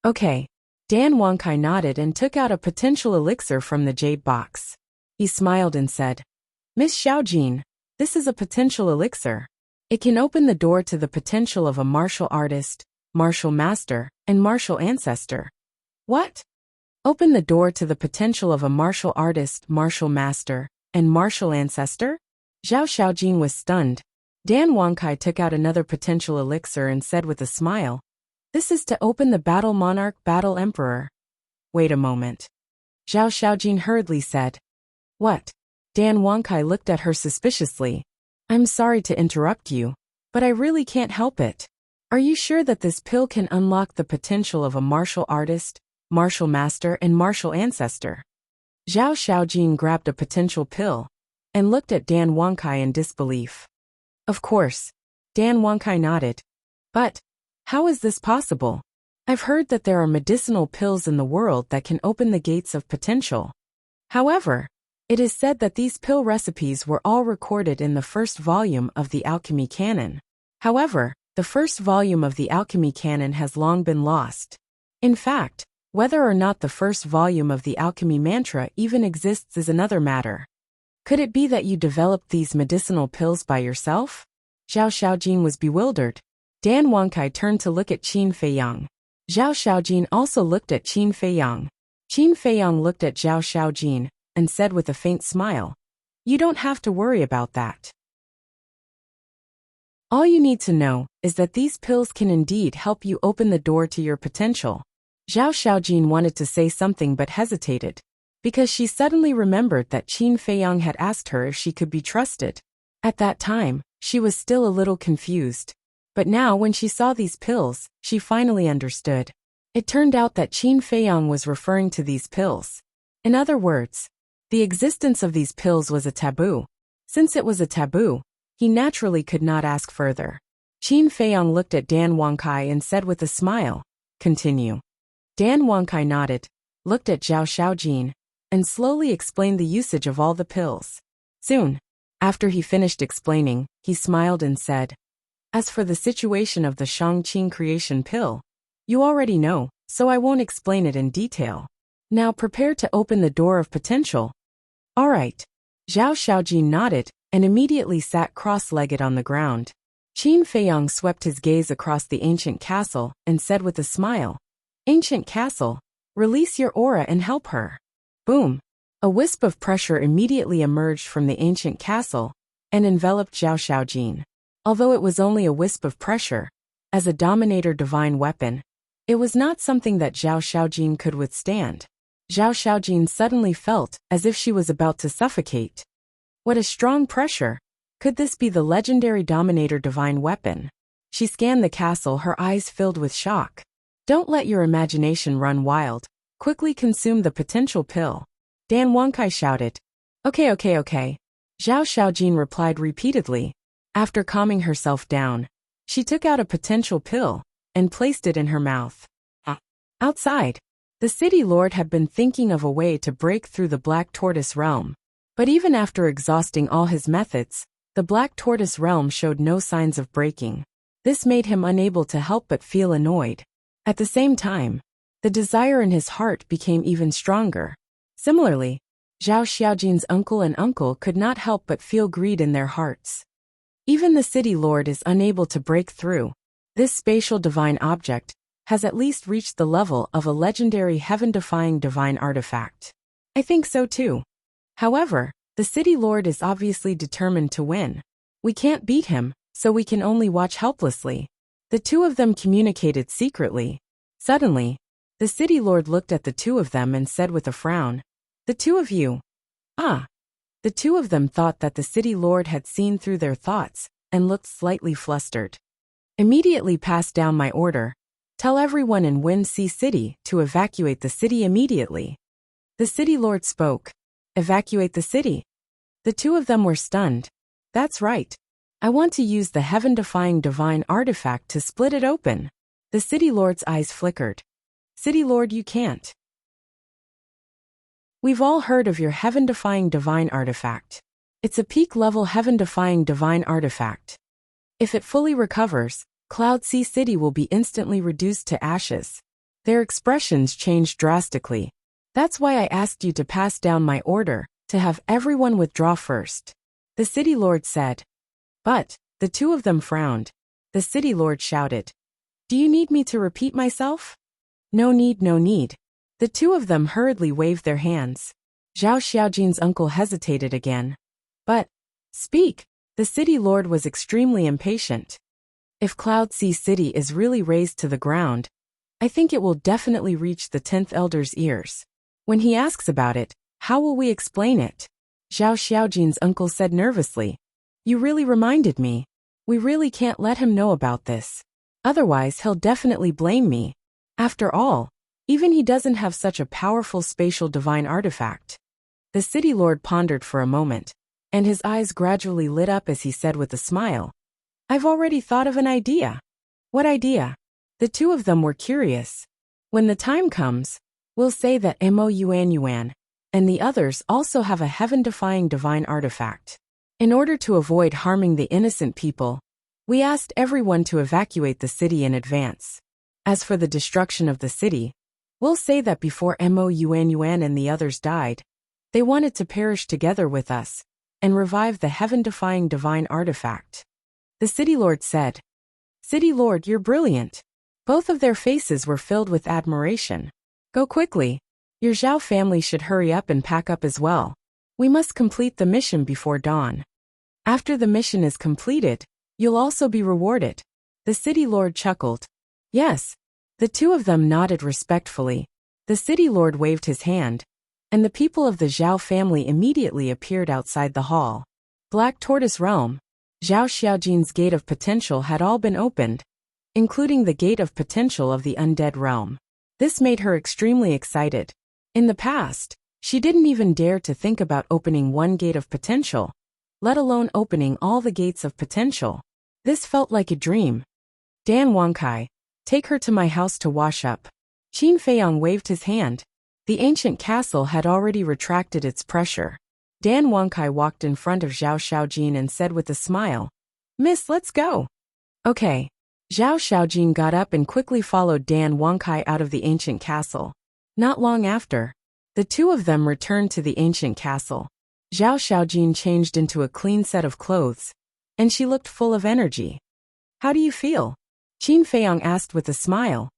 Okay. Dan Wangkai nodded and took out a potential elixir from the jade box. He smiled and said, Miss Xiaojin, this is a potential elixir. It can open the door to the potential of a martial artist, martial master, and martial ancestor. What? Open the door to the potential of a martial artist, martial master, and martial ancestor? Zhao Xiaojin was stunned. Dan Wangkai took out another potential elixir and said with a smile, This is to open the Battle Monarch, Battle Emperor. Wait a moment. Zhao Xiaojin hurriedly said. What? Dan Wangkai looked at her suspiciously. I'm sorry to interrupt you, but I really can't help it. Are you sure that this pill can unlock the potential of a martial artist, martial master, and martial ancestor? Zhao Xiaojin grabbed a potential pill and looked at Dan Wangkai in disbelief. Of course. Dan Wangkai nodded. But how is this possible? I've heard that there are medicinal pills in the world that can open the gates of potential. However, it is said that these pill recipes were all recorded in the first volume of the Alchemy Canon. However, the first volume of the Alchemy Canon has long been lost. In fact, whether or not the first volume of the Alchemy Mantra even exists is another matter. Could it be that you developed these medicinal pills by yourself? Zhao Xiaojin was bewildered. Dan Wangkai turned to look at Qin Feiyang. Zhao Xiaojin also looked at Qin Feiyang. Qin Feiyang looked at Zhao Xiaojin and said with a faint smile, You don't have to worry about that. All you need to know is that these pills can indeed help you open the door to your potential. Zhao Xiaojin wanted to say something but hesitated, because she suddenly remembered that Qin Feiyang had asked her if she could be trusted. At that time, she was still a little confused. But now when she saw these pills, she finally understood. It turned out that Qin Feiyang was referring to these pills. In other words, the existence of these pills was a taboo. Since it was a taboo, he naturally could not ask further. Qin Feiyang looked at Dan Wangkai and said with a smile, Continue. Dan Wangkai nodded, looked at Zhao Xiaojin, and slowly explained the usage of all the pills. Soon, after he finished explaining, he smiled and said, As for the situation of the Shangqing creation pill, you already know, so I won't explain it in detail. Now prepare to open the door of potential. All right. Zhao Xiaojin nodded and immediately sat cross-legged on the ground. Qin Feiyang swept his gaze across the ancient castle and said with a smile, Ancient castle, release your aura and help her. Boom! A wisp of pressure immediately emerged from the ancient castle and enveloped Zhao Xiaojin. Although it was only a wisp of pressure, as a dominator divine weapon, it was not something that Zhao Xiaojin could withstand. Zhao Xiaojin suddenly felt as if she was about to suffocate. What a strong pressure! Could this be the legendary dominator divine weapon? She scanned the castle, her eyes filled with shock. Don't let your imagination run wild. Quickly consume the potential pill. Dan Wangkai shouted. Okay. Zhao Xiaojin replied repeatedly. After calming herself down, she took out a potential pill and placed it in her mouth. Outside, the city lord had been thinking of a way to break through the Black Tortoise realm. But even after exhausting all his methods, the Black Tortoise realm showed no signs of breaking. This made him unable to help but feel annoyed. At the same time, the desire in his heart became even stronger. Similarly, Zhao Xiaojin's uncle and uncle could not help but feel greed in their hearts. Even the city lord is unable to break through. This spatial divine object has at least reached the level of a legendary heaven-defying divine artifact. I think so too. However, the city lord is obviously determined to win. We can't beat him, so we can only watch helplessly. The two of them communicated secretly. Suddenly, the city lord looked at the two of them and said with a frown, The two of you. Ah. The two of them thought that the city lord had seen through their thoughts and looked slightly flustered. Immediately pass down my order. Tell everyone in Wind Sea City to evacuate the city immediately. The city lord spoke. Evacuate the city. The two of them were stunned. That's right. I want to use the heaven-defying divine artifact to split it open. The city lord's eyes flickered. City lord, you can't. We've all heard of your heaven-defying divine artifact. It's a peak-level heaven-defying divine artifact. If it fully recovers, Cloud Sea City will be instantly reduced to ashes. Their expressions changed drastically. That's why I asked you to pass down my order, to have everyone withdraw first. The city lord said. But, the two of them frowned. The city lord shouted. Do you need me to repeat myself? No need, no need. The two of them hurriedly waved their hands. Zhao Xiaojin's uncle hesitated again. But, speak. The city lord was extremely impatient. If Cloud Sea City is really razed to the ground, I think it will definitely reach the 10th elder's ears. When he asks about it, how will we explain it? Zhao Xiaojin's uncle said nervously. You really reminded me. We really can't let him know about this. Otherwise he'll definitely blame me. After all, even he doesn't have such a powerful spatial divine artifact. The city lord pondered for a moment, and his eyes gradually lit up as he said with a smile. I've already thought of an idea. What idea? The two of them were curious. When the time comes, we'll say that Mo Yuan and the others also have a heaven-defying divine artifact. In order to avoid harming the innocent people, we asked everyone to evacuate the city in advance. As for the destruction of the city, we'll say that before Mo Yuan and the others died, they wanted to perish together with us and revive the heaven-defying divine artifact. The city lord said. City lord, you're brilliant. Both of their faces were filled with admiration. Go quickly. Your Zhao family should hurry up and pack up as well. We must complete the mission before dawn. After the mission is completed, you'll also be rewarded. The city lord chuckled. Yes. The two of them nodded respectfully. The city lord waved his hand, and the people of the Zhao family immediately appeared outside the hall. Black Tortoise Realm. Zhao Xiaojin's Gate of Potential had all been opened, including the Gate of Potential of the Undead Realm. This made her extremely excited. In the past, she didn't even dare to think about opening one Gate of Potential, let alone opening all the Gates of Potential. This felt like a dream. Dan Wangkai, take her to my house to wash up. Qin Feiyang waved his hand. The ancient castle had already retracted its pressure. Dan Wangkai walked in front of Zhao Xiaojin and said with a smile, Miss, let's go. Okay. Zhao Xiaojin got up and quickly followed Dan Wangkai out of the ancient castle. Not long after, the two of them returned to the ancient castle. Zhao Xiaojin changed into a clean set of clothes, and she looked full of energy. How do you feel? Qin Feiyang asked with a smile.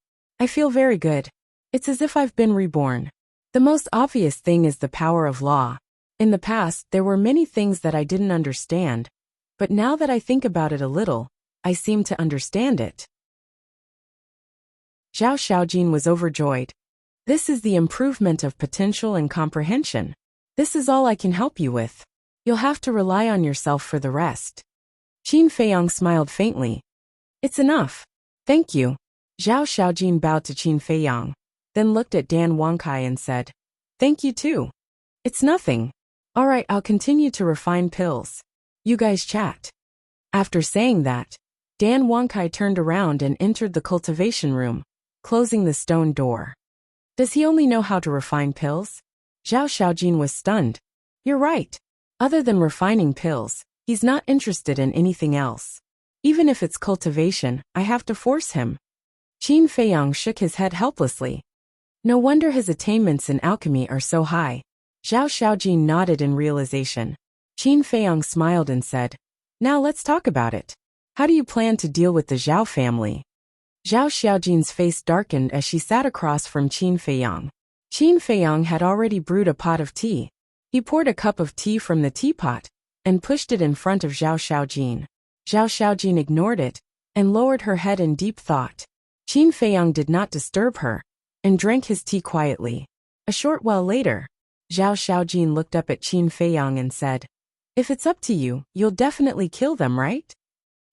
I feel very good. It's as if I've been reborn. The most obvious thing is the power of law. In the past, there were many things that I didn't understand, but now that I think about it a little, I seem to understand it. Zhao Xiaojin was overjoyed. This is the improvement of potential and comprehension. This is all I can help you with. You'll have to rely on yourself for the rest. Qin Feiyang smiled faintly. It's enough. Thank you. Zhao Xiaojin bowed to Qin Feiyang, then looked at Dan Wangkai and said, Thank you too. It's nothing. All right, I'll continue to refine pills. You guys chat. After saying that, Dan Wangkai turned around and entered the cultivation room, closing the stone door. Does he only know how to refine pills? Zhao Xiaojin was stunned. You're right. Other than refining pills, he's not interested in anything else. Even if it's cultivation, I have to force him. Qin Feiyang shook his head helplessly. No wonder his attainments in alchemy are so high. Zhao Xiaojin nodded in realization. Qin Feiyang smiled and said, Now let's talk about it. How do you plan to deal with the Zhao family? Zhao Xiaojin's face darkened as she sat across from Qin Feiyang. Qin Feiyang had already brewed a pot of tea. He poured a cup of tea from the teapot and pushed it in front of Zhao Xiaojin. Zhao Xiaojin ignored it and lowered her head in deep thought. Qin Feiyang did not disturb her and drank his tea quietly. A short while later, Zhao Xiaojin looked up at Qin Feiyang and said, If it's up to you, you'll definitely kill them, right?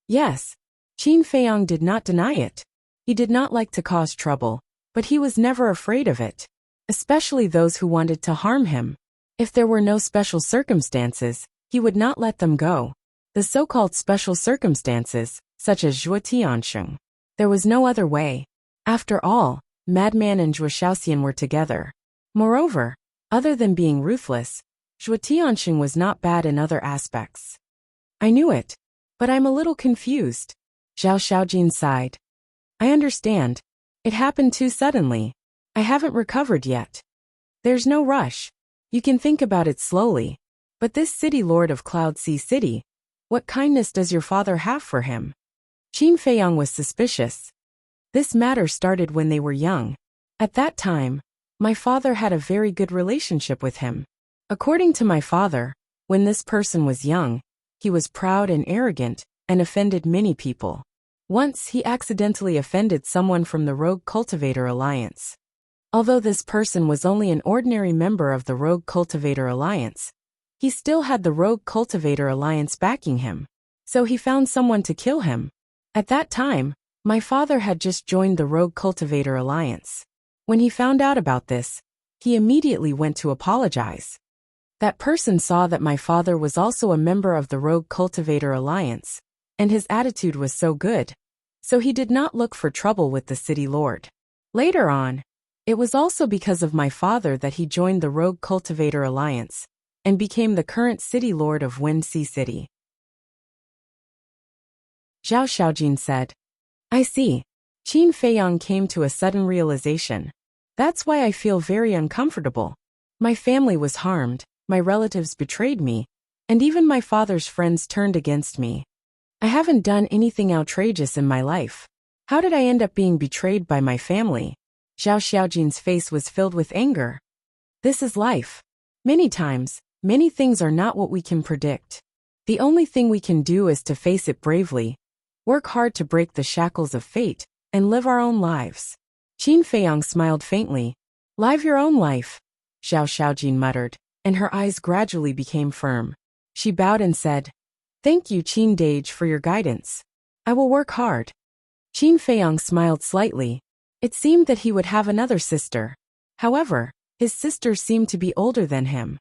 Yes. Qin Feiyang did not deny it. He did not like to cause trouble, but he was never afraid of it, especially those who wanted to harm him. If there were no special circumstances, he would not let them go. The so-called special circumstances, such as Zhuo Tiansheng. There was no other way. After all, Madman and Zhuo Xiaoxian were together. Moreover, other than being ruthless, Zhuo Tiansheng was not bad in other aspects. I knew it, but I'm a little confused. Zhao Xiaojin sighed. I understand. It happened too suddenly. I haven't recovered yet. There's no rush. You can think about it slowly. But this city lord of Cloud Sea City, what kindness does your father have for him? Qin Feiyang was suspicious. This matter started when they were young. At that time, my father had a very good relationship with him. According to my father, when this person was young, he was proud and arrogant, and offended many people. Once he accidentally offended someone from the Rogue Cultivator Alliance. Although this person was only an ordinary member of the Rogue Cultivator Alliance, he still had the Rogue Cultivator Alliance backing him. So he found someone to kill him. At that time, my father had just joined the Rogue Cultivator Alliance. When he found out about this, he immediately went to apologize. That person saw that my father was also a member of the Rogue Cultivator Alliance, and his attitude was so good, so he did not look for trouble with the city lord. Later on, it was also because of my father that he joined the Rogue Cultivator Alliance, and became the current city lord of Wen Sea City. Zhao Xiaojin said. I see. Qin Feiyang came to a sudden realization. That's why I feel very uncomfortable. My family was harmed, my relatives betrayed me, and even my father's friends turned against me. I haven't done anything outrageous in my life. How did I end up being betrayed by my family? Zhao Xiaojin's face was filled with anger. This is life. Many times, many things are not what we can predict. The only thing we can do is to face it bravely, work hard to break the shackles of fate, and live our own lives. Qin Feiyang smiled faintly. Live your own life, Zhao Xiaojin muttered, and her eyes gradually became firm. She bowed and said, Thank you, Qin Dage, for your guidance. I will work hard. Qin Feiyang smiled slightly. It seemed that he would have another sister. However, his sister seemed to be older than him.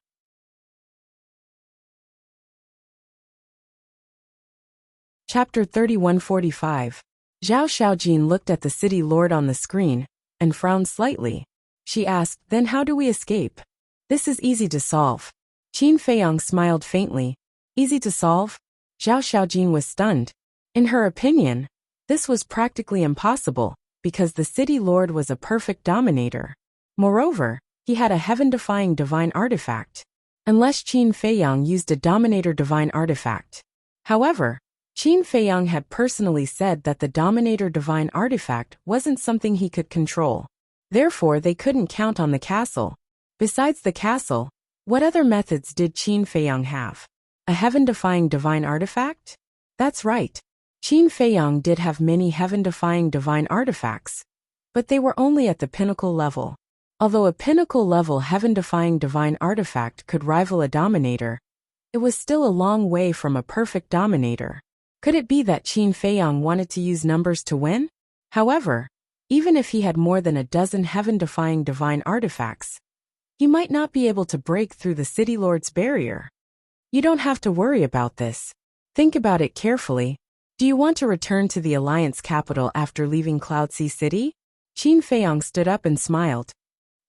Chapter 3145. Zhao Xiaojin looked at the city lord on the screen, and frowned slightly. She asked, Then how do we escape? This is easy to solve. Qin Feiyang smiled faintly. Easy to solve? Zhao Xiaojin was stunned. In her opinion, this was practically impossible, because the city lord was a perfect dominator. Moreover, he had a heaven-defying divine artifact. Unless Qin Feiyang used a dominator divine artifact. However, Qin Feiyang had personally said that the dominator divine artifact wasn't something he could control. Therefore, they couldn't count on the castle. Besides the castle, what other methods did Qin Feiyang have? A heaven-defying divine artifact? That's right. Qin Feiyang did have many heaven-defying divine artifacts, but they were only at the pinnacle level. Although a pinnacle-level heaven-defying divine artifact could rival a dominator, it was still a long way from a perfect dominator. Could it be that Qin Feiyang wanted to use numbers to win? However, even if he had more than a dozen heaven-defying divine artifacts, he might not be able to break through the city lord's barrier. You don't have to worry about this. Think about it carefully. Do you want to return to the Alliance capital after leaving Cloud Sea City? Qin Feiyang stood up and smiled.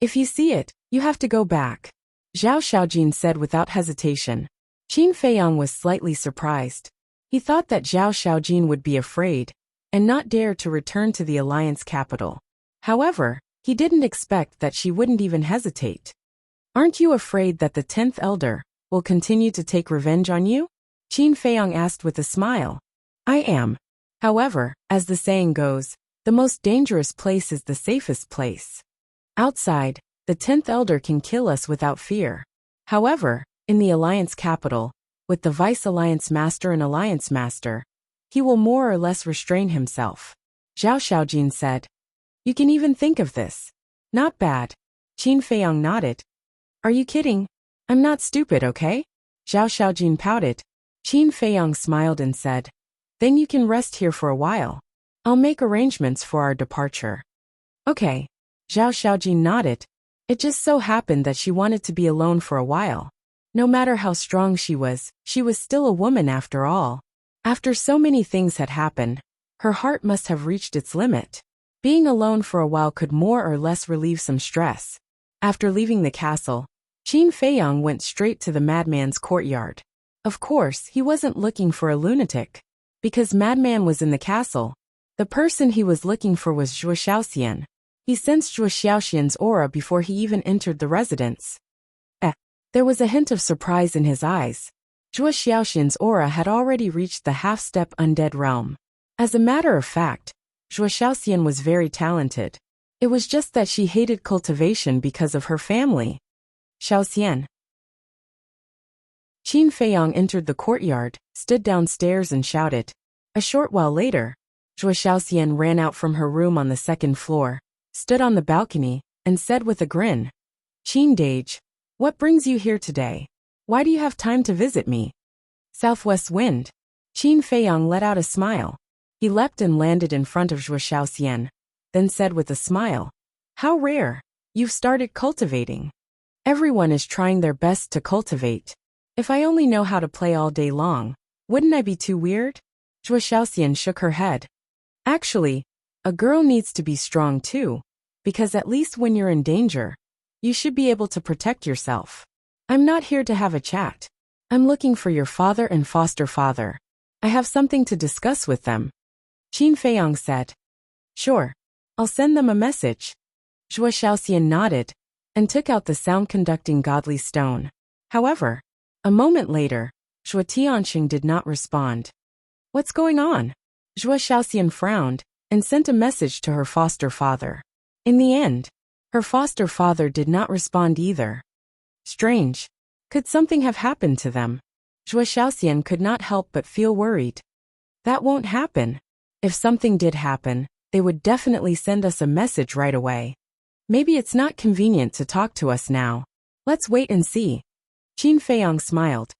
If you see it, you have to go back. Zhao Xiaojin said without hesitation. Qin Feiyang was slightly surprised. He thought that Zhao Xiaojin would be afraid, and not dare to return to the Alliance capital. However, he didn't expect that she wouldn't even hesitate. Aren't you afraid that the 10th Elder will continue to take revenge on you? Qin Feiyang asked with a smile. I am. However, as the saying goes, the most dangerous place is the safest place. Outside, the 10th Elder can kill us without fear. However, in the Alliance capital, with the Vice Alliance Master and Alliance Master, he will more or less restrain himself. Zhao Xiaojin said. You can even think of this. Not bad. Qin Feiyang nodded. Are you kidding? I'm not stupid, okay? Zhao Xiaojin pouted. Qin Feiyang smiled and said. Then you can rest here for a while. I'll make arrangements for our departure. Okay. Zhao Xiaojin nodded. It just so happened that she wanted to be alone for a while. No matter how strong she was still a woman after all. After so many things had happened, her heart must have reached its limit. Being alone for a while could more or less relieve some stress. After leaving the castle, Qin Feiyang went straight to the madman's courtyard. Of course, he wasn't looking for a lunatic. Because Madman was in the castle, the person he was looking for was Zhuo Xiaoxian. He sensed Zhuo Xiaoxian's aura before he even entered the residence. There was a hint of surprise in his eyes. Zhuo Xiaoxian's aura had already reached the half-step undead realm. As a matter of fact, Zhuo Xiaoxian was very talented. It was just that she hated cultivation because of her family. Xiaoxian. Qin Feiyang entered the courtyard, stood downstairs and shouted. A short while later, Zhuo Xiaoxian ran out from her room on the second floor, stood on the balcony, and said with a grin, Qin Dage, what brings you here today? Why do you have time to visit me? Southwest wind. Qin Feiyang let out a smile. He leapt and landed in front of Zhuo Xiaoxian, then said with a smile, how rare. You've started cultivating. Everyone is trying their best to cultivate. If I only know how to play all day long, wouldn't I be too weird? Zhuo Xiaoxian shook her head. Actually, a girl needs to be strong too, because at least when you're in danger, you should be able to protect yourself. I'm not here to have a chat. I'm looking for your father and foster father. I have something to discuss with them. Qin Feiyang said. Sure. I'll send them a message. Zhuo Xiaoxian nodded and took out the sound-conducting godly stone. However, a moment later, Zhuo Tianxing did not respond. What's going on? Zhuo Xiaoxian frowned and sent a message to her foster father. In the end, her foster father did not respond either. Strange. Could something have happened to them? Zhuo Xiaoxian could not help but feel worried. That won't happen. If something did happen, they would definitely send us a message right away. Maybe it's not convenient to talk to us now. Let's wait and see. Qin Feiyang smiled.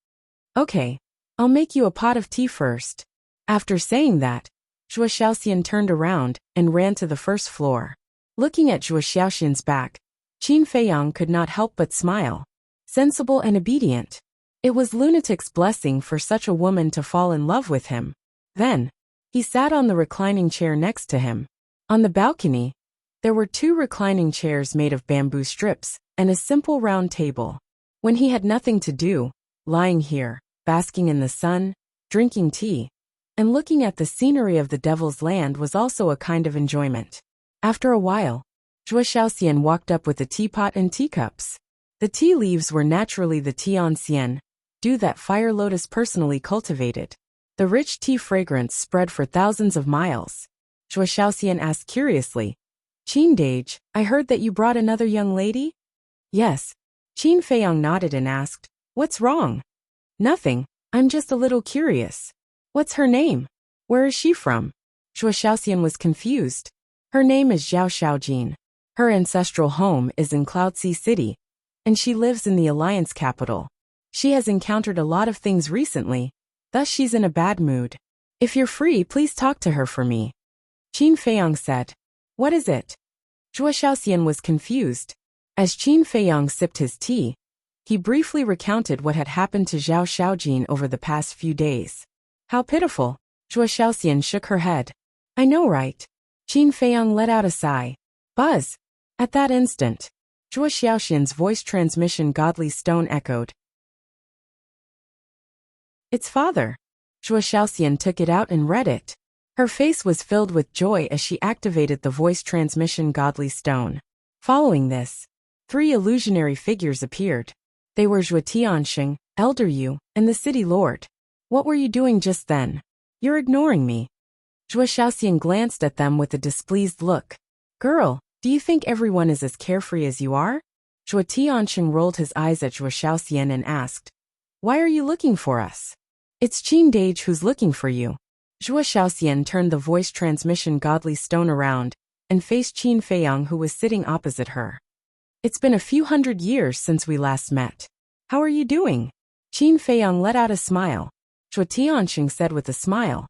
Okay, I'll make you a pot of tea first. After saying that, Zhuo Xiaoxian turned around and ran to the first floor. Looking at Zhuo Xiaoxian's back, Qin Feiyang could not help but smile. Sensible and obedient. It was lunatic's blessing for such a woman to fall in love with him. Then, he sat on the reclining chair next to him. On the balcony, there were 2 reclining chairs made of bamboo strips and a simple round table. When he had nothing to do, lying here, basking in the sun, drinking tea, and looking at the scenery of the Devil's Land was also a kind of enjoyment. After a while, Zhuo Xiaoxian walked up with a teapot and teacups. The tea leaves were naturally the Tianxian, dew that Fire Lotus personally cultivated. The rich tea fragrance spread for thousands of miles. Zhuo Xiaoxian asked curiously, Qin Dage, I heard that you brought another young lady? Yes. Qin Feiyang nodded and asked, what's wrong? Nothing, I'm just a little curious. What's her name? Where is she from? Zhuo Xiaoxian was confused. Her name is Zhao Xiaojin. Her ancestral home is in Cloudsea City, and she lives in the Alliance capital. She has encountered a lot of things recently, thus she's in a bad mood. If you're free, please talk to her for me. Qin Feiyang said. What is it? Zhuo Xiaoxian was confused. As Qin Feiyang sipped his tea, he briefly recounted what had happened to Zhao Xiaojin over the past few days. How pitiful. Zhuo Xiaoxian shook her head. I know, right? Qin Feiyang let out a sigh. Buzz. At that instant, Zhuo Xiaoxian's voice transmission godly stone echoed. Its father. Zhuo Xiaoxian took it out and read it. Her face was filled with joy as she activated the voice transmission godly stone. Following this, 3 illusionary figures appeared. They were Zhuo Tianxing, Elder Yu, and the City Lord. What were you doing just then? You're ignoring me. Zhuo Xiaoxian glanced at them with a displeased look. Girl, do you think everyone is as carefree as you are? Zhuo Tianxing rolled his eyes at Zhuo Xiaoxian and asked, why are you looking for us? It's Qin Dage who's looking for you. Zhuo Xiaoxian turned the voice transmission godly stone around and faced Qin Feiyang, who was sitting opposite her. It's been a few hundred years since we last met. How are you doing? Qin Feiyang let out a smile. Zhuo Tianxing said with a smile.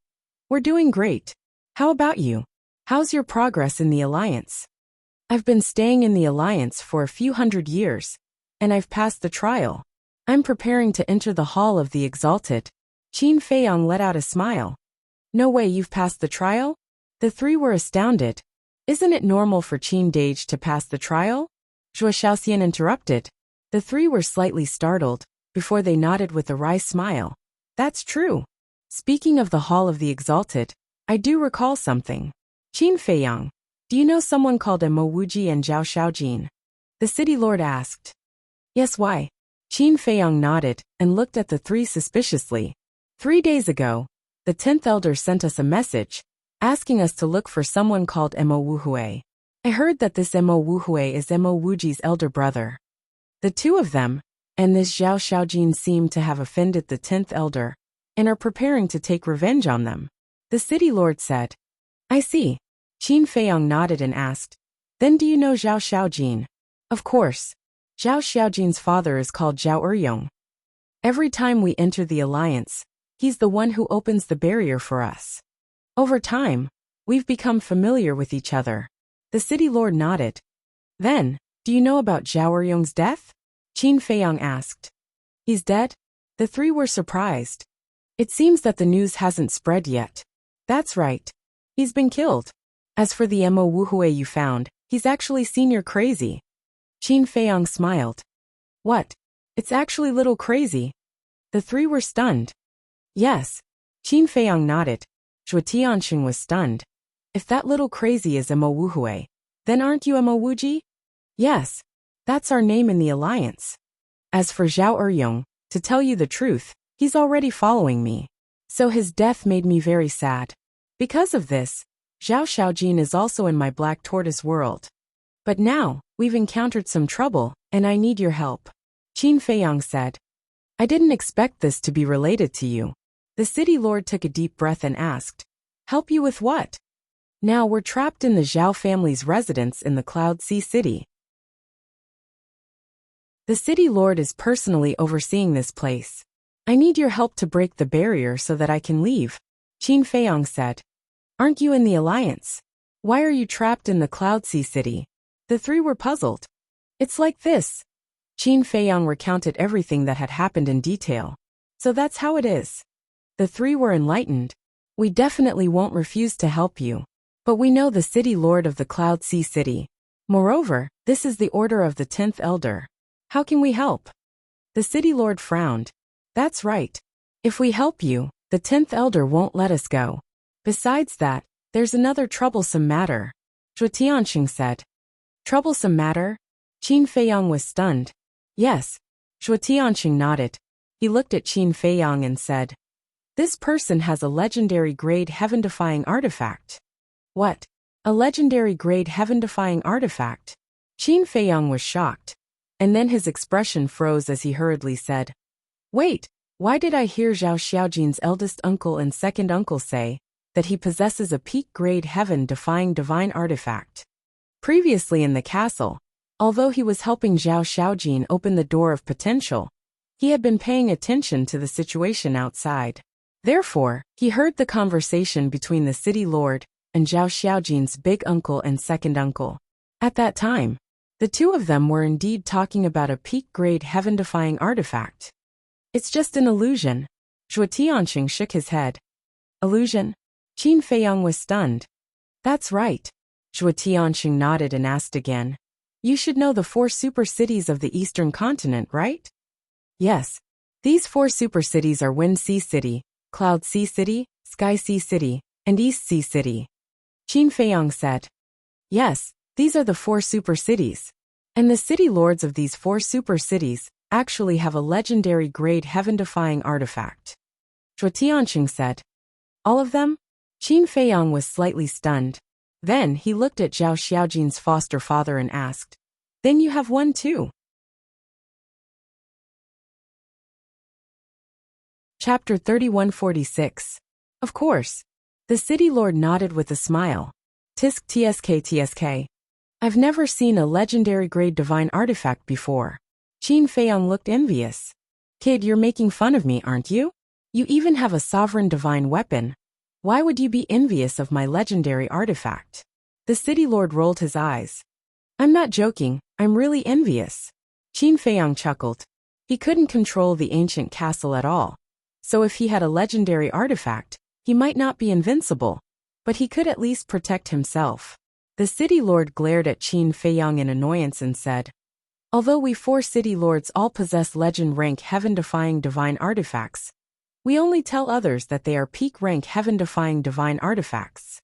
We're doing great. How about you? How's your progress in the Alliance? I've been staying in the Alliance for a few hundred years, and I've passed the trial. I'm preparing to enter the Hall of the Exalted. Qin Feiyang let out a smile. No way you've passed the trial? The 3 were astounded. Isn't it normal for Qin Dage to pass the trial? Zhuo Xiaoxian interrupted. The 3 were slightly startled, before they nodded with a wry smile. That's true. Speaking of the Hall of the Exalted, I do recall something. Qin Feiyang, do you know someone called Mo Wuji and Zhao Xiaojin? The City Lord asked. Yes, why? Qin Feiyang nodded and looked at the three suspiciously. 3 days ago, the 10th elder sent us a message, asking us to look for someone called Mo Wuhui. I heard that this Mo Wuhui is Mo Wuji's elder brother. The two of them, and this Zhao Xiaojin seem to have offended the 10th elder, and are preparing to take revenge on them. The city lord said. I see. Qin Feiyang nodded and asked, then do you know Zhao Xiaojin? Of course. Zhao Xiaojin's father is called Zhao Eryong. Every time we enter the alliance, he's the one who opens the barrier for us. Over time, we've become familiar with each other. The city lord nodded. Then, do you know about Zhao Eryong's death? Qin Feiyang asked. He's dead? The three were surprised. It seems that the news hasn't spread yet. That's right. He's been killed. As for the Mo Wuhui you found, he's actually senior crazy. Qin Feiyang smiled. What? It's actually little crazy. The three were stunned. Yes. Qin Feiyang nodded. Zhuo Tianxing was stunned. If that little crazy is Mo Wuhui, then aren't you Mo Wuji? Yes. That's our name in the alliance. As for Zhao Eryong, to tell you the truth, he's already following me. So his death made me very sad. Because of this, Zhao Xiaojin is also in my black tortoise world. But now, we've encountered some trouble, and I need your help. Qin Feiyang said. I didn't expect this to be related to you. The city lord took a deep breath and asked, help you with what? Now we're trapped in the Zhao family's residence in the Cloud Sea City. The city lord is personally overseeing this place. I need your help to break the barrier so that I can leave. Qin Feiyang said. Aren't you in the alliance? Why are you trapped in the Cloud Sea City? The three were puzzled. It's like this. Qin Feiyang recounted everything that had happened in detail. So that's how it is. The three were enlightened. We definitely won't refuse to help you. But we know the city lord of the Cloud Sea City. Moreover, this is the order of the 10th elder. How can we help? The city lord frowned. That's right. If we help you, the 10th elder won't let us go. Besides that, there's another troublesome matter. Zhuo Tianxing said. Troublesome matter? Qin Feiyang was stunned. Yes. Zhuo Tianxing nodded. He looked at Qin Feiyang and said, this person has a legendary grade heaven-defying artifact. What? A legendary grade heaven-defying artifact? Qin Feiyang was shocked. And then his expression froze as he hurriedly said, wait, why did I hear Zhao Xiaojin's eldest uncle and second uncle say that he possesses a peak-grade heaven-defying divine artifact? Previously in the castle, although he was helping Zhao Xiaojin open the door of potential, he had been paying attention to the situation outside. Therefore, he heard the conversation between the city lord and Zhao Xiaojin's big uncle and second uncle. At that time, the two of them were indeed talking about a peak-grade heaven-defying artifact. It's just an illusion. Zhuo Tianxing shook his head. Illusion? Qin Feiyang was stunned. That's right. Zhuo Tianxing nodded and asked again. You should know the 4 super cities of the eastern continent, right? Yes. These 4 super cities are Wind Sea City, Cloud Sea City, Sky Sea City, and East Sea City. Qin Feiyang said. Yes, these are the 4 super cities. And the city lords of these 4 super cities actually have a legendary grade heaven-defying artifact. Zhuo Tianxing said. All of them? Qin Feiyang was slightly stunned. Then he looked at Zhao Xiaojin's foster father and asked, then you have one too? Chapter 3146. Of course. The city lord nodded with a smile. Tisk tsk tsk. I've never seen a legendary grade divine artifact before. Qin Feiyang looked envious. Kid, you're making fun of me, aren't you? You even have a sovereign divine weapon. Why would you be envious of my legendary artifact? The city lord rolled his eyes. I'm not joking, I'm really envious. Qin Feiyang chuckled. He couldn't control the ancient castle at all. So if he had a legendary artifact, he might not be invincible, but he could at least protect himself. The city lord glared at Qin Feiyang in annoyance and said, although we 4 city lords all possess legend-rank heaven-defying divine artifacts, we only tell others that they are peak-rank heaven-defying divine artifacts.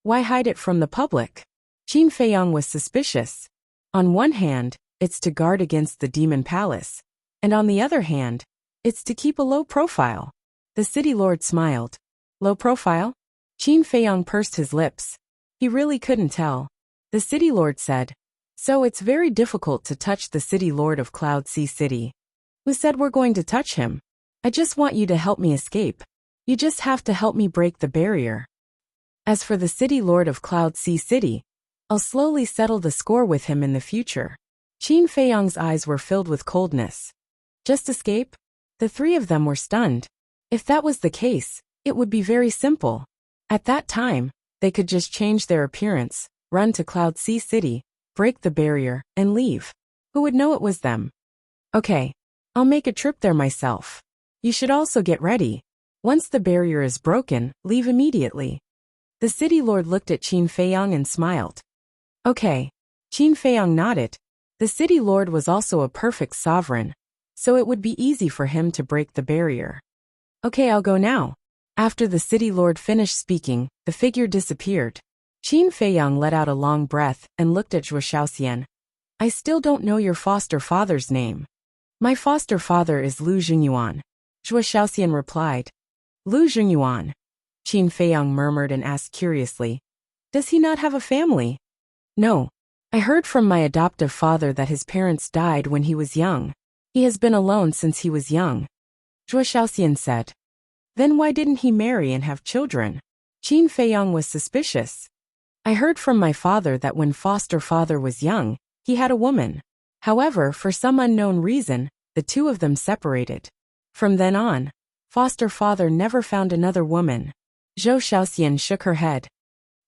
Why hide it from the public? Qin Feiyang was suspicious. On one hand, it's to guard against the demon palace, And on the other hand, it's to keep a low profile. The city lord smiled. Low profile? Qin Feiyong pursed his lips. He really couldn't tell. The city lord said, so it's very difficult to touch the city lord of Cloud Sea City. Who said we're going to touch him? I just want you to help me escape. You just have to help me break the barrier. As for the city lord of Cloud Sea City, I'll slowly settle the score with him in the future. Qin Feiyong's eyes were filled with coldness. Just escape? The three of them were stunned. If that was the case, it would be very simple. At that time, they could just change their appearance, run to Cloud Sea City, break the barrier, and leave. Who would know it was them? Okay, I'll make a trip there myself. You should also get ready. Once the barrier is broken, leave immediately. The city lord looked at Qin Feiyong and smiled. Okay. Qin Feiyong nodded. The city lord was also a perfect sovereign, so it would be easy for him to break the barrier. Okay, I'll go now. After the city lord finished speaking, the figure disappeared. Qin Feiyong let out a long breath and looked at Zhuo Xiaoxian. I still don't know your foster father's name. My foster father is Lu Xingyuan. Zhuo Xiaoxian replied. Lu Xingyuan. Qin Feiyong murmured and asked curiously. Does he not have a family? No. I heard from my adoptive father that his parents died when he was young. He has been alone since he was young. Zhuo Xiaoxian said. Then why didn't he marry and have children? Qin Feiyong was suspicious. I heard from my father that when foster father was young, he had a woman. However, for some unknown reason, the two of them separated. From then on, foster father never found another woman. Zhou Xiaoxian shook her head.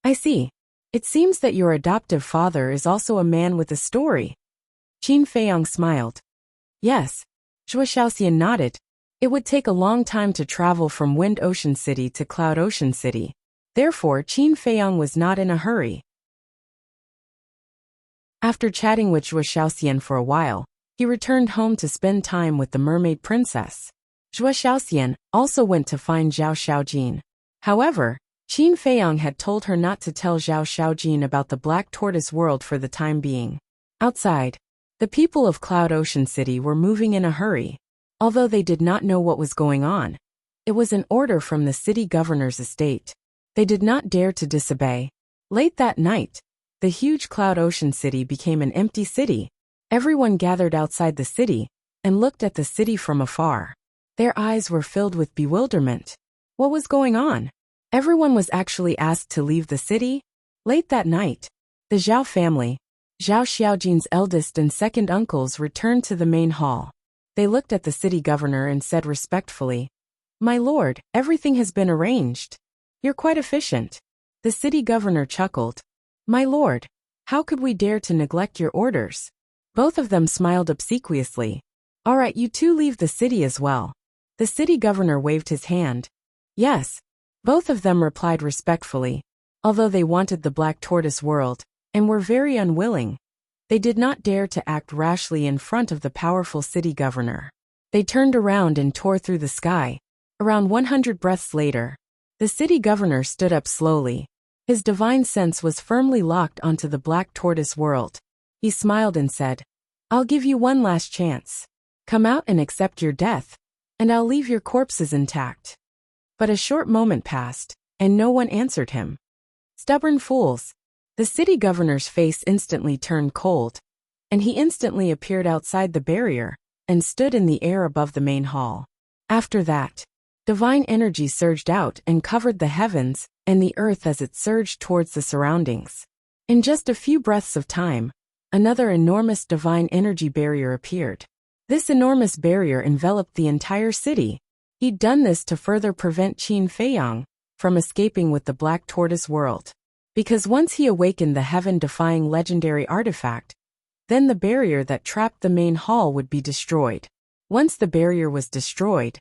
I see. It seems that your adoptive father is also a man with a story. Qin Feiyong smiled. Yes. Zhuo Xiaoxian nodded. It would take a long time to travel from Wind Ocean City to Cloud Ocean City. Therefore, Qin Feiyong was not in a hurry. After chatting with Zhuo Xiaoxian for a while, he returned home to spend time with the mermaid princess. Zhuo Xiaoxian also went to find Zhao Xiaojin. However, Qin Feiyong had told her not to tell Zhao Xiaojin about the Black Tortoise world for the time being. Outside, the people of Cloud Ocean City were moving in a hurry. Although they did not know what was going on, it was an order from the city governor's estate. They did not dare to disobey. Late that night, the huge Cloud Ocean City became an empty city. Everyone gathered outside the city and looked at the city from afar. Their eyes were filled with bewilderment. What was going on? Everyone was actually asked to leave the city? Late that night, the Zhao family, Zhao Xiaojin's eldest and second uncles, returned to the main hall. They looked at the city governor and said respectfully, My lord, everything has been arranged. You're quite efficient. The city governor chuckled. My lord, how could we dare to neglect your orders? Both of them smiled obsequiously. All right, you two leave the city as well. The city governor waved his hand. Yes. Both of them replied respectfully. Although they wanted the Black Tortoise world, and were very unwilling, they did not dare to act rashly in front of the powerful city governor. They turned around and tore through the sky. Around 100 breaths later, the city governor stood up slowly. His divine sense was firmly locked onto the Black Tortoise world. He smiled and said, I'll give you one last chance. Come out and accept your death, and I'll leave your corpses intact. But a short moment passed, and no one answered him. Stubborn fools. The city governor's face instantly turned cold, and he instantly appeared outside the barrier and stood in the air above the main hall. After that, divine energy surged out and covered the heavens and the earth as it surged towards the surroundings. In just a few breaths of time, another enormous divine energy barrier appeared. This enormous barrier enveloped the entire city. He'd done this to further prevent Qin Feiyong from escaping with the Black Tortoise world. Because once he awakened the heaven-defying legendary artifact, then the barrier that trapped the main hall would be destroyed. Once the barrier was destroyed,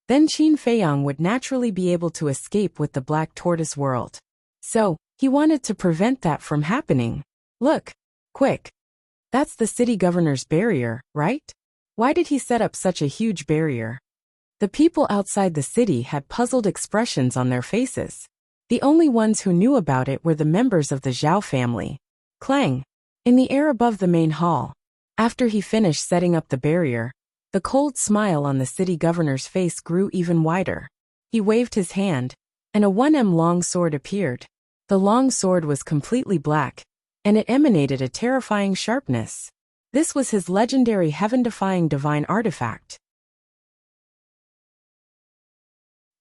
then Qin Feiyong would naturally be able to escape with the Black Tortoise world. So, he wanted to prevent that from happening. Look, quick. That's the city governor's barrier, right? Why did he set up such a huge barrier? The people outside the city had puzzled expressions on their faces. The only ones who knew about it were the members of the Zhao family. Clang! In the air above the main hall. After he finished setting up the barrier, The cold smile on the city governor's face grew even wider. He waved his hand, and a 1 m long sword appeared. The long sword was completely black, and it emanated a terrifying sharpness. This was his legendary heaven-defying divine artifact.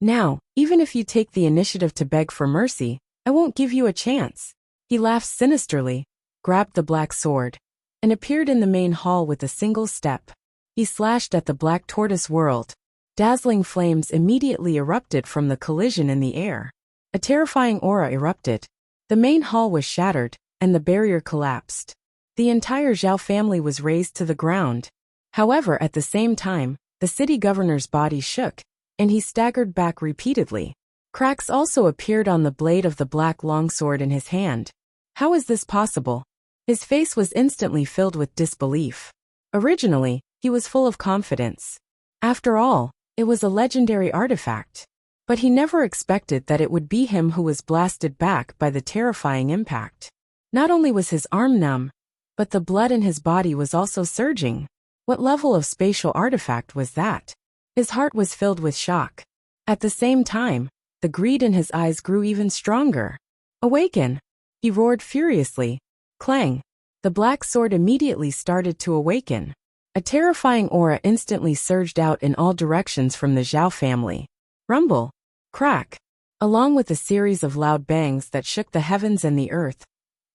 Now, even if you take the initiative to beg for mercy, I won't give you a chance. He laughed sinisterly, grabbed the black sword, and appeared in the main hall with a single step. He slashed at the black tortoise world. Dazzling flames immediately erupted from the collision in the air. A terrifying aura erupted. The main hall was shattered, and the barrier collapsed. The entire Zhao family was razed to the ground. However, at the same time, the city governor's body shook, and he staggered back repeatedly. Cracks also appeared on the blade of the black longsword in his hand. How is this possible? His face was instantly filled with disbelief. Originally, he was full of confidence. After all, it was a legendary artifact. But he never expected that it would be him who was blasted back by the terrifying impact. Not only was his arm numb, but the blood in his body was also surging. What level of spatial artifact was that? His heart was filled with shock. At the same time, the greed in his eyes grew even stronger. Awaken! He roared furiously. Clang! The black sword immediately started to awaken. A terrifying aura instantly surged out in all directions from the Zhao family. Rumble! Crack! Along with a series of loud bangs that shook the heavens and the earth,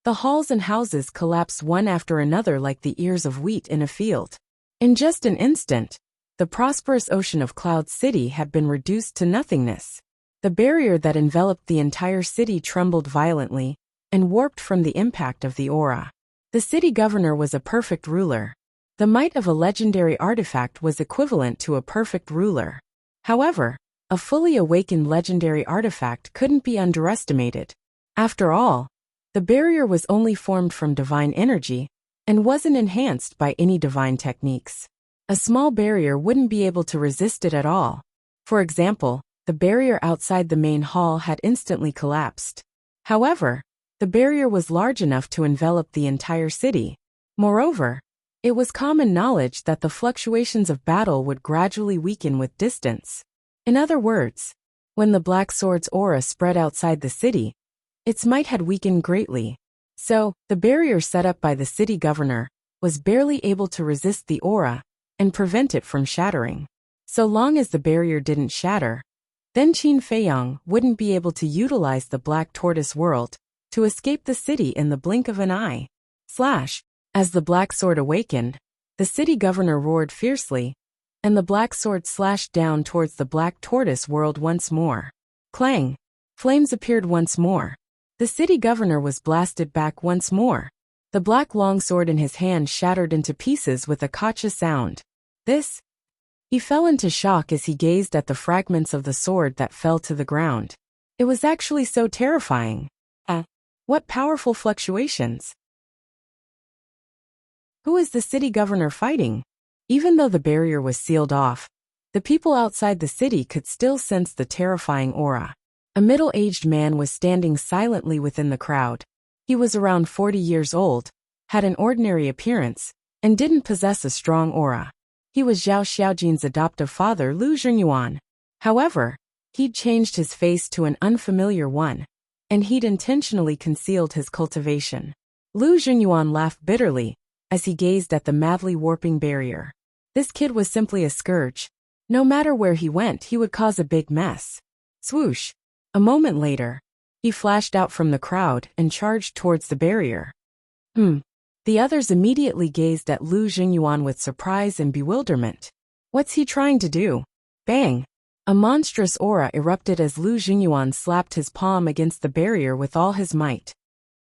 the halls and houses collapsed one after another like the ears of wheat in a field. In just an instant, the prosperous ocean of Cloud City had been reduced to nothingness. The barrier that enveloped the entire city trembled violently and warped from the impact of the aura. The city governor was a perfect ruler. The might of a legendary artifact was equivalent to a perfect ruler. However, a fully awakened legendary artifact couldn't be underestimated. After all, the barrier was only formed from divine energy and wasn't enhanced by any divine techniques. A small barrier wouldn't be able to resist it at all. For example, the barrier outside the main hall had instantly collapsed. However, the barrier was large enough to envelop the entire city. Moreover, it was common knowledge that the fluctuations of battle would gradually weaken with distance. In other words, when the black sword's aura spread outside the city, its might had weakened greatly. So, the barrier set up by the city governor was barely able to resist the aura and prevent it from shattering. So long as the barrier didn't shatter, then Qin Feiyang wouldn't be able to utilize the black tortoise world to escape the city in the blink of an eye. Slash! As the black sword awakened, the city governor roared fiercely, and the black sword slashed down towards the black tortoise world once more. Clang! Flames appeared once more. The city governor was blasted back once more. The black longsword in his hand shattered into pieces with a kacha sound. He fell into shock as he gazed at the fragments of the sword that fell to the ground. It was actually so terrifying. What powerful fluctuations! Who is the city governor fighting? Even though the barrier was sealed off, the people outside the city could still sense the terrifying aura. A middle-aged man was standing silently within the crowd. He was around 40 years old, had an ordinary appearance, and didn't possess a strong aura. He was Zhao Xiaojin's adoptive father Lu Zhenyuan. However, he'd changed his face to an unfamiliar one, and he'd intentionally concealed his cultivation. Lu Zhenyuan laughed bitterly as he gazed at the madly warping barrier. This kid was simply a scourge. No matter where he went, he would cause a big mess. Swoosh! A moment later, he flashed out from the crowd and charged towards the barrier. The others immediately gazed at Lu Zhenyuan with surprise and bewilderment. What's he trying to do? Bang! A monstrous aura erupted as Lu Zhenyuan slapped his palm against the barrier with all his might.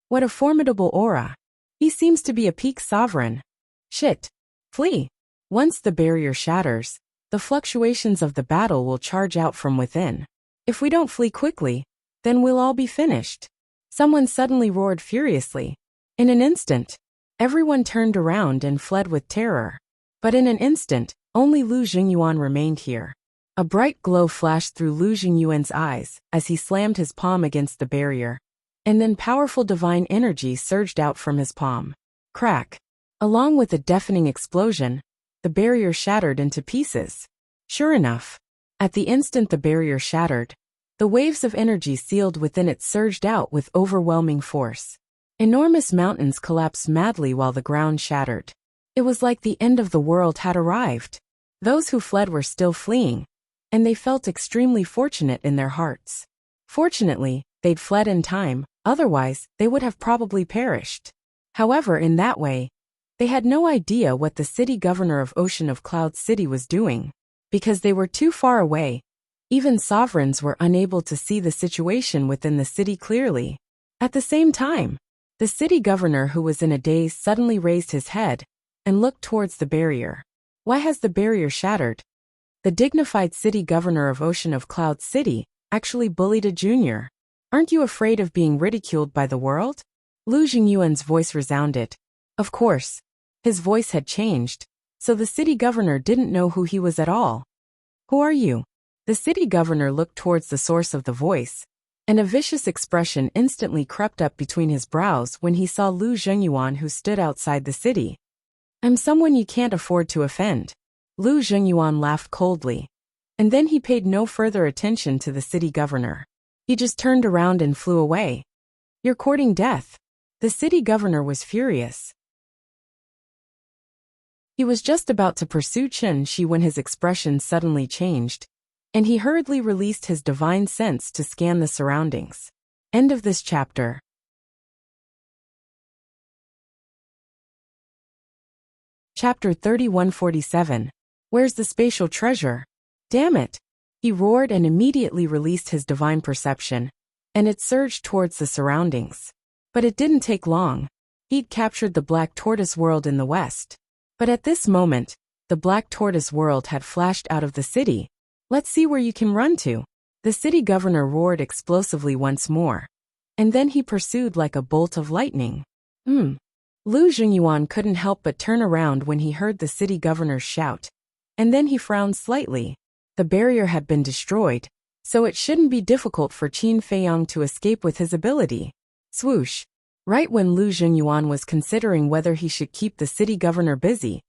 What a formidable aura! He seems to be a peak sovereign. Shit! Flee! Once the barrier shatters, the fluctuations of the battle will charge out from within. If we don't flee quickly, then we'll all be finished. Someone suddenly roared furiously. In an instant, everyone turned around and fled with terror. But in an instant, only Lu Zhenyuan remained here. A bright glow flashed through Lu Zhenyuan's eyes as he slammed his palm against the barrier, and then powerful divine energy surged out from his palm. Crack! Along with a deafening explosion, the barrier shattered into pieces. Sure enough, at the instant the barrier shattered, the waves of energy sealed within it surged out with overwhelming force. Enormous mountains collapsed madly while the ground shattered. It was like the end of the world had arrived. Those who fled were still fleeing, and they felt extremely fortunate in their hearts. Fortunately, they'd fled in time, otherwise, they would have probably perished. However, in that way, they had no idea what the city governor of Ocean of Cloud City was doing. Because they were too far away, even sovereigns were unable to see the situation within the city clearly. At the same time, the city governor, who was in a daze, suddenly raised his head and looked towards the barrier. Why has the barrier shattered? The dignified city governor of Ocean of Cloud City actually bullied a junior. Aren't you afraid of being ridiculed by the world? Lu Jingyuan's voice resounded. Of course, his voice had changed, so the city governor didn't know who he was at all. Who are you? The city governor looked towards the source of the voice, and a vicious expression instantly crept up between his brows when he saw Lu Jingyuan, who stood outside the city. I'm someone you can't afford to offend. Lu Jingyuan laughed coldly, and then he paid no further attention to the city governor. He just turned around and flew away. You're courting death. The city governor was furious. He was just about to pursue Chen Shi when his expression suddenly changed, and he hurriedly released his divine sense to scan the surroundings. End of this chapter. Chapter 3147. Where's the spatial treasure? Damn it! He roared and immediately released his divine perception, and it surged towards the surroundings. But it didn't take long. He'd captured the Black Tortoise world in the west. But at this moment, the Black Tortoise world had flashed out of the city. Let's see where you can run to. The city governor roared explosively once more, and then he pursued like a bolt of lightning. Lu Jingyuan couldn't help but turn around when he heard the city governor's shout, and then he frowned slightly. The barrier had been destroyed, so it shouldn't be difficult for Qin Feiyang to escape with his ability. Swoosh! Right when Lu Jingyuan was considering whether he should keep the city governor busy,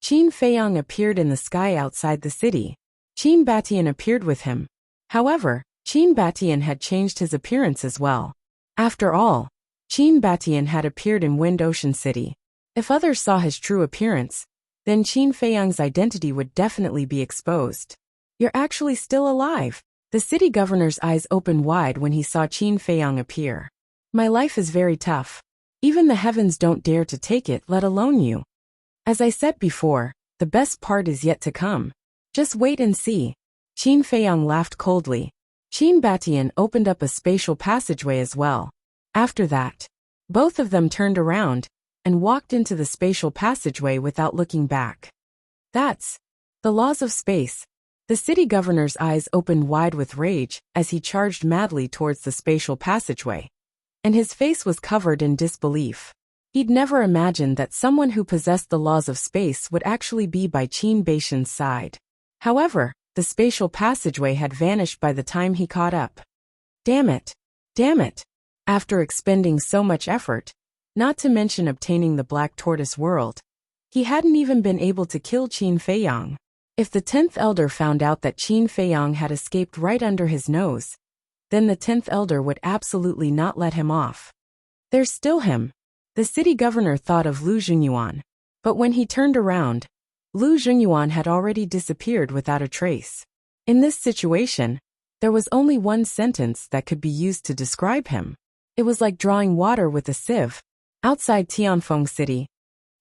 Qin Feiyang appeared in the sky outside the city. Qin Batian appeared with him. However, Qin Batian had changed his appearance as well. After all, Qin Batian had appeared in Wind Ocean City. If others saw his true appearance, then Qin Feiyang's identity would definitely be exposed. You're actually still alive. The city governor's eyes opened wide when he saw Qin Feiyang appear. My life is very tough. Even the heavens don't dare to take it, let alone you. As I said before, the best part is yet to come. Just wait and see. Qin Feiyang laughed coldly. Qin Batian opened up a spatial passageway as well. After that, both of them turned around and walked into the spatial passageway without looking back. That's the laws of space. The city governor's eyes opened wide with rage as he charged madly towards the spatial passageway, and his face was covered in disbelief. He'd never imagined that someone who possessed the laws of space would actually be by Qin Batian's side. However, the spatial passageway had vanished by the time he caught up. Damn it! Damn it! After expending so much effort, not to mention obtaining the Black Tortoise world, he hadn't even been able to kill Qin Feiyang. If the 10th Elder found out that Qin Feiyang had escaped right under his nose, then the 10th Elder would absolutely not let him off. There's still him. The city governor thought of Lu Jingyuan, but when he turned around, Lu Jingyuan had already disappeared without a trace. In this situation, there was only one sentence that could be used to describe him. It was like drawing water with a sieve. Outside Tianfeng City.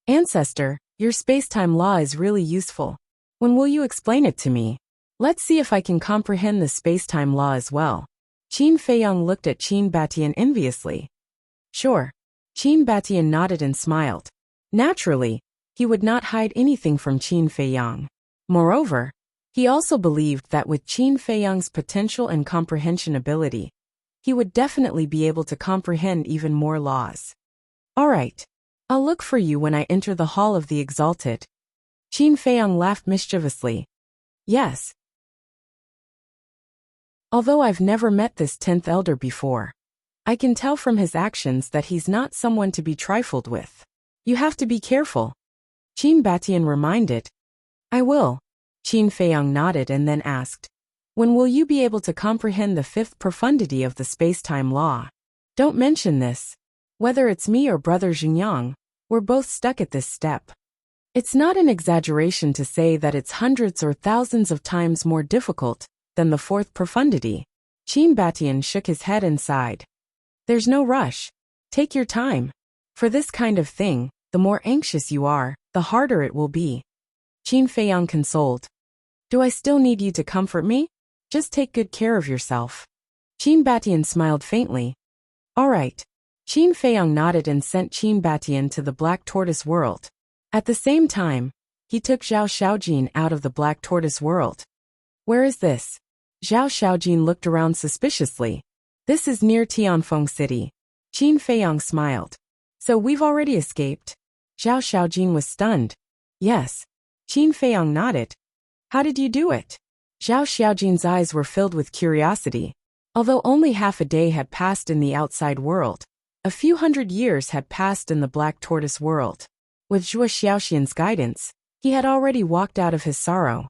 Ancestor, your space-time law is really useful. When will you explain it to me? Let's see if I can comprehend the space-time law as well. Qin Feiyang looked at Qin Batian enviously. Sure. Qin Batian nodded and smiled. Naturally, he would not hide anything from Qin Feiyang. Moreover, he also believed that with Qin Feiyang's potential and comprehension ability, he would definitely be able to comprehend even more laws. All right. I'll look for you when I enter the Hall of the Exalted. Qin Feiyang laughed mischievously. Yes. Although I've never met this 10th Elder before, I can tell from his actions that he's not someone to be trifled with. You have to be careful. Qin Batian reminded, I will. Qin Feiyang nodded and then asked, when will you be able to comprehend the fifth profundity of the space-time law? Don't mention this. Whether it's me or Brother Xingyang, we're both stuck at this step. It's not an exaggeration to say that it's hundreds or thousands of times more difficult than the fourth profundity. Qin Batian shook his head and sighed. There's no rush. Take your time. For this kind of thing, the more anxious you are, the harder it will be. Qin Feiyang consoled. Do I still need you to comfort me? Just take good care of yourself. Qin Batian smiled faintly. All right. Qin Feiyang nodded and sent Qin Batian to the Black Tortoise world. At the same time, he took Zhao Xiaojin out of the Black Tortoise world. Where is this? Zhao Xiaojin looked around suspiciously. This is near Tianfeng City. Qin Feiyang smiled. So we've already escaped? Zhao Xiaojin was stunned. Yes. Qin Feiyang nodded. How did you do it? Zhao Xiaojin's eyes were filled with curiosity. Although only half a day had passed in the outside world, a few hundred years had passed in the Black Tortoise world. With Zhuo Xiaoxian's guidance, he had already walked out of his sorrow.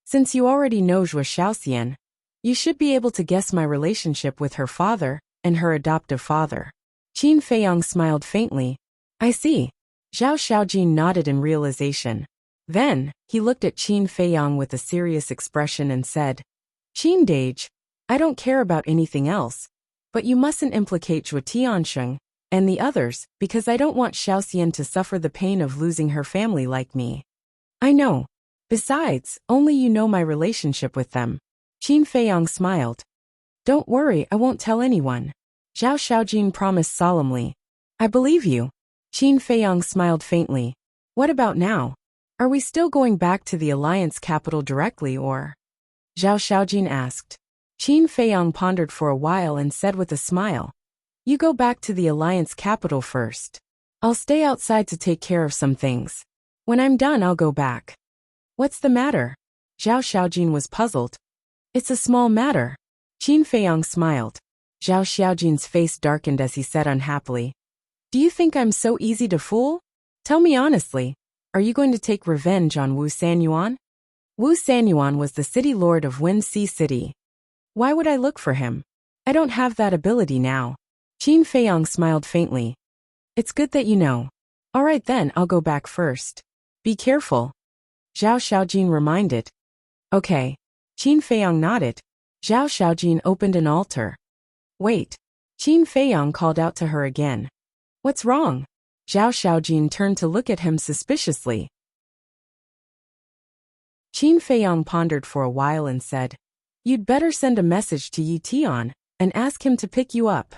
Since you already know Zhuo Xiaoxian, you should be able to guess my relationship with her father and her adoptive father. Qin Feiyang smiled faintly. I see. Zhao Xiaojin nodded in realization. Then, he looked at Qin Feiyang with a serious expression and said, Qin Dage, I don't care about anything else, but you mustn't implicate Zhuo Tiansheng and the others because I don't want Xiaoxian to suffer the pain of losing her family like me. I know. Besides, only you know my relationship with them. Qin Feiyang smiled. Don't worry, I won't tell anyone. Zhao Xiaojin promised solemnly. I believe you. Qin Feiyang smiled faintly. What about now? Are we still going back to the Alliance capital directly or? Zhao Xiaojin asked. Qin Feiyang pondered for a while and said with a smile. You go back to the Alliance capital first. I'll stay outside to take care of some things. When I'm done, I'll go back. What's the matter? Zhao Xiaojin was puzzled. It's a small matter. Qin Feiyang smiled. Zhao Xiaojin's face darkened as he said unhappily. Do you think I'm so easy to fool? Tell me honestly, are you going to take revenge on Wu Sanyuan? Wu Sanyuan was the city lord of Wen Sea City. Why would I look for him? I don't have that ability now. Qin Feiyang smiled faintly. It's good that you know. All right then, I'll go back first. Be careful. Zhao Xiaojin reminded. Okay. Qin Feiyang nodded. Zhao Xiaojin opened an altar. Wait. Qin Feiyang called out to her again. What's wrong? Zhao Xiaojin turned to look at him suspiciously. Qin Feiyang pondered for a while and said, You'd better send a message to Yi Tian and ask him to pick you up.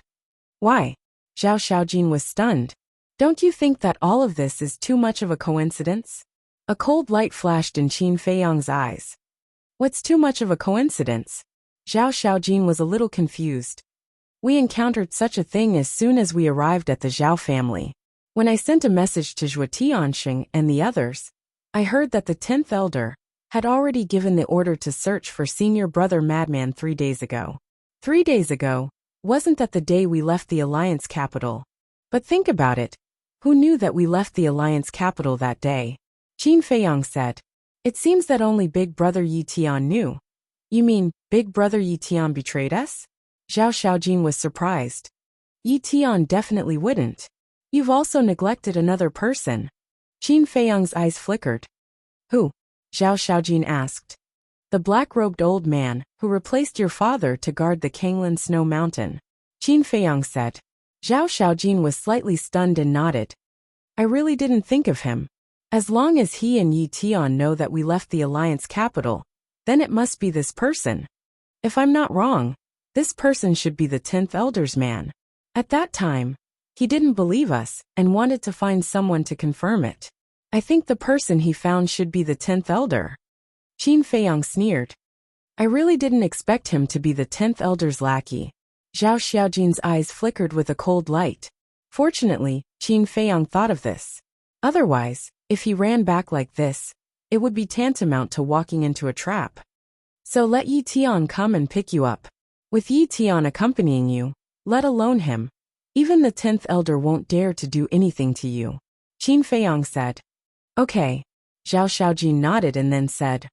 Why? Zhao Xiaojin was stunned. Don't you think that all of this is too much of a coincidence? A cold light flashed in Qin Feiyang's eyes. What's too much of a coincidence? Zhao Xiaojin was a little confused. We encountered such a thing as soon as we arrived at the Zhao family. When I sent a message to Zhuo Tiansheng and the others, I heard that the 10th elder had already given the order to search for senior brother Madman 3 days ago. 3 days ago, wasn't that the day we left the Alliance capital? But think about it. Who knew that we left the Alliance capital that day? Qin Feiyang said. It seems that only Big Brother Yi Tian knew. You mean, Big Brother Yi Tian betrayed us? Zhao Xiaojin was surprised. Yi Tian definitely wouldn't. You've also neglected another person. Qin Feiyang's eyes flickered. Who? Zhao Xiaojin asked. The black-robed old man who replaced your father to guard the Kanglan Snow Mountain. Qin Feiyang said. Zhao Xiaojin was slightly stunned and nodded. I really didn't think of him. As long as he and Yi Tian know that we left the Alliance capital, then it must be this person. If I'm not wrong, this person should be the 10th Elder's man. At that time, he didn't believe us and wanted to find someone to confirm it. I think the person he found should be the 10th Elder. Qin Feiyang sneered. I really didn't expect him to be the 10th Elder's lackey. Zhao Xiaojin's eyes flickered with a cold light. Fortunately, Qin Feiyang thought of this. Otherwise, if he ran back like this, it would be tantamount to walking into a trap. So let Yi Tian come and pick you up. With Yi Tian accompanying you, let alone him, even the 10th Elder won't dare to do anything to you. Qin Feiyang said. Okay. Zhao Shaojin nodded and then said,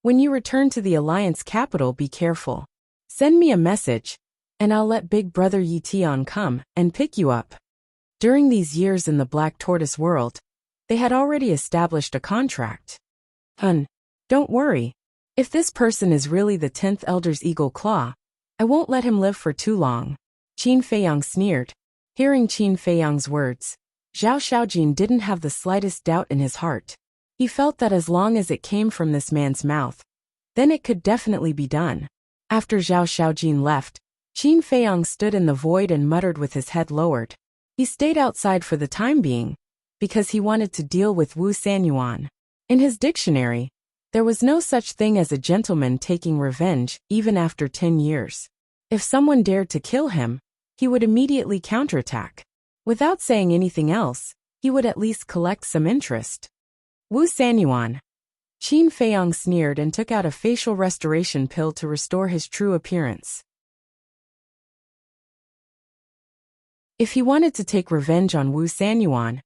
"When you return to the Alliance capital, be careful. Send me a message, and I'll let Big Brother Yi Tian come and pick you up." During these years in the Black Tortoise world, they had already established a contract. Don't worry. If this person is really the 10th Elder's Eagle Claw, I won't let him live for too long. Qin Feiyang sneered. Hearing Qin Feiyang's words, Zhao Shaojin didn't have the slightest doubt in his heart. He felt that as long as it came from this man's mouth, then it could definitely be done. After Zhao Shaojin left, Qin Feiyang stood in the void and muttered with his head lowered. He stayed outside for the time being, because he wanted to deal with Wu Sanyuan. In his dictionary, there was no such thing as a gentleman taking revenge even after 10 years. If someone dared to kill him, he would immediately counterattack. Without saying anything else, he would at least collect some interest. Wu Sanyuan. Qin Feiyang sneered and took out a facial restoration pill to restore his true appearance. If he wanted to take revenge on Wu Sanyuan,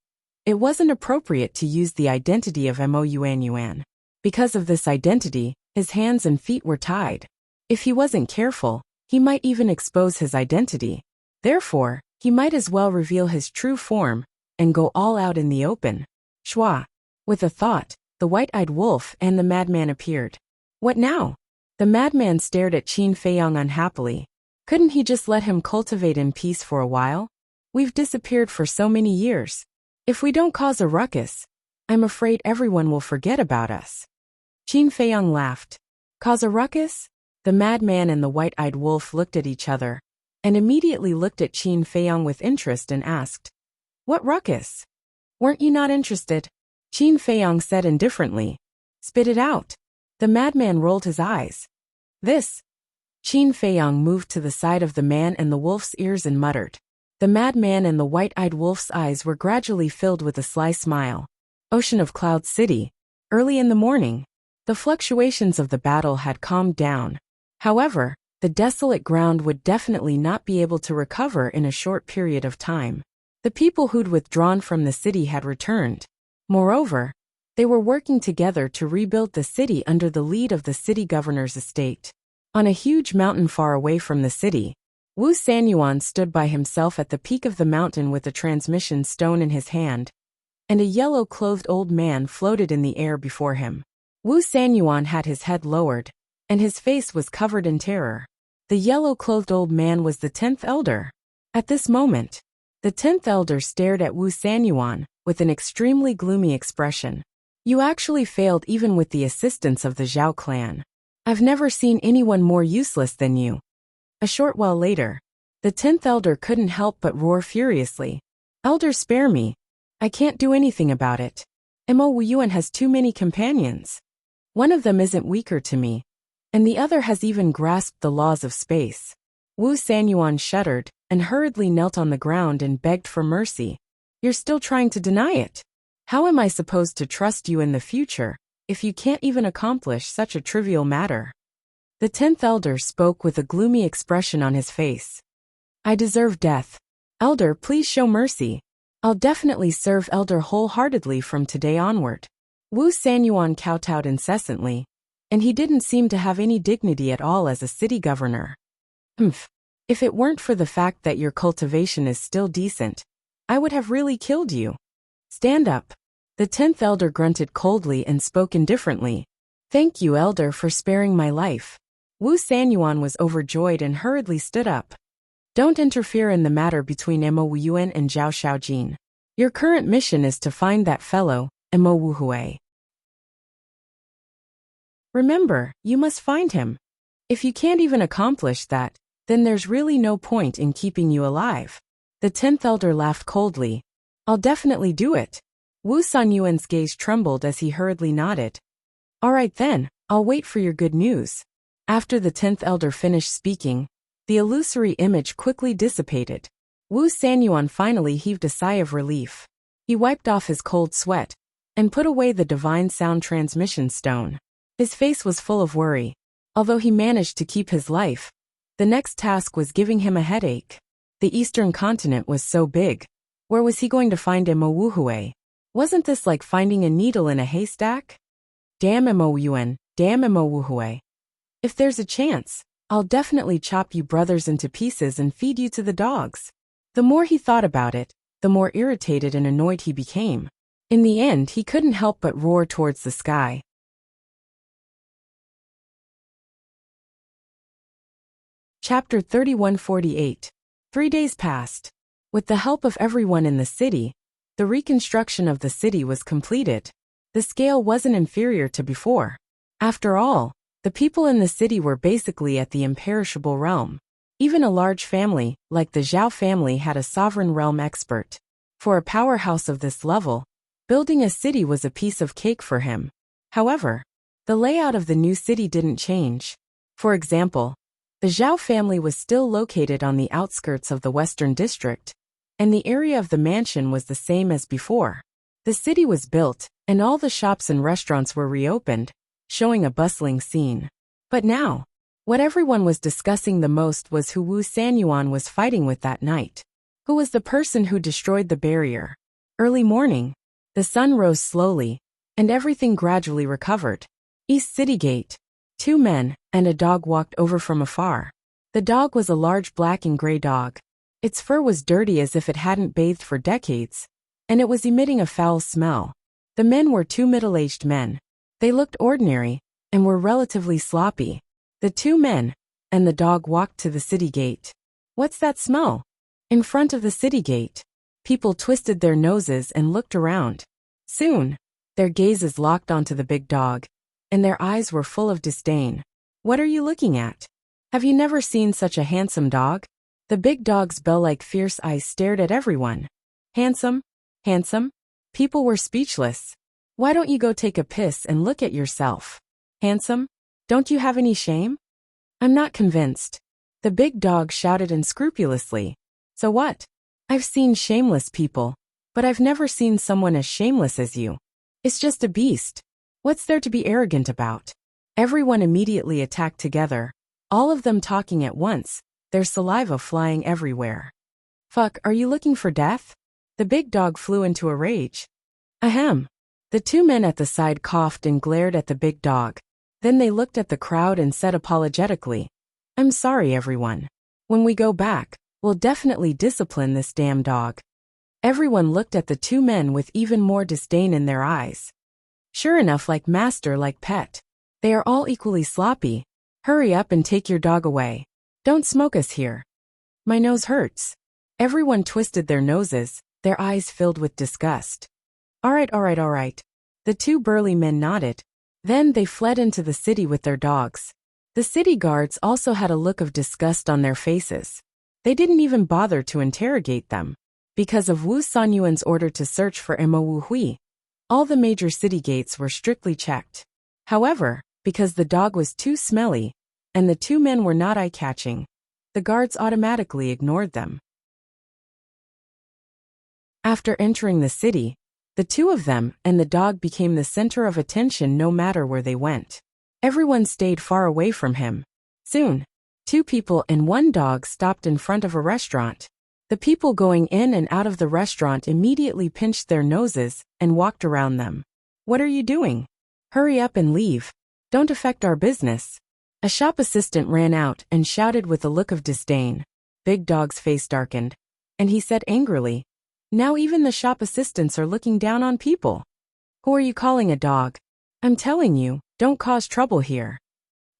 it wasn't appropriate to use the identity of Mo Yuan. Because of this identity, his hands and feet were tied. If he wasn't careful, he might even expose his identity. Therefore, he might as well reveal his true form and go all out in the open. Shua. With a thought, the white-eyed wolf and the madman appeared. What now? The madman stared at Qin Feiyang unhappily. Couldn't he just let him cultivate in peace for a while? We've disappeared for so many years. If we don't cause a ruckus, I'm afraid everyone will forget about us. Qin Feiyang laughed. Cause a ruckus? The madman and the white-eyed wolf looked at each other, and immediately looked at Qin Feiyang with interest and asked, "What ruckus? Weren't you not interested?" Qin Feiyang said indifferently. "Spit it out." The madman rolled his eyes. "This." Qin Feiyang moved to the side of the man and the wolf's ears and muttered. The madman and the white-eyed wolf's eyes were gradually filled with a sly smile. Ocean of Cloud City. Early in the morning, the fluctuations of the battle had calmed down. However, the desolate ground would definitely not be able to recover in a short period of time. The people who'd withdrawn from the city had returned. Moreover, they were working together to rebuild the city under the lead of the city governor's estate. On a huge mountain far away from the city, Wu Sanyuan stood by himself at the peak of the mountain with a transmission stone in his hand, and a yellow-clothed old man floated in the air before him. Wu Sanyuan had his head lowered, and his face was covered in terror. The yellow-clothed old man was the 10th elder. At this moment, the 10th elder stared at Wu Sanyuan with an extremely gloomy expression. "You actually failed even with the assistance of the Zhao clan. I've never seen anyone more useless than you." A short while later, the 10th elder couldn't help but roar furiously. "Elder, spare me. I can't do anything about it. Mo Yuan has too many companions. One of them isn't weaker to me, and the other has even grasped the laws of space." Wu Sanyuan shuddered and hurriedly knelt on the ground and begged for mercy. "You're still trying to deny it. How am I supposed to trust you in the future if you can't even accomplish such a trivial matter?" The 10th elder spoke with a gloomy expression on his face. "I deserve death. Elder, please show mercy. I'll definitely serve Elder wholeheartedly from today onward." Wu Sanyuan kowtowed incessantly, and he didn't seem to have any dignity at all as a city governor. If it weren't for the fact that your cultivation is still decent, I would have really killed you. Stand up." The 10th elder grunted coldly and spoke indifferently. "Thank you, Elder, for sparing my life." Wu Sanyuan was overjoyed and hurriedly stood up. "Don't interfere in the matter between Mo Yuan and Zhao Shaojin. Your current mission is to find that fellow, Mo Wuhui. Remember, you must find him. If you can't even accomplish that, then there's really no point in keeping you alive." The 10th elder laughed coldly. "I'll definitely do it." Wu Sanyuan's gaze trembled as he hurriedly nodded. "All right then, I'll wait for your good news." After the 10th elder finished speaking, the illusory image quickly dissipated. Wu Sanyuan finally heaved a sigh of relief. He wiped off his cold sweat and put away the divine sound transmission stone. His face was full of worry. Although he managed to keep his life, the next task was giving him a headache. The eastern continent was so big. Where was he going to find Mo Wuhui? Wasn't this like finding a needle in a haystack? Damn Yuan, damn Wuhui. If there's a chance, I'll definitely chop you brothers into pieces and feed you to the dogs. The more he thought about it, the more irritated and annoyed he became. In the end, he couldn't help but roar towards the sky. Chapter 3148. 3 days passed. With the help of everyone in the city, the reconstruction of the city was completed. The scale wasn't inferior to before. After all, the people in the city were basically at the imperishable realm. Even a large family, like the Zhao family, had a sovereign realm expert. For a powerhouse of this level, building a city was a piece of cake for him. However, the layout of the new city didn't change. For example, the Zhao family was still located on the outskirts of the Western District, and the area of the mansion was the same as before. The city was built, and all the shops and restaurants were reopened, showing a bustling scene. But now, what everyone was discussing the most was who Wu Sanyuan was fighting with that night. Who was the person who destroyed the barrier? Early morning, the sun rose slowly, and everything gradually recovered. East City Gate. 2 men and a dog walked over from afar. The dog was a large black and gray dog. Its fur was dirty as if it hadn't bathed for decades, and it was emitting a foul smell. The men were 2 middle-aged men. They looked ordinary and were relatively sloppy. The 2 men and the dog walked to the city gate. What's that smell? In front of the city gate, people twisted their noses and looked around. Soon, their gazes locked onto the big dog, and their eyes were full of disdain. What are you looking at? Have you never seen such a handsome dog? The big dog's bell-like fierce eyes stared at everyone. Handsome? Handsome? People were speechless. Why don't you go take a piss and look at yourself? Handsome? Don't you have any shame? I'm not convinced. The big dog shouted unscrupulously. So what? I've seen shameless people, but I've never seen someone as shameless as you. It's just a beast. What's there to be arrogant about? Everyone immediately attacked together, all of them talking at once, their saliva flying everywhere. Fuck, are you looking for death? The big dog flew into a rage. Ahem. The 2 men at the side coughed and glared at the big dog. Then they looked at the crowd and said apologetically, I'm sorry everyone. When we go back, we'll definitely discipline this damn dog. Everyone looked at the 2 men with even more disdain in their eyes. Sure enough, like master, like pet. They are all equally sloppy. Hurry up and take your dog away. Don't smoke us here. My nose hurts. Everyone twisted their noses, their eyes filled with disgust. All right. The 2 burly men nodded. Then they fled into the city with their dogs. The city guards also had a look of disgust on their faces. They didn't even bother to interrogate them. Because of Wu Sanyuan's order to search for Mo Wuhui, all the major city gates were strictly checked. However, because the dog was too smelly, and the 2 men were not eye-catching, the guards automatically ignored them. After entering the city, the 2 of them and the dog became the center of attention no matter where they went. Everyone stayed far away from him. Soon, 2 people and 1 dog stopped in front of a restaurant. The people going in and out of the restaurant immediately pinched their noses and walked around them. What are you doing? Hurry up and leave. Don't affect our business. A shop assistant ran out and shouted with a look of disdain. Big Dog's face darkened, and he said angrily, Now even the shop assistants are looking down on people. Who are you calling a dog? I'm telling you, don't cause trouble here.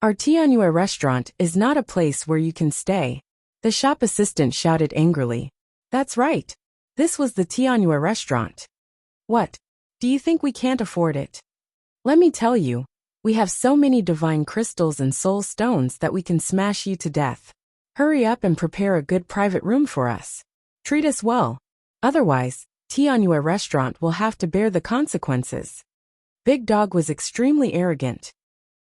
Our Tianyue restaurant is not a place where you can stay. The shop assistant shouted angrily. That's right. This was the Tianyue restaurant. What? Do you think we can't afford it? Let me tell you, we have so many divine crystals and soul stones that we can smash you to death. Hurry up and prepare a good private room for us. Treat us well. Otherwise, Tianyue restaurant will have to bear the consequences. Big Dog was extremely arrogant.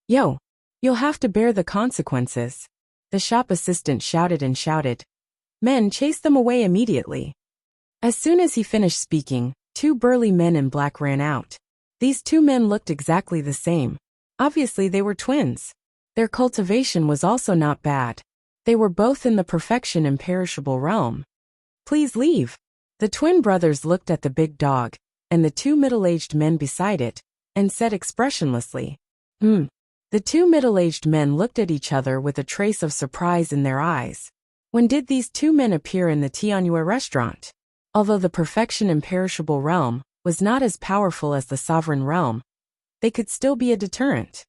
Yo, you'll have to bear the consequences. The shop assistant shouted and shouted. Men chased them away immediately. As soon as he finished speaking, 2 burly men in black ran out. These 2 men looked exactly the same. Obviously they were twins. Their cultivation was also not bad. They were both in the perfection imperishable realm. Please leave. The twin brothers looked at the big dog, and the two middle-aged men beside it, and said expressionlessly, The two middle-aged men looked at each other with a trace of surprise in their eyes. When did these two men appear in the Tianyu restaurant? Although the perfection imperishable realm was not as powerful as the sovereign realm, they could still be a deterrent.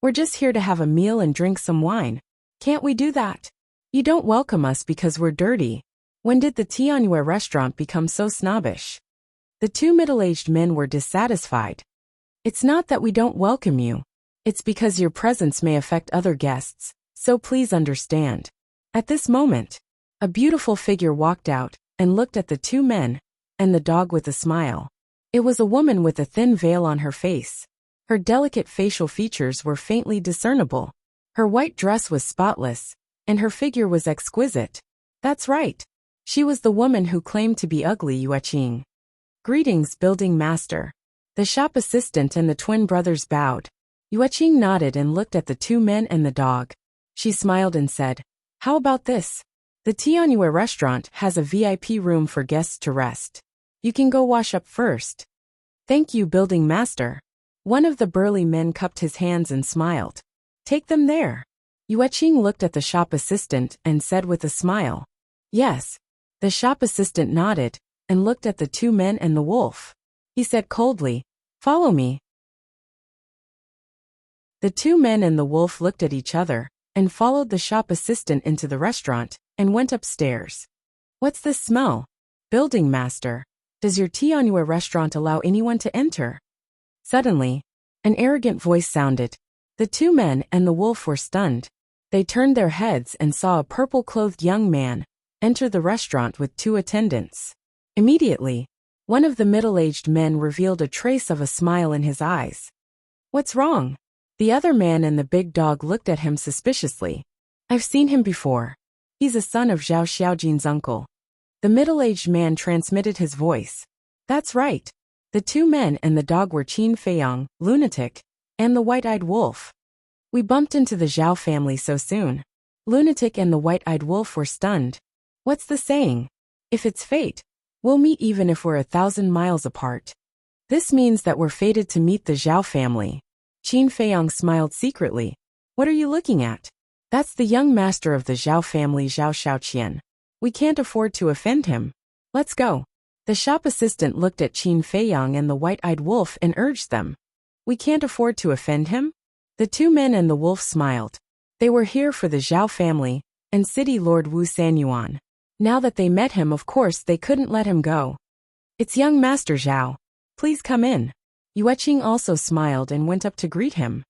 We're just here to have a meal and drink some wine. Can't we do that? You don't welcome us because we're dirty. When did the Tianyu restaurant become so snobbish? The two middle-aged men were dissatisfied. It's not that we don't welcome you. It's because your presence may affect other guests, so please understand. At this moment, a beautiful figure walked out and looked at the two men and the dog with a smile. It was a woman with a thin veil on her face. Her delicate facial features were faintly discernible. Her white dress was spotless, and her figure was exquisite. That's right. She was the woman who claimed to be ugly, Yueqing. Greetings, building master. The shop assistant and the twin brothers bowed. Yueqing nodded and looked at the two men and the dog. She smiled and said, How about this? The Tianyu restaurant has a VIP room for guests to rest. You can go wash up first. Thank you, building master. One of the burly men cupped his hands and smiled. Take them there. Yueqing looked at the shop assistant and said with a smile, Yes. The shop assistant nodded and looked at the two men and the wolf. He said coldly, Follow me. The two men and the wolf looked at each other and followed the shop assistant into the restaurant and went upstairs. What's this smell? Building master, does your Tianyu restaurant allow anyone to enter? Suddenly, an arrogant voice sounded. The two men and the wolf were stunned. They turned their heads and saw a purple-clothed young man enter the restaurant with two attendants. Immediately, one of the middle-aged men revealed a trace of a smile in his eyes. What's wrong? The other man and the big dog looked at him suspiciously. I've seen him before. He's a son of Zhao Xiaojin's uncle. The middle-aged man transmitted his voice. That's right. The two men and the dog were Qin Feiyang, lunatic, and the white-eyed wolf. We bumped into the Zhao family so soon. Lunatic and the white-eyed wolf were stunned. What's the saying? If it's fate, we'll meet even if we're 1,000 miles apart. This means that we're fated to meet the Zhao family. Qin Feiyang smiled secretly. What are you looking at? That's the young master of the Zhao family, Zhao Xiaoqian. We can't afford to offend him. Let's go. The shop assistant looked at Qin Feiyang and the white-eyed wolf and urged them. We can't afford to offend him? The two men and the wolf smiled. They were here for the Zhao family and city lord Wu Sanyuan. Now that they met him, of course they couldn't let him go. It's young master Zhao. Please come in. Yueqing also smiled and went up to greet him.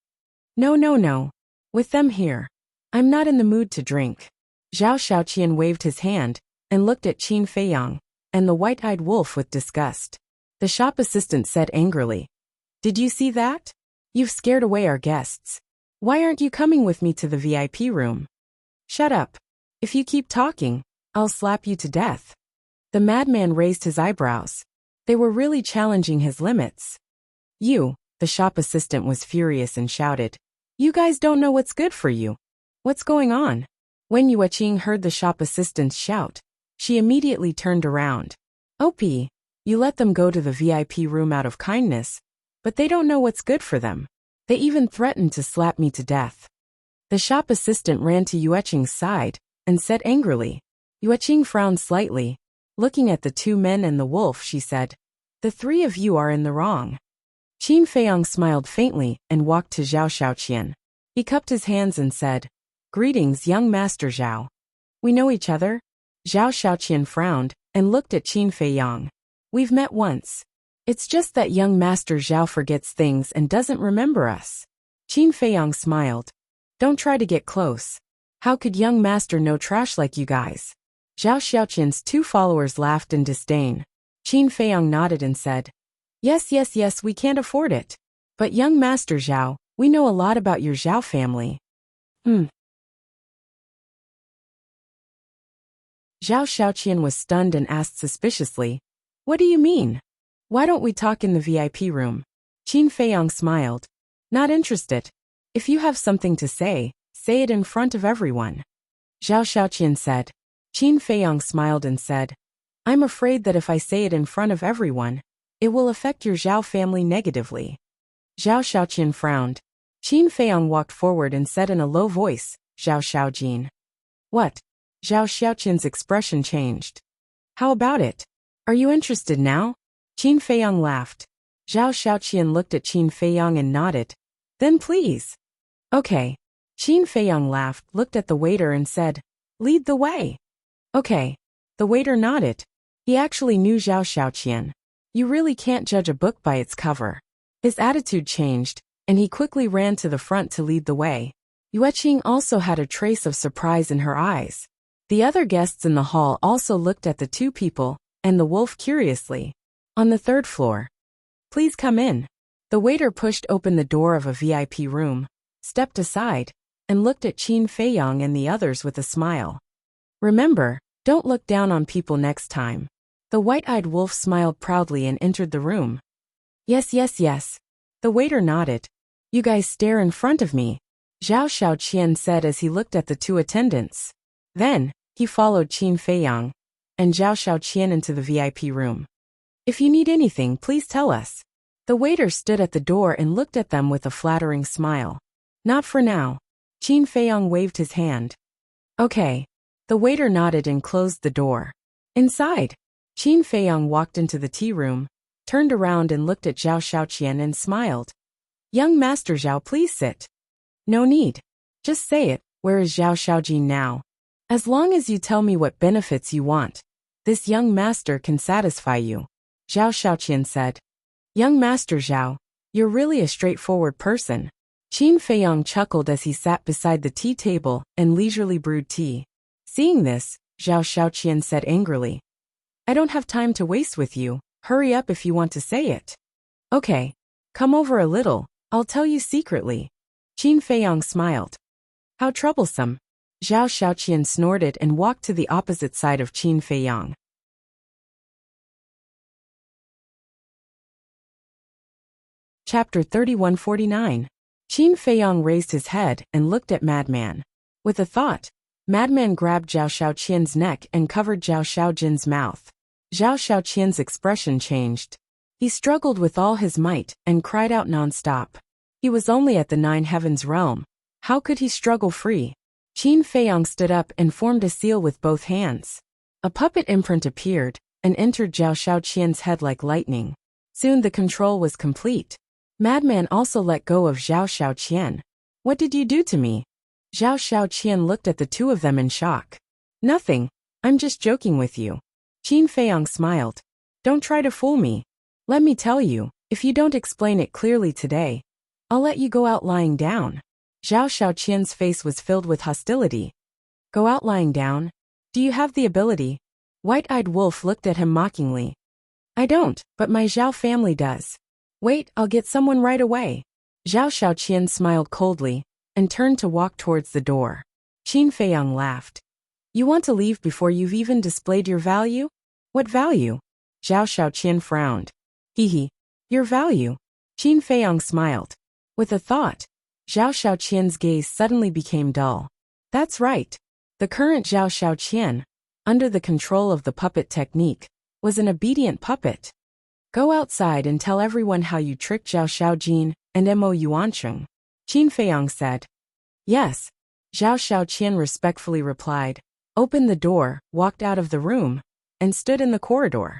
No. With them here. I'm not in the mood to drink. Zhao Xiaoqian waved his hand and looked at Qin Feiyang and the white-eyed wolf with disgust. The shop assistant said angrily, Did you see that? You've scared away our guests. Why aren't you coming with me to the VIP room? Shut up. If you keep talking, I'll slap you to death. The madman raised his eyebrows. They were really challenging his limits. The shop assistant was furious and shouted. You guys don't know what's good for you. What's going on? When Yueqing heard the shop assistant's shout, she immediately turned around. OP, you let them go to the VIP room out of kindness, but they don't know what's good for them. They even threatened to slap me to death. The shop assistant ran to Yueqing's side and said angrily. Yueqing frowned slightly. Looking at the two men and the wolf, she said, The three of you are in the wrong. Qin Feiyang smiled faintly and walked to Zhao Xiaoqian. He cupped his hands and said, Greetings, young master Zhao. We know each other? Zhao Xiaoqian frowned and looked at Qin Feiyang. We've met once. It's just that young master Zhao forgets things and doesn't remember us. Qin Feiyang smiled. Don't try to get close. How could young master know trash like you guys? Zhao Xiaoqian's two followers laughed in disdain. Qin Feiyang nodded and said, Yes, we can't afford it. But young master Zhao, we know a lot about your Zhao family. Zhao Xiaoqian was stunned and asked suspiciously, What do you mean? Why don't we talk in the VIP room? Qin Feiyang smiled. Not interested. If you have something to say it in front of everyone. Zhao Xiaoqian said. Qin Feiyang smiled and said, I'm afraid that if I say it in front of everyone, It will affect your Zhao family negatively. Zhao Xiaoqian frowned. Qin Feiyang walked forward and said in a low voice, Zhao Xiaojin. What? Zhao Xiaoqian's expression changed. How about it? Are you interested now? Qin Feiyang laughed. Zhao Xiaoqian looked at Qin Feiyang and nodded. Then please. Okay. Qin Feiyang laughed, looked at the waiter and said, Lead the way. Okay. The waiter nodded. He actually knew Zhao Xiaoqian. You really can't judge a book by its cover. His attitude changed, and he quickly ran to the front to lead the way. Yueqing also had a trace of surprise in her eyes. The other guests in the hall also looked at the two people, and the wolf curiously. On the third floor. Please come in. The waiter pushed open the door of a VIP room, stepped aside, and looked at Qin Feiyang and the others with a smile. Remember, don't look down on people next time. The white-eyed wolf smiled proudly and entered the room. Yes. The waiter nodded. You guys stare in front of me, Zhao Xiaoqian said as he looked at the two attendants. Then, he followed Qin Feiyang and Zhao Xiaoqian into the VIP room. If you need anything, please tell us. The waiter stood at the door and looked at them with a flattering smile. Not for now. Qin Feiyang waved his hand. Okay. The waiter nodded and closed the door. Inside, Qin Feiyang walked into the tea room, turned around and looked at Zhao Xiaoqian and smiled. Young Master Zhao, please sit. No need. Just say it, where is Zhao Xiaojin now? As long as you tell me what benefits you want, this young master can satisfy you, Zhao Xiaoqian said. Young Master Zhao, you're really a straightforward person. Qin Feiyang chuckled as he sat beside the tea table and leisurely brewed tea. Seeing this, Zhao Xiaoqian said angrily. I don't have time to waste with you, hurry up if you want to say it. Okay. Come over a little, I'll tell you secretly. Qin Feiyang smiled. How troublesome. Zhao Xiaoqian snorted and walked to the opposite side of Qin Feiyang. Chapter 3149. Qin Feiyang raised his head and looked at Madman. With a thought, Madman grabbed Zhao Xiaoqian's neck and covered Zhao Xiaojin's mouth. Zhao Xiaoqian's expression changed. He struggled with all his might and cried out non-stop. He was only at the Nine Heavens realm. How could he struggle free? Qin Feiyang stood up and formed a seal with both hands. A puppet imprint appeared and entered Zhao Xiaoqian's head like lightning. Soon the control was complete. Madman also let go of Zhao Xiaoqian. What did you do to me? Zhao Xiaoqian looked at the two of them in shock. Nothing. I'm just joking with you. Qin Feiyang smiled. Don't try to fool me. Let me tell you, if you don't explain it clearly today, I'll let you go out lying down. Zhao Xiaoqian's face was filled with hostility. Go out lying down? Do you have the ability? White-eyed wolf looked at him mockingly. I don't, but my Zhao family does. Wait, I'll get someone right away. Zhao Xiaoqian smiled coldly and turned to walk towards the door. Qin Feiyang laughed. You want to leave before you've even displayed your value? What value? Zhao Xiaoqian frowned. Hee. Your value. Qin Feiyang smiled. With a thought, Zhao Xiaoqian's gaze suddenly became dull. That's right. The current Zhao Xiaoqian, under the control of the puppet technique, was an obedient puppet. Go outside and tell everyone how you tricked Zhao Xiaojin and Mo Yuancheng, Qin Feiyang said. Yes. Zhao Xiaoqian respectfully replied, opened the door, walked out of the room, and stood in the corridor.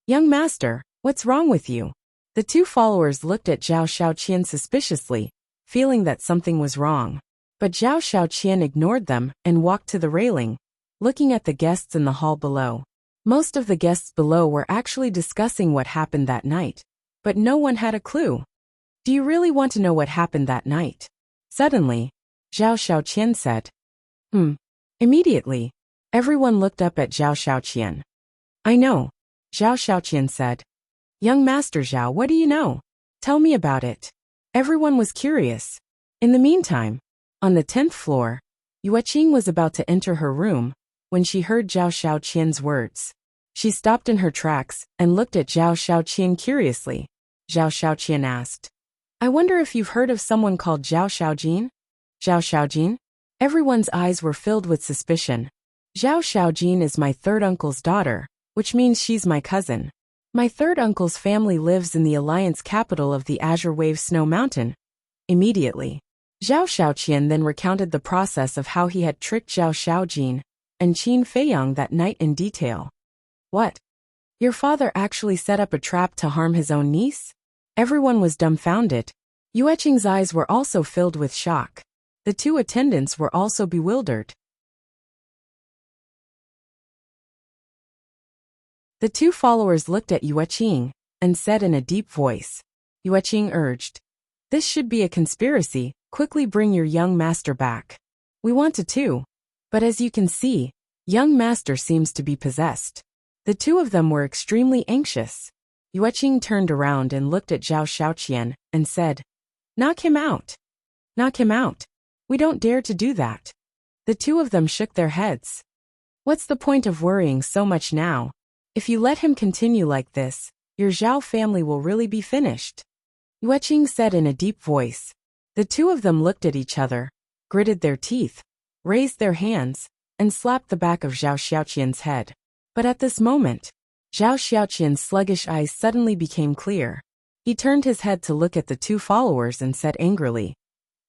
Young master, what's wrong with you? The two followers looked at Zhao Xiaoqian suspiciously, feeling that something was wrong. But Zhao Xiaoqian ignored them and walked to the railing, looking at the guests in the hall below. Most of the guests below were actually discussing what happened that night, but no one had a clue. Do you really want to know what happened that night? Suddenly, Zhao Xiaoqian said. Immediately, everyone looked up at Zhao Xiaoqian. I know, Zhao Xiaoqian said. Young Master Zhao, what do you know? Tell me about it. Everyone was curious. In the meantime, on the 10th floor, Yueqing was about to enter her room when she heard Zhao Xiaoqian's words. She stopped in her tracks and looked at Zhao Xiaoqian curiously. Zhao Xiaoqian asked, I wonder if you've heard of someone called Zhao Xiaojin? Zhao Xiaojin? Everyone's eyes were filled with suspicion. Zhao Xiaojin is my third uncle's daughter, which means she's my cousin. My third uncle's family lives in the alliance capital of the Azure Wave Snow Mountain. Immediately, Zhao Xiaoqian then recounted the process of how he had tricked Zhao Xiaojin and Qin Feiyang that night in detail. What? Your father actually set up a trap to harm his own niece? Everyone was dumbfounded. Yueqing's eyes were also filled with shock. The two attendants were also bewildered. The two followers looked at Yueqing and said in a deep voice. Yueqing urged, "This should be a conspiracy, quickly bring your young master back. We want to too. But as you can see, young master seems to be possessed." The two of them were extremely anxious. Yueqing turned around and looked at Zhao Xiaoqian and said, "Knock him out. Knock him out. We don't dare to do that." The two of them shook their heads. What's the point of worrying so much now? If you let him continue like this, your Zhao family will really be finished. Yueqing said in a deep voice. The two of them looked at each other, gritted their teeth, raised their hands, and slapped the back of Zhao Xiaoqian's head. But at this moment, Zhao Xiaoqian's sluggish eyes suddenly became clear. He turned his head to look at the two followers and said angrily,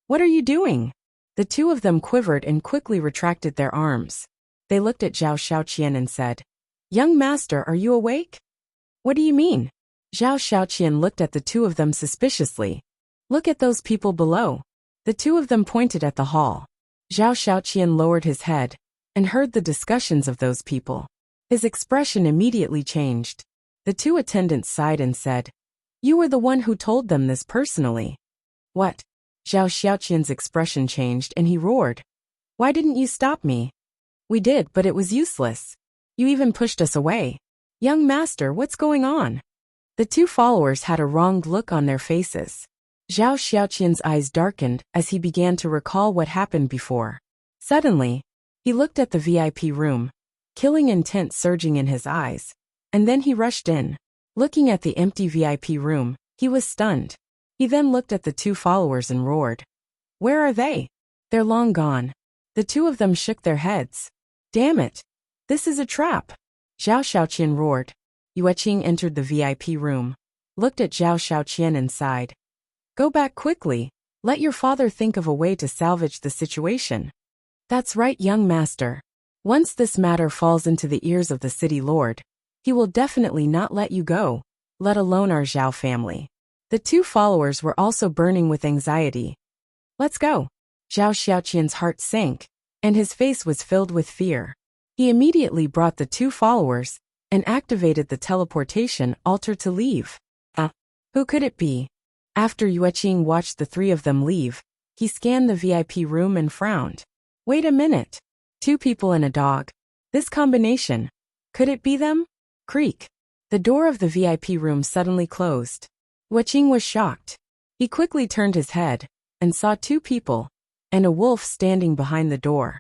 "What are you doing?" The two of them quivered and quickly retracted their arms. They looked at Zhao Xiaoqian and said, "Young master, are you awake?" "What do you mean?" Zhao Xiaoqian looked at the two of them suspiciously. "Look at those people below." The two of them pointed at the hall. Zhao Xiaoqian lowered his head and heard the discussions of those people. His expression immediately changed. The two attendants sighed and said, "You were the one who told them this personally." "What?" Zhao Xiaoqian's expression changed and he roared. "Why didn't you stop me?" "We did, but it was useless. You even pushed us away. Young master, what's going on?" The two followers had a wronged look on their faces. Zhao Xiaoqian's eyes darkened as he began to recall what happened before. Suddenly, he looked at the VIP room, killing intent surging in his eyes, and then he rushed in. Looking at the empty VIP room, he was stunned. He then looked at the two followers and roared. "Where are they?" "They're long gone." The two of them shook their heads. "Damn it! This is a trap!" Zhao Xiaoqian roared. Yueqing entered the VIP room, looked at Zhao Xiaoqian and sighed. "Go back quickly. Let your father think of a way to salvage the situation." "That's right, young master. Once this matter falls into the ears of the city lord, he will definitely not let you go, let alone our Zhao family." The two followers were also burning with anxiety. "Let's go." Zhao Xiaoqian's heart sank, and his face was filled with fear. He immediately brought the two followers and activated the teleportation altar to leave. Who could it be? After Yueqing watched the three of them leave, he scanned the VIP room and frowned. Wait a minute. Two people and a dog. This combination. Could it be them? Creak. The door of the VIP room suddenly closed. Yueqing was shocked. He quickly turned his head and saw two people and a wolf standing behind the door.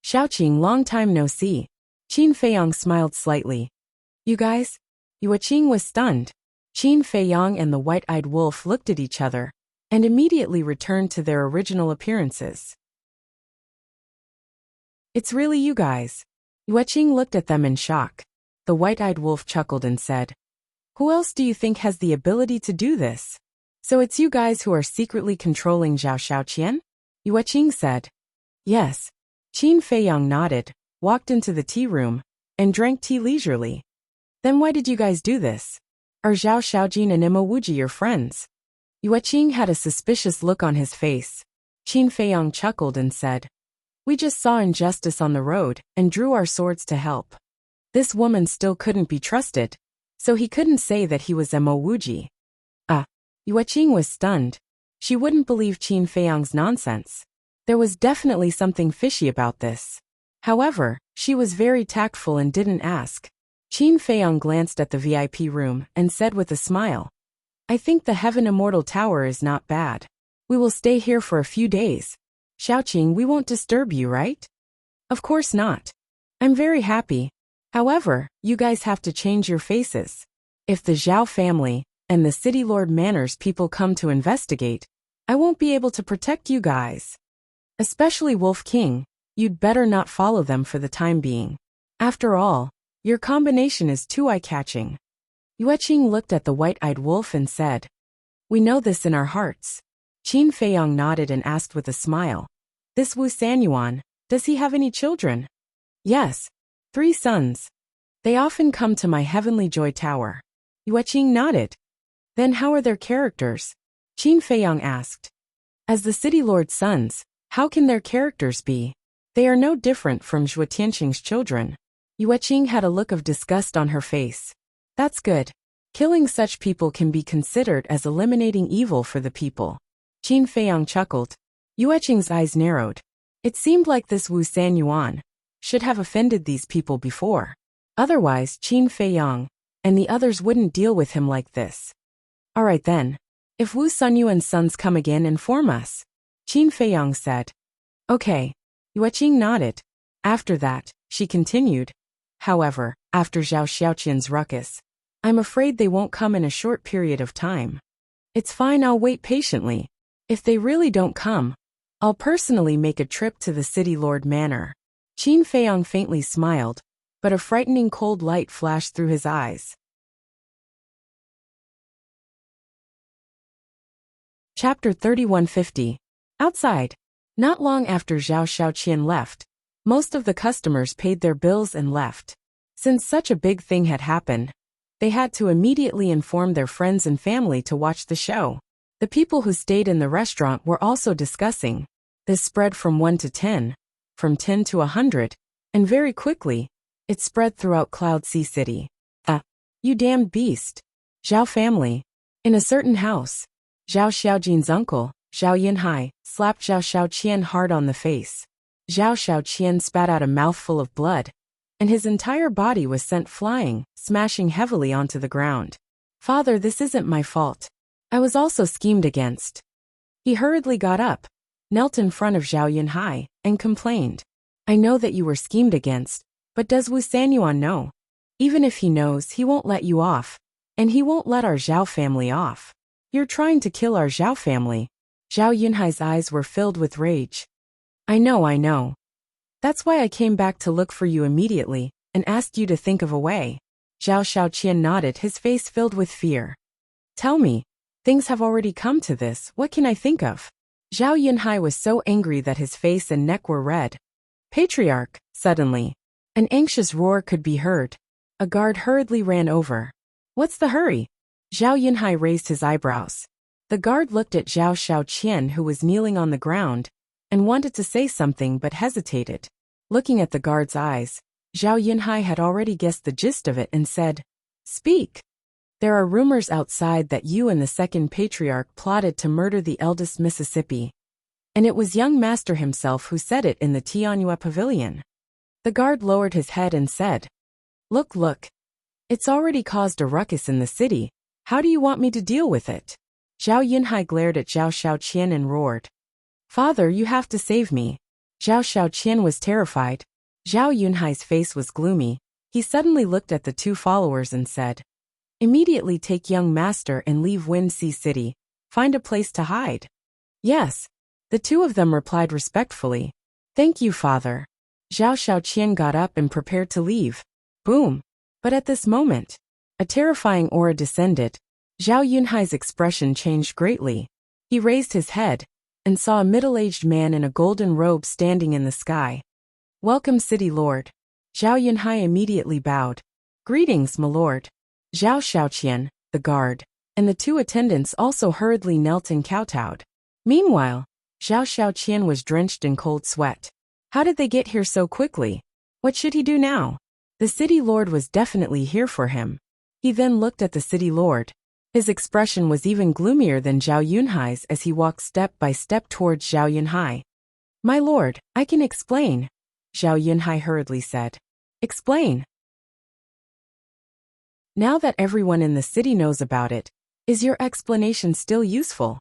Xiaoqing, long time no see. Qin Feiyang smiled slightly. You guys? Yueqing was stunned. Qin Feiyang and the white-eyed wolf looked at each other and immediately returned to their original appearances. It's really you guys. Yueqing looked at them in shock. The white-eyed wolf chuckled and said, Who else do you think has the ability to do this? So it's you guys who are secretly controlling Zhao Xiaoqian? Yueqing said. Yes. Qin Feiyang nodded, walked into the tea room, and drank tea leisurely. Then why did you guys do this? Are Zhao Xiaojin and Emma Wuji your friends? Yueqing had a suspicious look on his face. Qin Feiyang chuckled and said, We just saw injustice on the road and drew our swords to help. This woman still couldn't be trusted, so he couldn't say that he was Emma Wuji. Yueqing was stunned. She wouldn't believe Qin Feiyang's nonsense. There was definitely something fishy about this. However, she was very tactful and didn't ask. Qin Feiyang glanced at the VIP room and said with a smile, I think the Heaven Immortal Tower is not bad. We will stay here for a few days. Xiaoqing, we won't disturb you, right? Of course not. I'm very happy. However, you guys have to change your faces. If the Zhao family and the City Lord Manor's people come to investigate, I won't be able to protect you guys. Especially Wolf King, you'd better not follow them for the time being. After all, your combination is too eye-catching. Yueqing looked at the white-eyed wolf and said, "We know this in our hearts." Qin Feiyong nodded and asked with a smile, "This Wu Sanyuan, does he have any children?" "Yes, 3 sons. They often come to my heavenly joy tower." Yueqing nodded. "Then how are their characters?" Qin Feiyong asked. "As the city lord's sons, how can their characters be? They are no different from Zhuo Tianqing's children." Yueqing had a look of disgust on her face. "That's good. Killing such people can be considered as eliminating evil for the people." Qin Feiyong chuckled. Yueqing's eyes narrowed. It seemed like this Wu Sanyuan should have offended these people before. Otherwise, Qin Feiyong and the others wouldn't deal with him like this. "All right then. If Wu Sunyuan's sons come again, inform us," Qin Feiyong said. "Okay." Yueqing nodded. After that, she continued, "However, after Zhao Xiaoqian's ruckus, I'm afraid they won't come in a short period of time. It's fine, I'll wait patiently. If they really don't come, I'll personally make a trip to the City Lord Manor." Qin Feiyong faintly smiled, but a frightening cold light flashed through his eyes. Chapter 3150. Outside. Not long after Zhao Xiaoqian left, most of the customers paid their bills and left. Since such a big thing had happened, they had to immediately inform their friends and family to watch the show. The people who stayed in the restaurant were also discussing. This spread from 1 to 10, from 10 to 100, and very quickly, it spread throughout Cloud Sea City. You damned beast. Zhao family. In a certain house, Zhao Xiaojin's uncle, Zhao Yinhai, slapped Zhao Xiaoqian hard on the face. Zhao Xiaoqian spat out a mouthful of blood, and his entire body was sent flying, smashing heavily onto the ground. "Father, this isn't my fault. I was also schemed against." He hurriedly got up, knelt in front of Zhao Yinhai, and complained. "I know that you were schemed against, but does Wu Sanyuan know? Even if he knows, he won't let you off, and he won't let our Zhao family off. You're trying to kill our Zhao family." Zhao Yunhai's eyes were filled with rage. I know. That's why I came back to look for you immediately, and asked you to think of a way." Zhao Xiaoqian nodded, his face filled with fear. "Tell me, things have already come to this, what can I think of?" Zhao Yunhai was so angry that his face and neck were red. "Patriarch," suddenly, an anxious roar could be heard. A guard hurriedly ran over. "What's the hurry?" Zhao Yunhai raised his eyebrows. The guard looked at Zhao Xiaoqian, who was kneeling on the ground, and wanted to say something but hesitated. Looking at the guard's eyes, Zhao Yunhai had already guessed the gist of it and said, "Speak. There are rumors outside that you and the second patriarch plotted to murder the eldest Mississippi. And it was young master himself who said it in the Tianyue pavilion." The guard lowered his head and said, Look. It's already caused a ruckus in the city. How do you want me to deal with it?" Zhao Yunhai glared at Zhao Xiaoqian and roared, "Father, you have to save me." Zhao Xiaoqian was terrified. Zhao Yunhai's face was gloomy. He suddenly looked at the 2 followers and said, "Immediately take young master and leave Wind Sea City. Find a place to hide." "Yes." The 2 of them replied respectfully. "Thank you, father." Zhao Xiaoqian got up and prepared to leave. Boom. But at this moment, a terrifying aura descended. Zhao Yunhai's expression changed greatly. He raised his head and saw a middle-aged man in a golden robe standing in the sky. "Welcome, City Lord." Zhao Yunhai immediately bowed. "Greetings, my lord." Zhao Xiaoqian, the guard, and the 2 attendants also hurriedly knelt and kowtowed. Meanwhile, Zhao Xiaoqian was drenched in cold sweat. How did they get here so quickly? What should he do now? The city lord was definitely here for him. He then looked at the city lord. His expression was even gloomier than Zhao Yunhai's as he walked step by step towards Zhao Yunhai. "My lord, I can explain," Zhao Yunhai hurriedly said. "Explain." "Now that everyone in the city knows about it, is your explanation still useful?"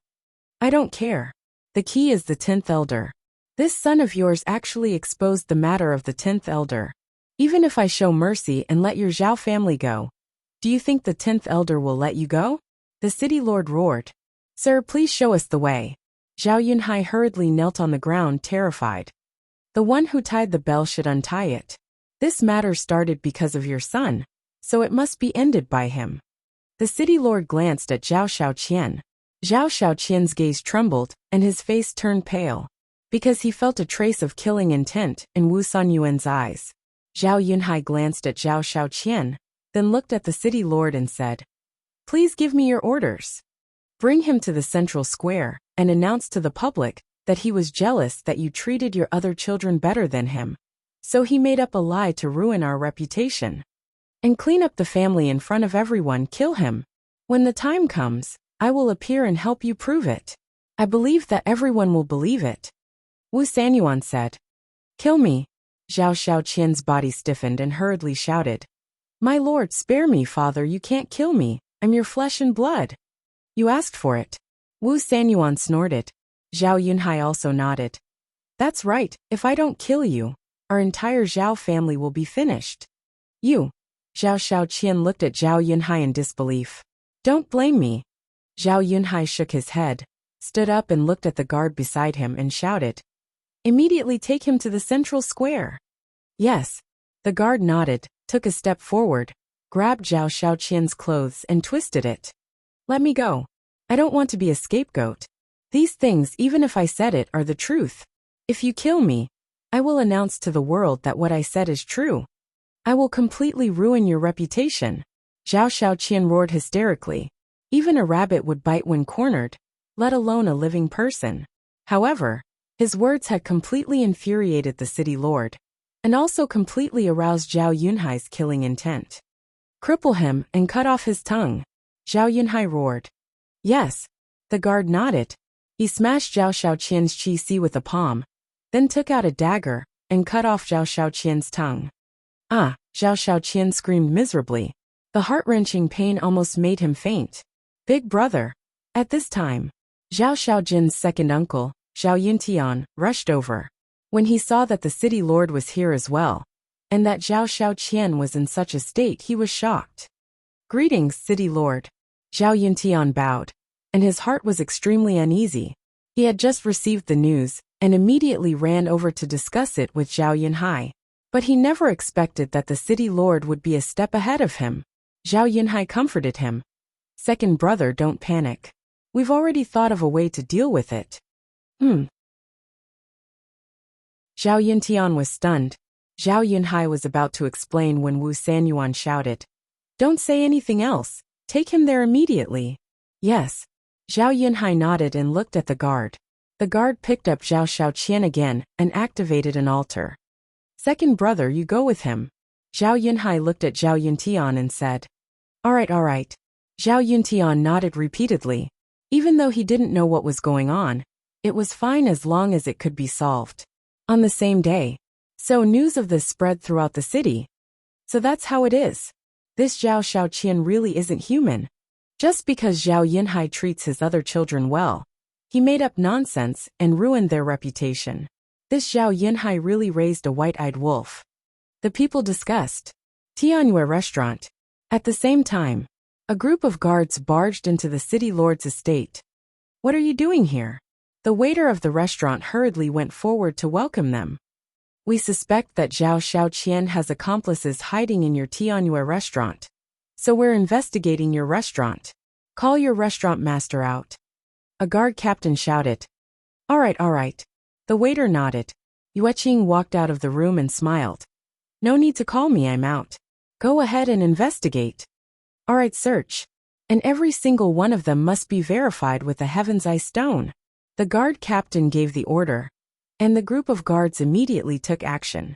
"I don't care. The key is the 10th elder. This son of yours actually exposed the matter of the 10th elder. Even if I show mercy and let your Zhao family go, do you think the 10th elder will let you go?" The city lord roared. "Sir, please show us the way." Zhao Yunhai hurriedly knelt on the ground, terrified. "The one who tied the bell should untie it. This matter started because of your son, so it must be ended by him." The city lord glanced at Zhao Shaoqian. Zhao Shaoqian's gaze trembled, and his face turned pale, because he felt a trace of killing intent in Wu Sanyuan's eyes. Zhao Yunhai glanced at Zhao Shaoqian, then looked at the city lord and said, "Please give me your orders. Bring him to the central square, and announce to the public that he was jealous that you treated your other children better than him. So he made up a lie to ruin our reputation. And clean up the family in front of everyone, kill him. When the time comes, I will appear and help you prove it. I believe that everyone will believe it." Wu Sanyuan said. "Kill me." Zhao Shaoqian's body stiffened and hurriedly shouted, "My lord, spare me, father, you can't kill me. I'm your flesh and blood." "You asked for it." Wu Sanyuan snorted. Zhao Yunhai also nodded. "That's right, if I don't kill you, our entire Zhao family will be finished." "You." Zhao Shaoqian looked at Zhao Yunhai in disbelief. "Don't blame me." Zhao Yunhai shook his head, stood up and looked at the guard beside him and shouted, "Immediately take him to the central square." "Yes." The guard nodded, took a step forward, grabbed Zhao Shaoqian's clothes and twisted it. "Let me go. I don't want to be a scapegoat. These things, even if I said it, are the truth. If you kill me, I will announce to the world that what I said is true. I will completely ruin your reputation." Zhao Shaoqian roared hysterically. Even a rabbit would bite when cornered, let alone a living person. However, his words had completely infuriated the city lord, and also completely aroused Zhao Yunhai's killing intent. "Cripple him and cut off his tongue," Zhao Yunhai roared. "Yes." The guard nodded. He smashed Zhao Shaoqian's chi with a palm, then took out a dagger and cut off Zhao Shaoqian's tongue. "Ah!" Zhao Shaoqian screamed miserably. The heart-wrenching pain almost made him faint. "Big brother." At this time, Zhao Shaojin's second uncle, Zhao Yuntian, rushed over. When he saw that the city lord was here as well, and that Zhao Shaoqian was in such a state, he was shocked. "Greetings, city lord." Zhao Yuntian bowed, and his heart was extremely uneasy. He had just received the news, and immediately ran over to discuss it with Zhao Yunhai. But he never expected that the city lord would be a step ahead of him. Zhao Yunhai comforted him. "Second brother, don't panic. We've already thought of a way to deal with it." Zhao Yuntian was stunned. Zhao Yunhai was about to explain when Wu Sanyuan shouted, "Don't say anything else. Take him there immediately." "Yes." Zhao Yunhai nodded and looked at the guard. The guard picked up Zhao Shaoqian again and activated an altar. "Second brother, you go with him." Zhao Yunhai looked at Zhao Yuntian and said, All right. Zhao Yuntian nodded repeatedly. Even though he didn't know what was going on, it was fine as long as it could be solved. On the same day, so news of this spread throughout the city. So that's how it is. This Zhao Shaoqian really isn't human. Just because Zhao Yunhai treats his other children well, he made up nonsense and ruined their reputation. This Zhao Yunhai really raised a white-eyed wolf. The people discussed. Tianyue restaurant. At the same time, a group of guards barged into the city lord's estate. "What are you doing here?" The waiter of the restaurant hurriedly went forward to welcome them. "We suspect that Zhao Shaoqian has accomplices hiding in your Tianyue restaurant. So we're investigating your restaurant. Call your restaurant master out." A guard captain shouted. All right. The waiter nodded. Yueqing walked out of the room and smiled. "No need to call me, I'm out. Go ahead and investigate." "All right, search. And every single one of them must be verified with the Heaven's Eye stone." The guard captain gave the order, and the group of guards immediately took action.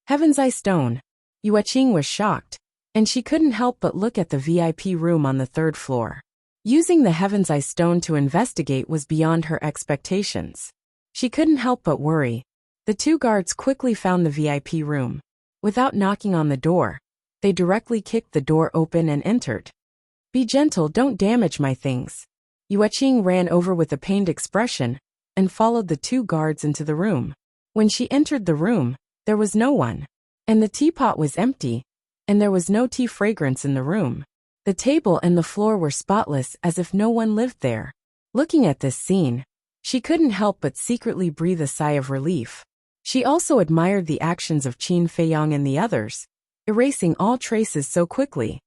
Heaven's Eye stone. Yueqing was shocked, and she couldn't help but look at the VIP room on the third floor. Using the Heaven's Eye stone to investigate was beyond her expectations. She couldn't help but worry. The two guards quickly found the VIP room. Without knocking on the door, they directly kicked the door open and entered. "Be gentle, don't damage my things." Yueqing ran over with a pained expression and followed the two guards into the room. When she entered the room, there was no one, and the teapot was empty, and there was no tea fragrance in the room. The table and the floor were spotless as if no one lived there. Looking at this scene, she couldn't help but secretly breathe a sigh of relief. She also admired the actions of Qin Feiyang and the others, erasing all traces so quickly.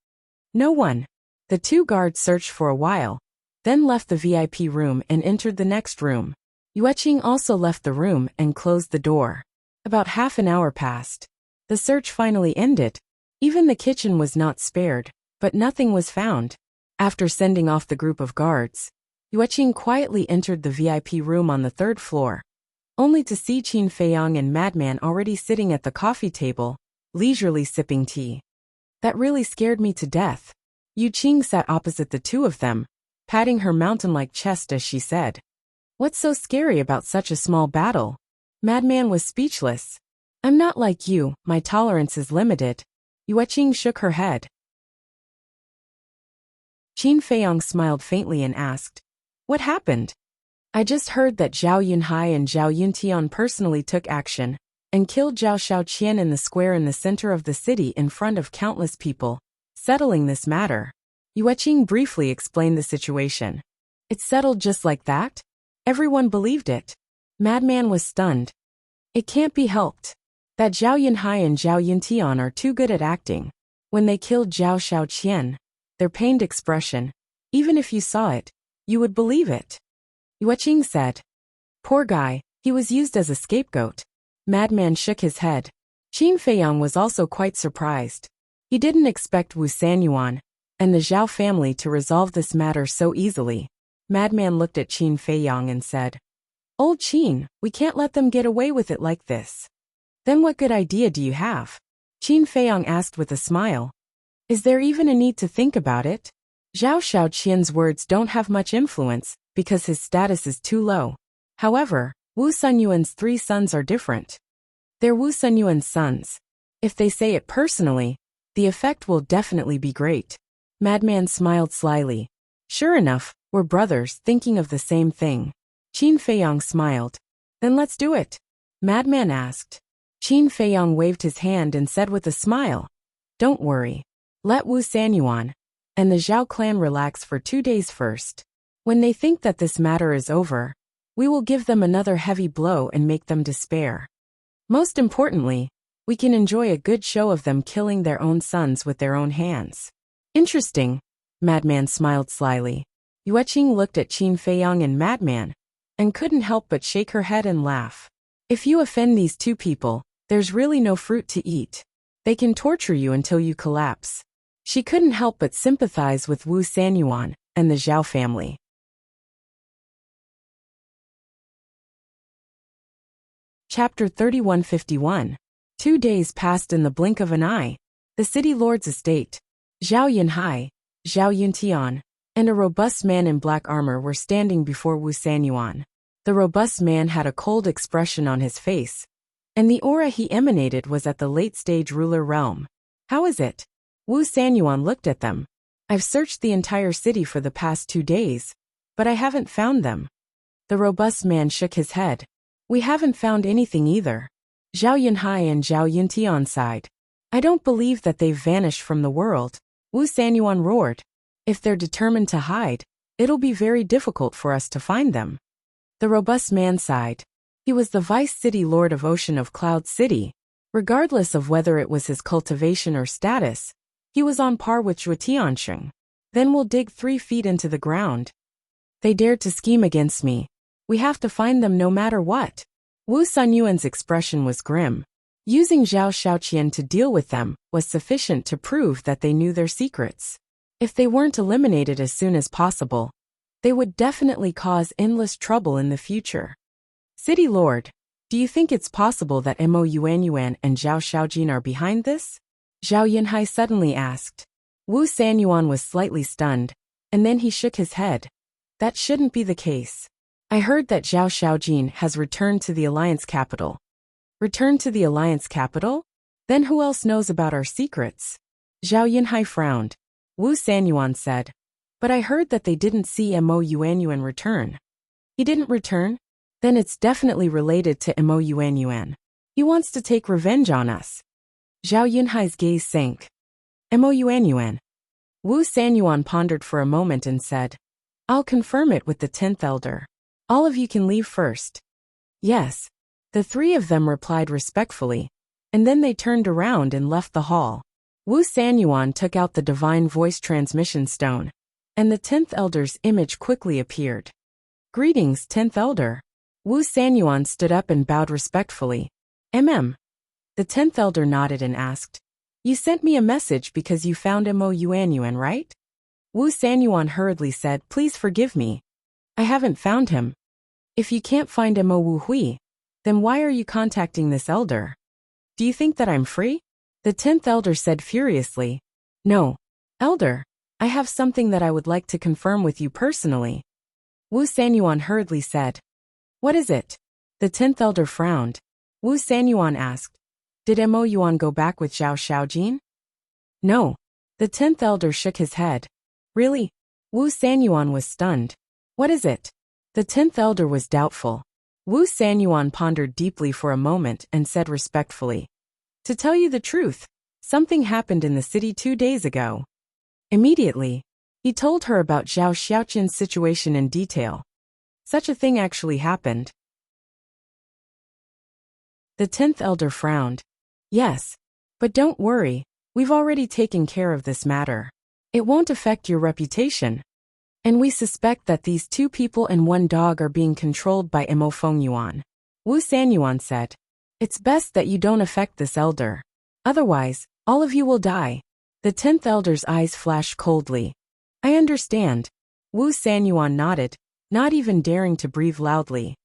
No one. The two guards searched for a while, then left the VIP room and entered the next room. Yueqing also left the room and closed the door. About half an hour passed. The search finally ended. Even the kitchen was not spared, but nothing was found. After sending off the group of guards, Yueqing quietly entered the VIP room on the third floor, only to see Qin Feiyang and Madman already sitting at the coffee table, leisurely sipping tea. That really scared me to death. Yuqing sat opposite the two of them, patting her mountain-like chest as she said, "What's so scary about such a small battle?" Madman was speechless. "I'm not like you, my tolerance is limited." Yueqing shook her head. Qin Feiyang smiled faintly and asked, "What happened?" "I just heard that Zhao Yunhai and Zhao Yuntian personally took action and killed Zhao Shaoqian in the square in the center of the city in front of countless people, settling this matter." Yueqing briefly explained the situation. "It's settled just like that?" Everyone believed it. Madman was stunned. "It can't be helped. That Zhao Yunhai and Zhao Yuntian are too good at acting. When they killed Zhao Shaoqian, their pained expression, even if you saw it, you would believe it." Yueqing said. "Poor guy, he was used as a scapegoat." Madman shook his head. Qin Feiyang was also quite surprised. He didn't expect Wu Sanyuan and the Zhao family to resolve this matter so easily. Madman looked at Qin Feiyang and said, "Old Qin, we can't let them get away with it like this." "Then what good idea do you have?" Qin Feiyang asked with a smile. "Is there even a need to think about it? Zhao Shaoqian's words don't have much influence because his status is too low. However, Wu Sunyuan's 3 sons are different. They're Wu Sunyuan's sons. If they say it personally, the effect will definitely be great." Madman smiled slyly. "Sure enough, we're brothers thinking of the same thing." Qin Feiyang smiled. "Then let's do it." Madman asked. Qin Feiyang waved his hand and said with a smile, "Don't worry. Let Wu Sanyuan and the Zhao clan relax for 2 days first. When they think that this matter is over, we will give them another heavy blow and make them despair. Most importantly, we can enjoy a good show of them killing their own sons with their own hands." "Interesting." Madman smiled slyly. Yueqing looked at Qin Feiyang and Madman, and couldn't help but shake her head and laugh. "If you offend these 2 people, there's really no fruit to eat. They can torture you until you collapse." She couldn't help but sympathize with Wu Sanyuan and the Zhao family. Chapter 3151. 2 days passed in the blink of an eye. The city lord's estate. Zhao Yunhai, Zhao Yuntian, and a robust man in black armor were standing before Wu Sanyuan. The robust man had a cold expression on his face, and the aura he emanated was at the late-stage ruler realm. "How is it?" Wu Sanyuan looked at them. "I've searched the entire city for the past 2 days, but I haven't found them." The robust man shook his head. "We haven't found anything either." Zhao Yunhai and Zhao Yuntian sighed. "I don't believe that they've vanished from the world." Wu Sanyuan roared. "If they're determined to hide, it'll be very difficult for us to find them." The robust man sighed. He was the vice city lord of Ocean of Cloud City. Regardless of whether it was his cultivation or status, he was on par with Zhuo Tiansheng. "Then we'll dig 3 feet into the ground. They dared to scheme against me. We have to find them no matter what." Wu Sunyuan's expression was grim. Using Zhao Shaoqian to deal with them was sufficient to prove that they knew their secrets. If they weren't eliminated as soon as possible, they would definitely cause endless trouble in the future. "City Lord, do you think it's possible that Mo Yuanyuan and Zhao Shaojin are behind this?" Zhao Yunhai suddenly asked. Wu Sanyuan was slightly stunned, and then he shook his head. "That shouldn't be the case. I heard that Zhao Shaojin has returned to the Alliance capital." "Returned to the Alliance capital? Then who else knows about our secrets?" Zhao Yunhai frowned. Wu Sanyuan said, "But I heard that they didn't see Mo Yuanyuan return." "He didn't return? Then it's definitely related to Mo Yuanyuan. He wants to take revenge on us." Zhao Yunhai's gaze sank. "Mo Yuanyuan." Wu Sanyuan pondered for a moment and said, "I'll confirm it with the 10th elder. All of you can leave first." "Yes." The 3 of them replied respectfully, and then they turned around and left the hall. Wu Sanyuan took out the divine voice transmission stone, and the 10th elder's image quickly appeared. Greetings, 10th elder. Wu Sanyuan stood up and bowed respectfully. The 10th elder nodded and asked, "You sent me a message because you found Mo Yuanyuan, right?" Wu Sanyuan hurriedly said, "Please forgive me. I haven't found him." "If you can't find Mo Wu Hui, then why are you contacting this elder? Do you think that I'm free?" The 10th elder said furiously. "No, elder. I have something that I would like to confirm with you personally." Wu Sanyuan hurriedly said. "What is it?" The 10th elder frowned. Wu Sanyuan asked, "Did Mo Yuan go back with Zhao Xiaojin?" "No." The 10th elder shook his head. "Really?" Wu Sanyuan was stunned. "What is it?" The 10th elder was doubtful. Wu Sanyuan pondered deeply for a moment and said respectfully, "To tell you the truth, something happened in the city 2 days ago." Immediately, he told her about Zhao Xiaoqin's situation in detail. Such a thing actually happened. The 10th elder frowned. "Yes. But don't worry, we've already taken care of this matter. It won't affect your reputation. And we suspect that these 2 people and 1 dog are being controlled by Mo Fengyuan." Wu Sanyuan said, "It's best that you don't affect this elder. Otherwise, all of you will die." The 10th elder's eyes flashed coldly. "I understand." Wu Sanyuan nodded, not even daring to breathe loudly.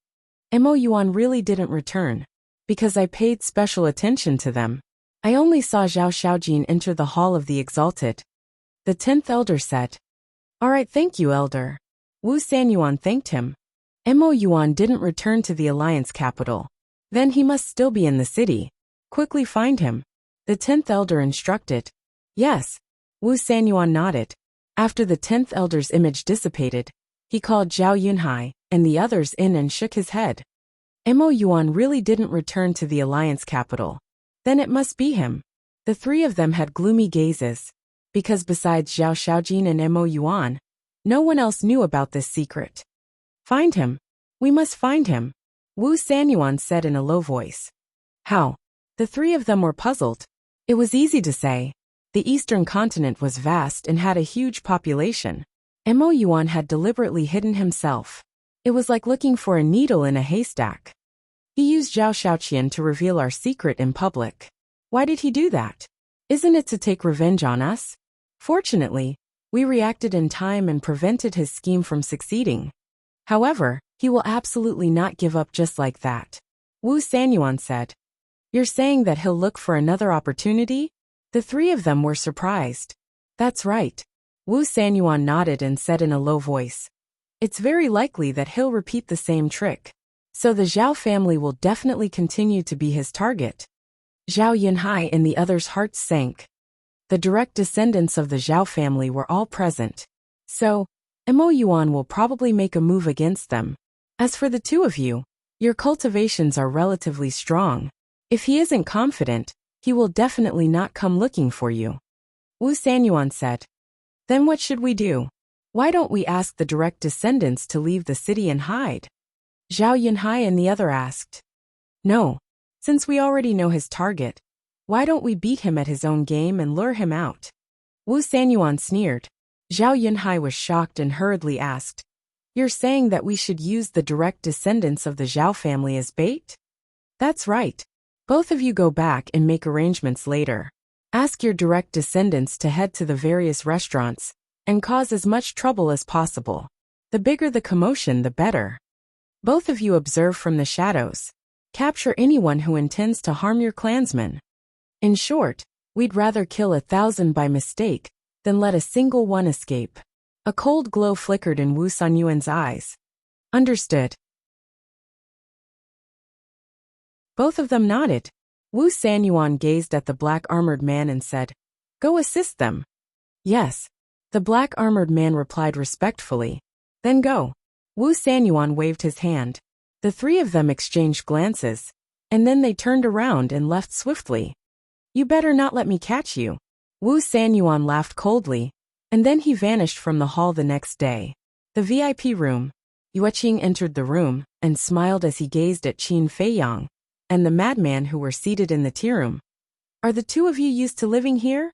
"Mo Yuan really didn't return, because I paid special attention to them. I only saw Zhao Xiaojin enter the Hall of the Exalted." The 10th elder said. "All right, thank you, elder." Wu Sanyuan thanked him. Mo Yuan didn't return to the Alliance capital. Then he must still be in the city. Quickly find him. The 10th elder instructed. "Yes." Wu Sanyuan nodded. After the 10th elder's image dissipated, he called Zhao Yunhai and the others in and shook his head. Mo Yuan really didn't return to the Alliance capital. Then it must be him. The 3 of them had gloomy gazes, because besides Zhao Xiaojin and Mo Yuan, no one else knew about this secret. "Find him. We must find him," Wu Sanyuan said in a low voice. "How?" The 3 of them were puzzled. It was easy to say. The eastern continent was vast and had a huge population. Mo Yuan had deliberately hidden himself. It was like looking for a needle in a haystack. He used Zhao Xiaoqian to reveal our secret in public. Why did he do that? Isn't it to take revenge on us? Fortunately, we reacted in time and prevented his scheme from succeeding. However, he will absolutely not give up just like that. Wu Sanyuan said. "You're saying that he'll look for another opportunity?" The 3 of them were surprised. "That's right." Wu Sanyuan nodded and said in a low voice. "It's very likely that he'll repeat the same trick. So the Zhao family will definitely continue to be his target." Zhao Yunhai and the others' hearts sank. The direct descendants of the Zhao family were all present. So, Mo Yuan will probably make a move against them. As for the 2 of you, your cultivations are relatively strong. If he isn't confident, he will definitely not come looking for you. Wu Sanyuan said. "Then what should we do? Why don't we ask the direct descendants to leave the city and hide?" Zhao Yunhai and the other asked. "No. Since we already know his target, why don't we beat him at his own game and lure him out?" Wu Sanyuan sneered. Zhao Yunhai was shocked and hurriedly asked, "You're saying that we should use the direct descendants of the Zhao family as bait?" "That's right. Both of you go back and make arrangements later. Ask your direct descendants to head to the various restaurants and cause as much trouble as possible. The bigger the commotion, the better. Both of you observe from the shadows. Capture anyone who intends to harm your clansmen. In short, we'd rather kill 1,000 by mistake than let a single one escape." A cold glow flickered in Wu Sanyuan's eyes. "Understood." Both of them nodded. Wu Sanyuan gazed at the black-armored man and said, "Go assist them." "Yes." The black-armored man replied respectfully. "Then go." Wu Sanyuan waved his hand. The 3 of them exchanged glances, and then they turned around and left swiftly. "You better not let me catch you." Wu Sanyuan laughed coldly, and then he vanished from the hall the next day. The VIP room. Yueqing entered the room and smiled as he gazed at Qin Feiyang and the madman who were seated in the tea room. "Are the 2 of you used to living here?"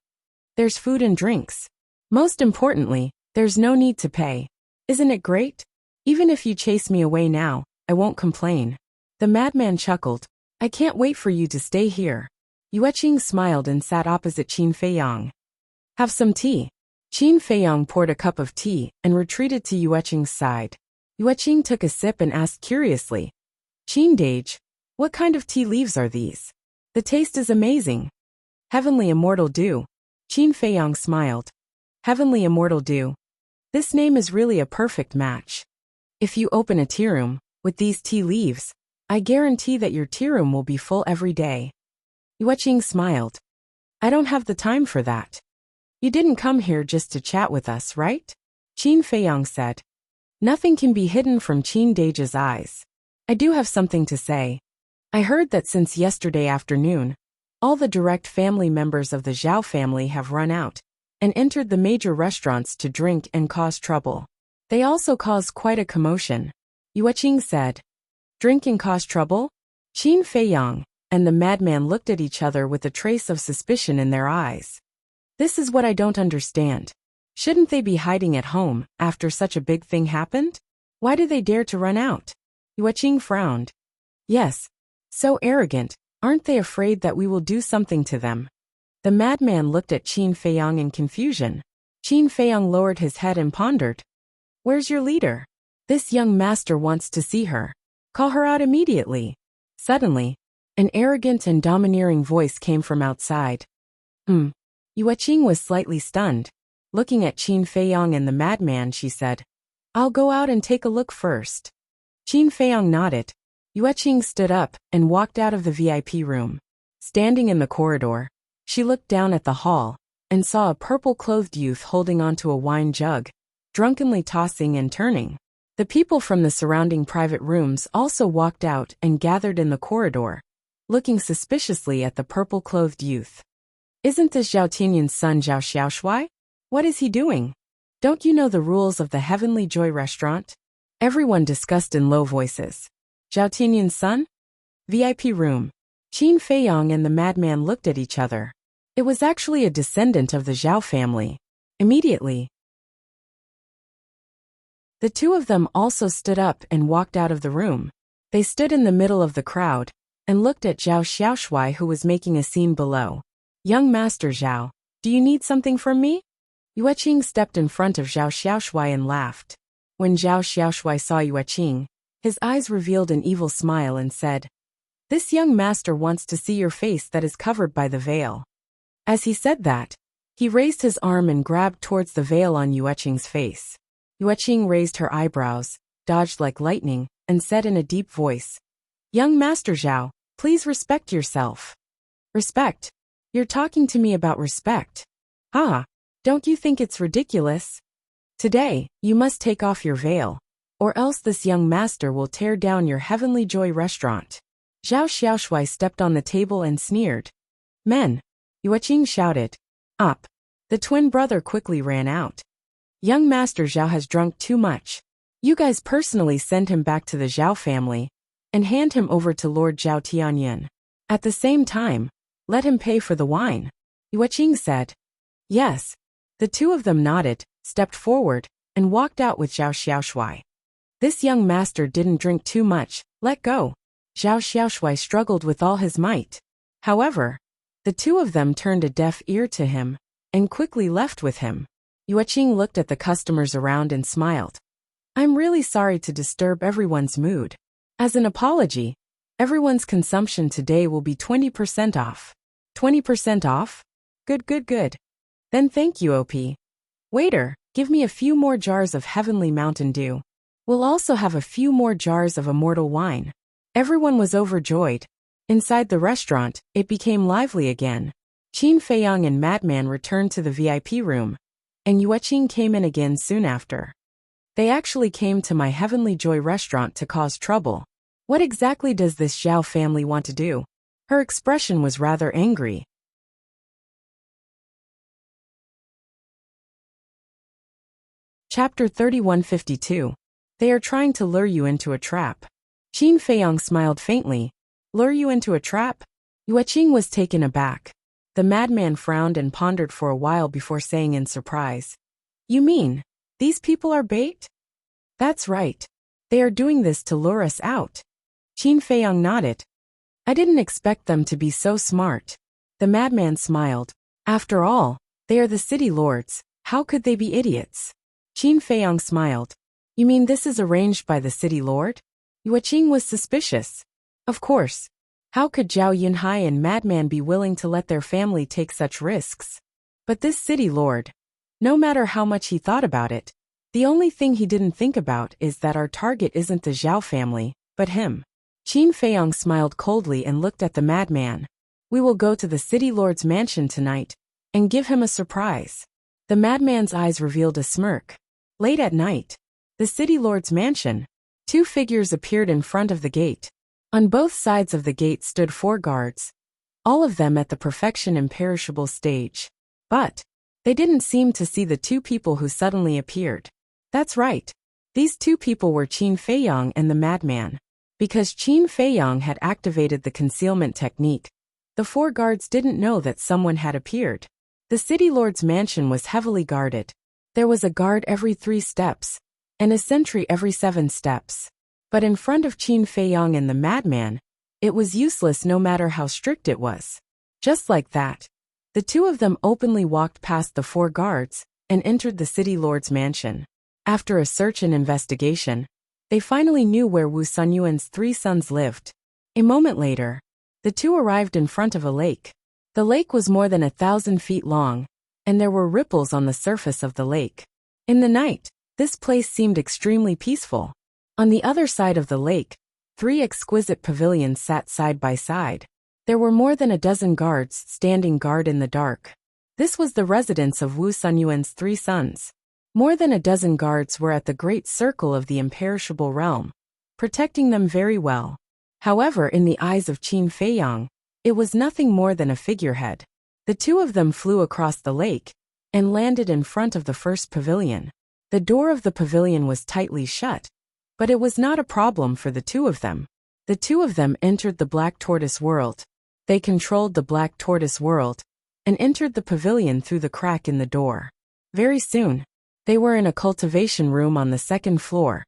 There's food and drinks. Most importantly, there's no need to pay. Isn't it great? Even if you chase me away now, I won't complain. The madman chuckled. I can't wait for you to stay here. Yueqing smiled and sat opposite Qin Feiyang. Have some tea. Qin Feiyang poured a cup of tea and retreated to Yueqing's side. Yueqing took a sip and asked curiously, Qin Dage, what kind of tea leaves are these? The taste is amazing. Heavenly Immortal Dew. Qin Feiyang smiled. Heavenly Immortal Dew. This name is really a perfect match. If you open a tea room with these tea leaves, I guarantee that your tea room will be full every day. Yueqing smiled. I don't have the time for that. You didn't come here just to chat with us, right? Qin Feiyang said. Nothing can be hidden from Qin Dage's eyes. I do have something to say. I heard that since yesterday afternoon, all the direct family members of the Zhao family have run out and entered the major restaurants to drink and cause trouble. They also caused quite a commotion. Yueqing said. Drink and cause trouble? Qin Feiyang and the madman looked at each other with a trace of suspicion in their eyes. This is what I don't understand. Shouldn't they be hiding at home after such a big thing happened? Why do they dare to run out? Yueqing frowned. Yes. So arrogant, aren't they afraid that we will do something to them? The madman looked at Qin Feiyang in confusion. Qin Feiyang lowered his head and pondered. Where's your leader? This young master wants to see her. Call her out immediately. Suddenly, an arrogant and domineering voice came from outside. Yueqing was slightly stunned. Looking at Qin Feiyang and the madman, she said, I'll go out and take a look first. Qin Feiyang nodded. Yueqing stood up and walked out of the VIP room. Standing in the corridor, she looked down at the hall and saw a purple-clothed youth holding onto a wine jug, drunkenly tossing and turning. The people from the surrounding private rooms also walked out and gathered in the corridor, looking suspiciously at the purple-clothed youth. Isn't this Zhao Tianyun's son Zhao Xiaoshui? What is he doing? Don't you know the rules of the Heavenly Joy restaurant? Everyone discussed in low voices. Zhao Tianyun's son? VIP room. Qin Feiyang and the madman looked at each other. It was actually a descendant of the Zhao family. Immediately, the two of them also stood up and walked out of the room. They stood in the middle of the crowd and looked at Zhao Xiaoshui, who was making a scene below. Young Master Zhao, do you need something from me? Yueqing stepped in front of Zhao Xiaoshui and laughed. When Zhao Xiaoshui saw Yueqing, his eyes revealed an evil smile and said, This young master wants to see your face that is covered by the veil. As he said that, he raised his arm and grabbed towards the veil on Yueqing's face. Yueqing raised her eyebrows, dodged like lightning, and said in a deep voice, Young Master Zhao, please respect yourself. Respect? You're talking to me about respect. Don't you think it's ridiculous? Today, you must take off your veil, or else this young master will tear down your Heavenly Joy restaurant. Zhao Xiaoshui stepped on the table and sneered. Men! Yueqing shouted. Up! The twin brother quickly ran out. Young Master Zhao has drunk too much. You guys personally send him back to the Zhao family and hand him over to Lord Zhao Tianyun. At the same time, let him pay for the wine. Yueqing said. Yes. The two of them nodded, stepped forward, and walked out with Zhao Xiaoshui. This young master didn't drink too much, let go. Zhao Xiaoshui struggled with all his might. However, the two of them turned a deaf ear to him and quickly left with him. Yueqing looked at the customers around and smiled. I'm really sorry to disturb everyone's mood. As an apology, everyone's consumption today will be 20% off. 20% off? Good. Then thank you, OP. Waiter, give me a few more jars of Heavenly Mountain Dew. We'll also have a few more jars of Immortal Wine. Everyone was overjoyed. Inside the restaurant, it became lively again. Qin Feiyang and Madman returned to the VIP room, and Yueqing came in again soon after. They actually came to my Heavenly Joy restaurant to cause trouble. What exactly does this Zhao family want to do? Her expression was rather angry. Chapter 3152. They are trying to lure you into a trap. Qin Feiyang smiled faintly. Lure you into a trap? Yueqing was taken aback. The madman frowned and pondered for a while before saying in surprise, "You mean, these people are bait?" "That's right. They are doing this to lure us out." Qin Feiyang nodded. "I didn't expect them to be so smart." The madman smiled. "After all, they are the city lords. How could they be idiots?" Qin Feiyang smiled. "You mean this is arranged by the city lord?" Yue Qing was suspicious. Of course. How could Zhao Yunhai and madman be willing to let their family take such risks? But this city lord, no matter how much he thought about it, the only thing he didn't think about is that our target isn't the Zhao family, but him. Qin Feiyang smiled coldly and looked at the madman. "We will go to the city lord's mansion tonight and give him a surprise." The madman's eyes revealed a smirk. Late at night, the city lord's mansion. Two figures appeared in front of the gate. On both sides of the gate stood 4 guards, all of them at the perfection imperishable stage. But they didn't seem to see the 2 people who suddenly appeared. That's right. These 2 people were Qin Feiyang and the madman. Because Qin Feiyang had activated the concealment technique, the 4 guards didn't know that someone had appeared. The city lord's mansion was heavily guarded. There was a guard every 3 steps, and a sentry every 7 steps. But in front of Qin Feiyang and the madman, it was useless no matter how strict it was. Just like that, the 2 of them openly walked past the 4 guards and entered the city lord's mansion. After a search and investigation, they finally knew where Wu Sunyuan's 3 sons lived. A moment later, the 2 arrived in front of a lake. The lake was more than 1,000 feet long, and there were ripples on the surface of the lake. In the night, this place seemed extremely peaceful. On the other side of the lake, 3 exquisite pavilions sat side by side. There were more than a dozen guards standing guard in the dark. This was the residence of Wu Sunyuan's 3 sons. More than a dozen guards were at the great circle of the imperishable realm, protecting them very well. However, in the eyes of Qin Feiyang, it was nothing more than a figurehead. The 2 of them flew across the lake and landed in front of the first pavilion. The door of the pavilion was tightly shut, but it was not a problem for the 2 of them. The 2 of them entered the Black Tortoise world. They controlled the Black Tortoise world and entered the pavilion through the crack in the door. Very soon, they were in a cultivation room on the 2nd floor,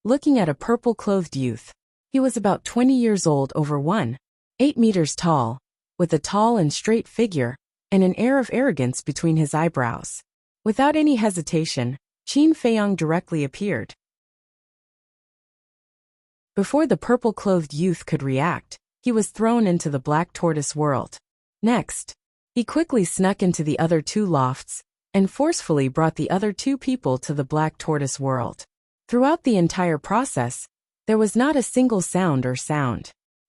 looking at a purple-clothed youth. He was about 20 years old, over 1.8 meters tall, with a tall and straight figure and an air of arrogance between his eyebrows. Without any hesitation, Qin Feiyang directly appeared. Before the purple-clothed youth could react, he was thrown into the Black Tortoise world. Next, he quickly snuck into the other 2 lofts and forcefully brought the other 2 people to the Black Tortoise world. Throughout the entire process, there was not a single sound.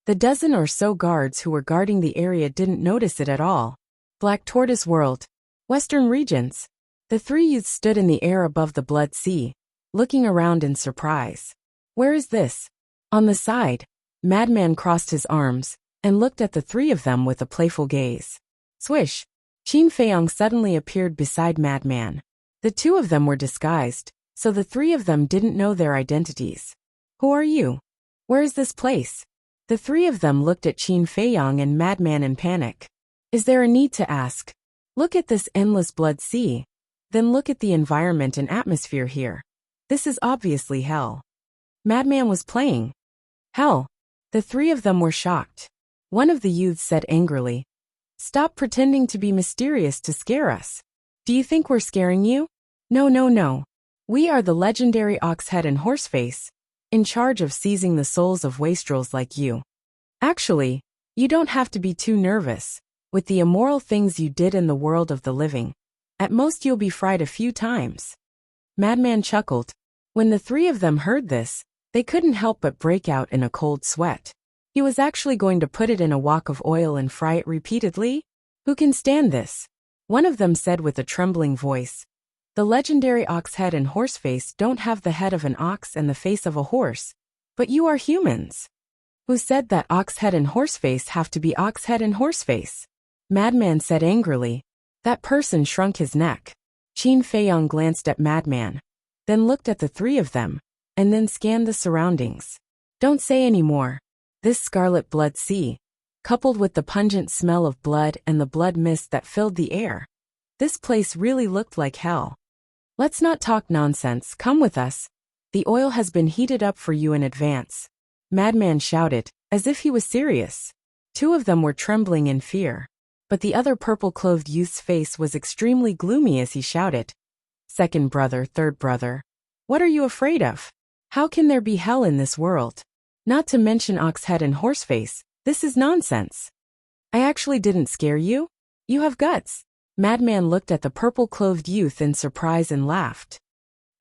The dozen or so guards who were guarding the area didn't notice it at all. Black Tortoise world, Western regions. The 3 youths stood in the air above the Blood Sea, looking around in surprise. Where is this? On the side, madman crossed his arms and looked at the 3 of them with a playful gaze. Swish! Qin Feiyang suddenly appeared beside madman. The 2 of them were disguised, so the 3 of them didn't know their identities. Who are you? Where is this place? The 3 of them looked at Qin Feiyang and madman in panic. Is there a need to ask? Look at this endless Blood Sea. Then look at the environment and atmosphere here. This is obviously hell. Madman was playing. Hell. The 3 of them were shocked. One of the youths said angrily, "Stop pretending to be mysterious to scare us. Do you think we're scaring you? No. We are the legendary Oxhead and Horseface, in charge of seizing the souls of wastrels like you. Actually, you don't have to be too nervous. With the immoral things you did in the world of the living, at most you'll be fried a few times." Madman chuckled. When the 3 of them heard this, they couldn't help but break out in a cold sweat. He was actually going to put it in a wok of oil and fry it repeatedly? Who can stand this? One of them said with a trembling voice. The legendary Oxhead and Horseface don't have the head of an ox and the face of a horse, but you are humans. Who said that Oxhead and Horseface have to be Oxhead and Horseface? Madman said angrily. That person shrunk his neck. Qin Feiyang glanced at Madman, then looked at the 3 of them, and then scanned the surroundings. Don't say any more. This Scarlet Blood Sea. coupled with the pungent smell of blood and the blood mist that filled the air. This place really looked like hell. Let's not talk nonsense, come with us. The oil has been heated up for you in advance. Madman shouted, as if he was serious. Two of them were trembling in fear. But the other purple-clothed youth's face was extremely gloomy as he shouted. Second brother, third brother. What are you afraid of? How can there be hell in this world? Not to mention Oxhead and Horseface, this is nonsense. I actually didn't scare you? You have guts. Madman looked at the purple-clothed youth in surprise and laughed.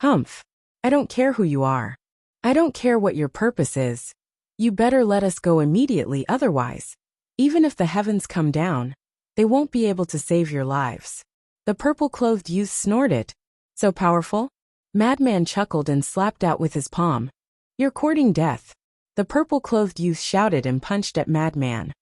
Humph. I don't care who you are. I don't care what your purpose is. You better let us go immediately, otherwise, even if the heavens come down, they won't be able to save your lives. The purple-clothed youth snorted. So powerful? Madman chuckled and slapped out with his palm. You're courting death. The purple-clothed youth shouted and punched at Madman.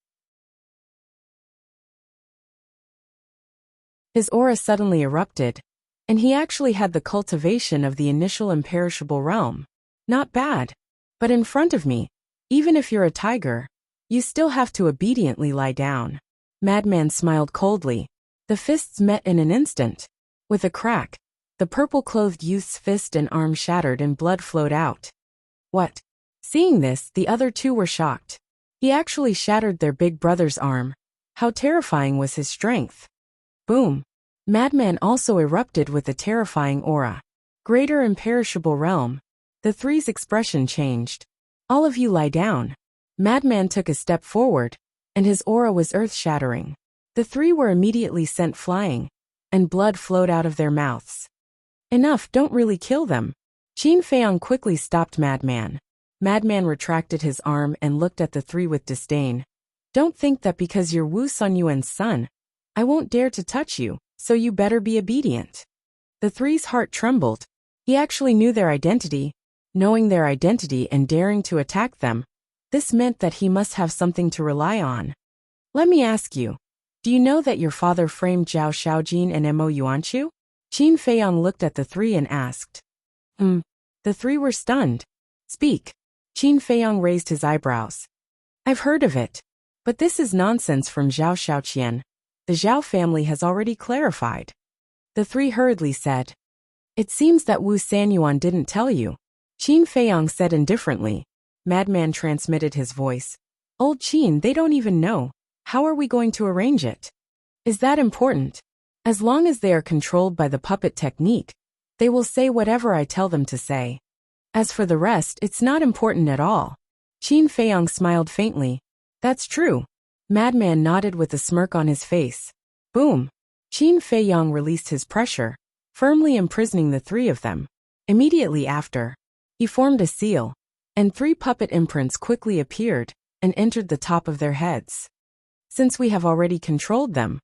His aura suddenly erupted, and he actually had the cultivation of the initial imperishable realm. Not bad. But in front of me, even if you're a tiger, you still have to obediently lie down. Madman smiled coldly. The fists met in an instant. With a crack, the purple-clothed youth's fist and arm shattered and blood flowed out. What? Seeing this, the other two were shocked. He actually shattered their big brother's arm. How terrifying was his strength? Boom. Madman also erupted with a terrifying aura. Greater imperishable realm. The three's expression changed. All of you lie down. Madman took a step forward, and his aura was earth-shattering. The three were immediately sent flying, and blood flowed out of their mouths. Enough, don't really kill them. Qin Feiyang quickly stopped Madman. Madman retracted his arm and looked at the three with disdain. Don't think that because you're Wu Sunyuan's son, I won't dare to touch you, so you better be obedient. The three's heart trembled. He actually knew their identity. Knowing their identity and daring to attack them, this meant that he must have something to rely on. Let me ask you, do you know that your father framed Zhao Shaojin and Mo Yuanchu? Qin Feiyang looked at the three and asked. The three were stunned. Speak. Qin Feiyang raised his eyebrows. I've heard of it. But this is nonsense from Zhao Shaoqian. The Zhao family has already clarified. The three hurriedly said. It seems that Wu Sanyuan didn't tell you. Qin Feiyang said indifferently. Madman transmitted his voice. Old Qin, they don't even know. How are we going to arrange it? Is that important? As long as they are controlled by the puppet technique, they will say whatever I tell them to say. As for the rest, it's not important at all. Qin Feiyang smiled faintly. That's true. Madman nodded with a smirk on his face. Boom. Qin Feiyang released his pressure, firmly imprisoning the three of them. Immediately after, he formed a seal, and three puppet imprints quickly appeared and entered the top of their heads. Since we have already controlled them,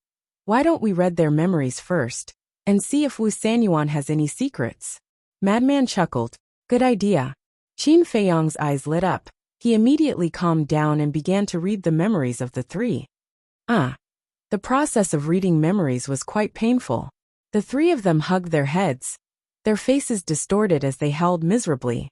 why don't we read their memories first, and see if Wu Sanyuan has any secrets? Madman chuckled. Good idea. Qin Feiyang's eyes lit up. He immediately calmed down and began to read the memories of the three. The process of reading memories was quite painful. The three of them hugged their heads, their faces distorted as they howled miserably.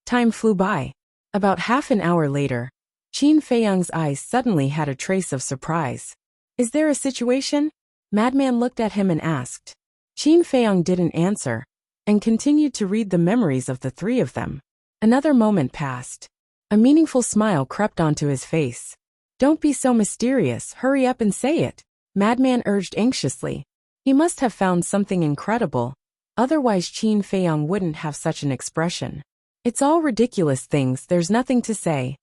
Time flew by. About half an hour later, Qin Feiyang's eyes suddenly had a trace of surprise. Is there a situation? Madman looked at him and asked. Qin Feiyang didn't answer, and continued to read the memories of the three of them. Another moment passed. A meaningful smile crept onto his face. Don't be so mysterious, hurry up and say it, Madman urged anxiously. He must have found something incredible, otherwise Qin Feiyang wouldn't have such an expression. It's all ridiculous things, there's nothing to say.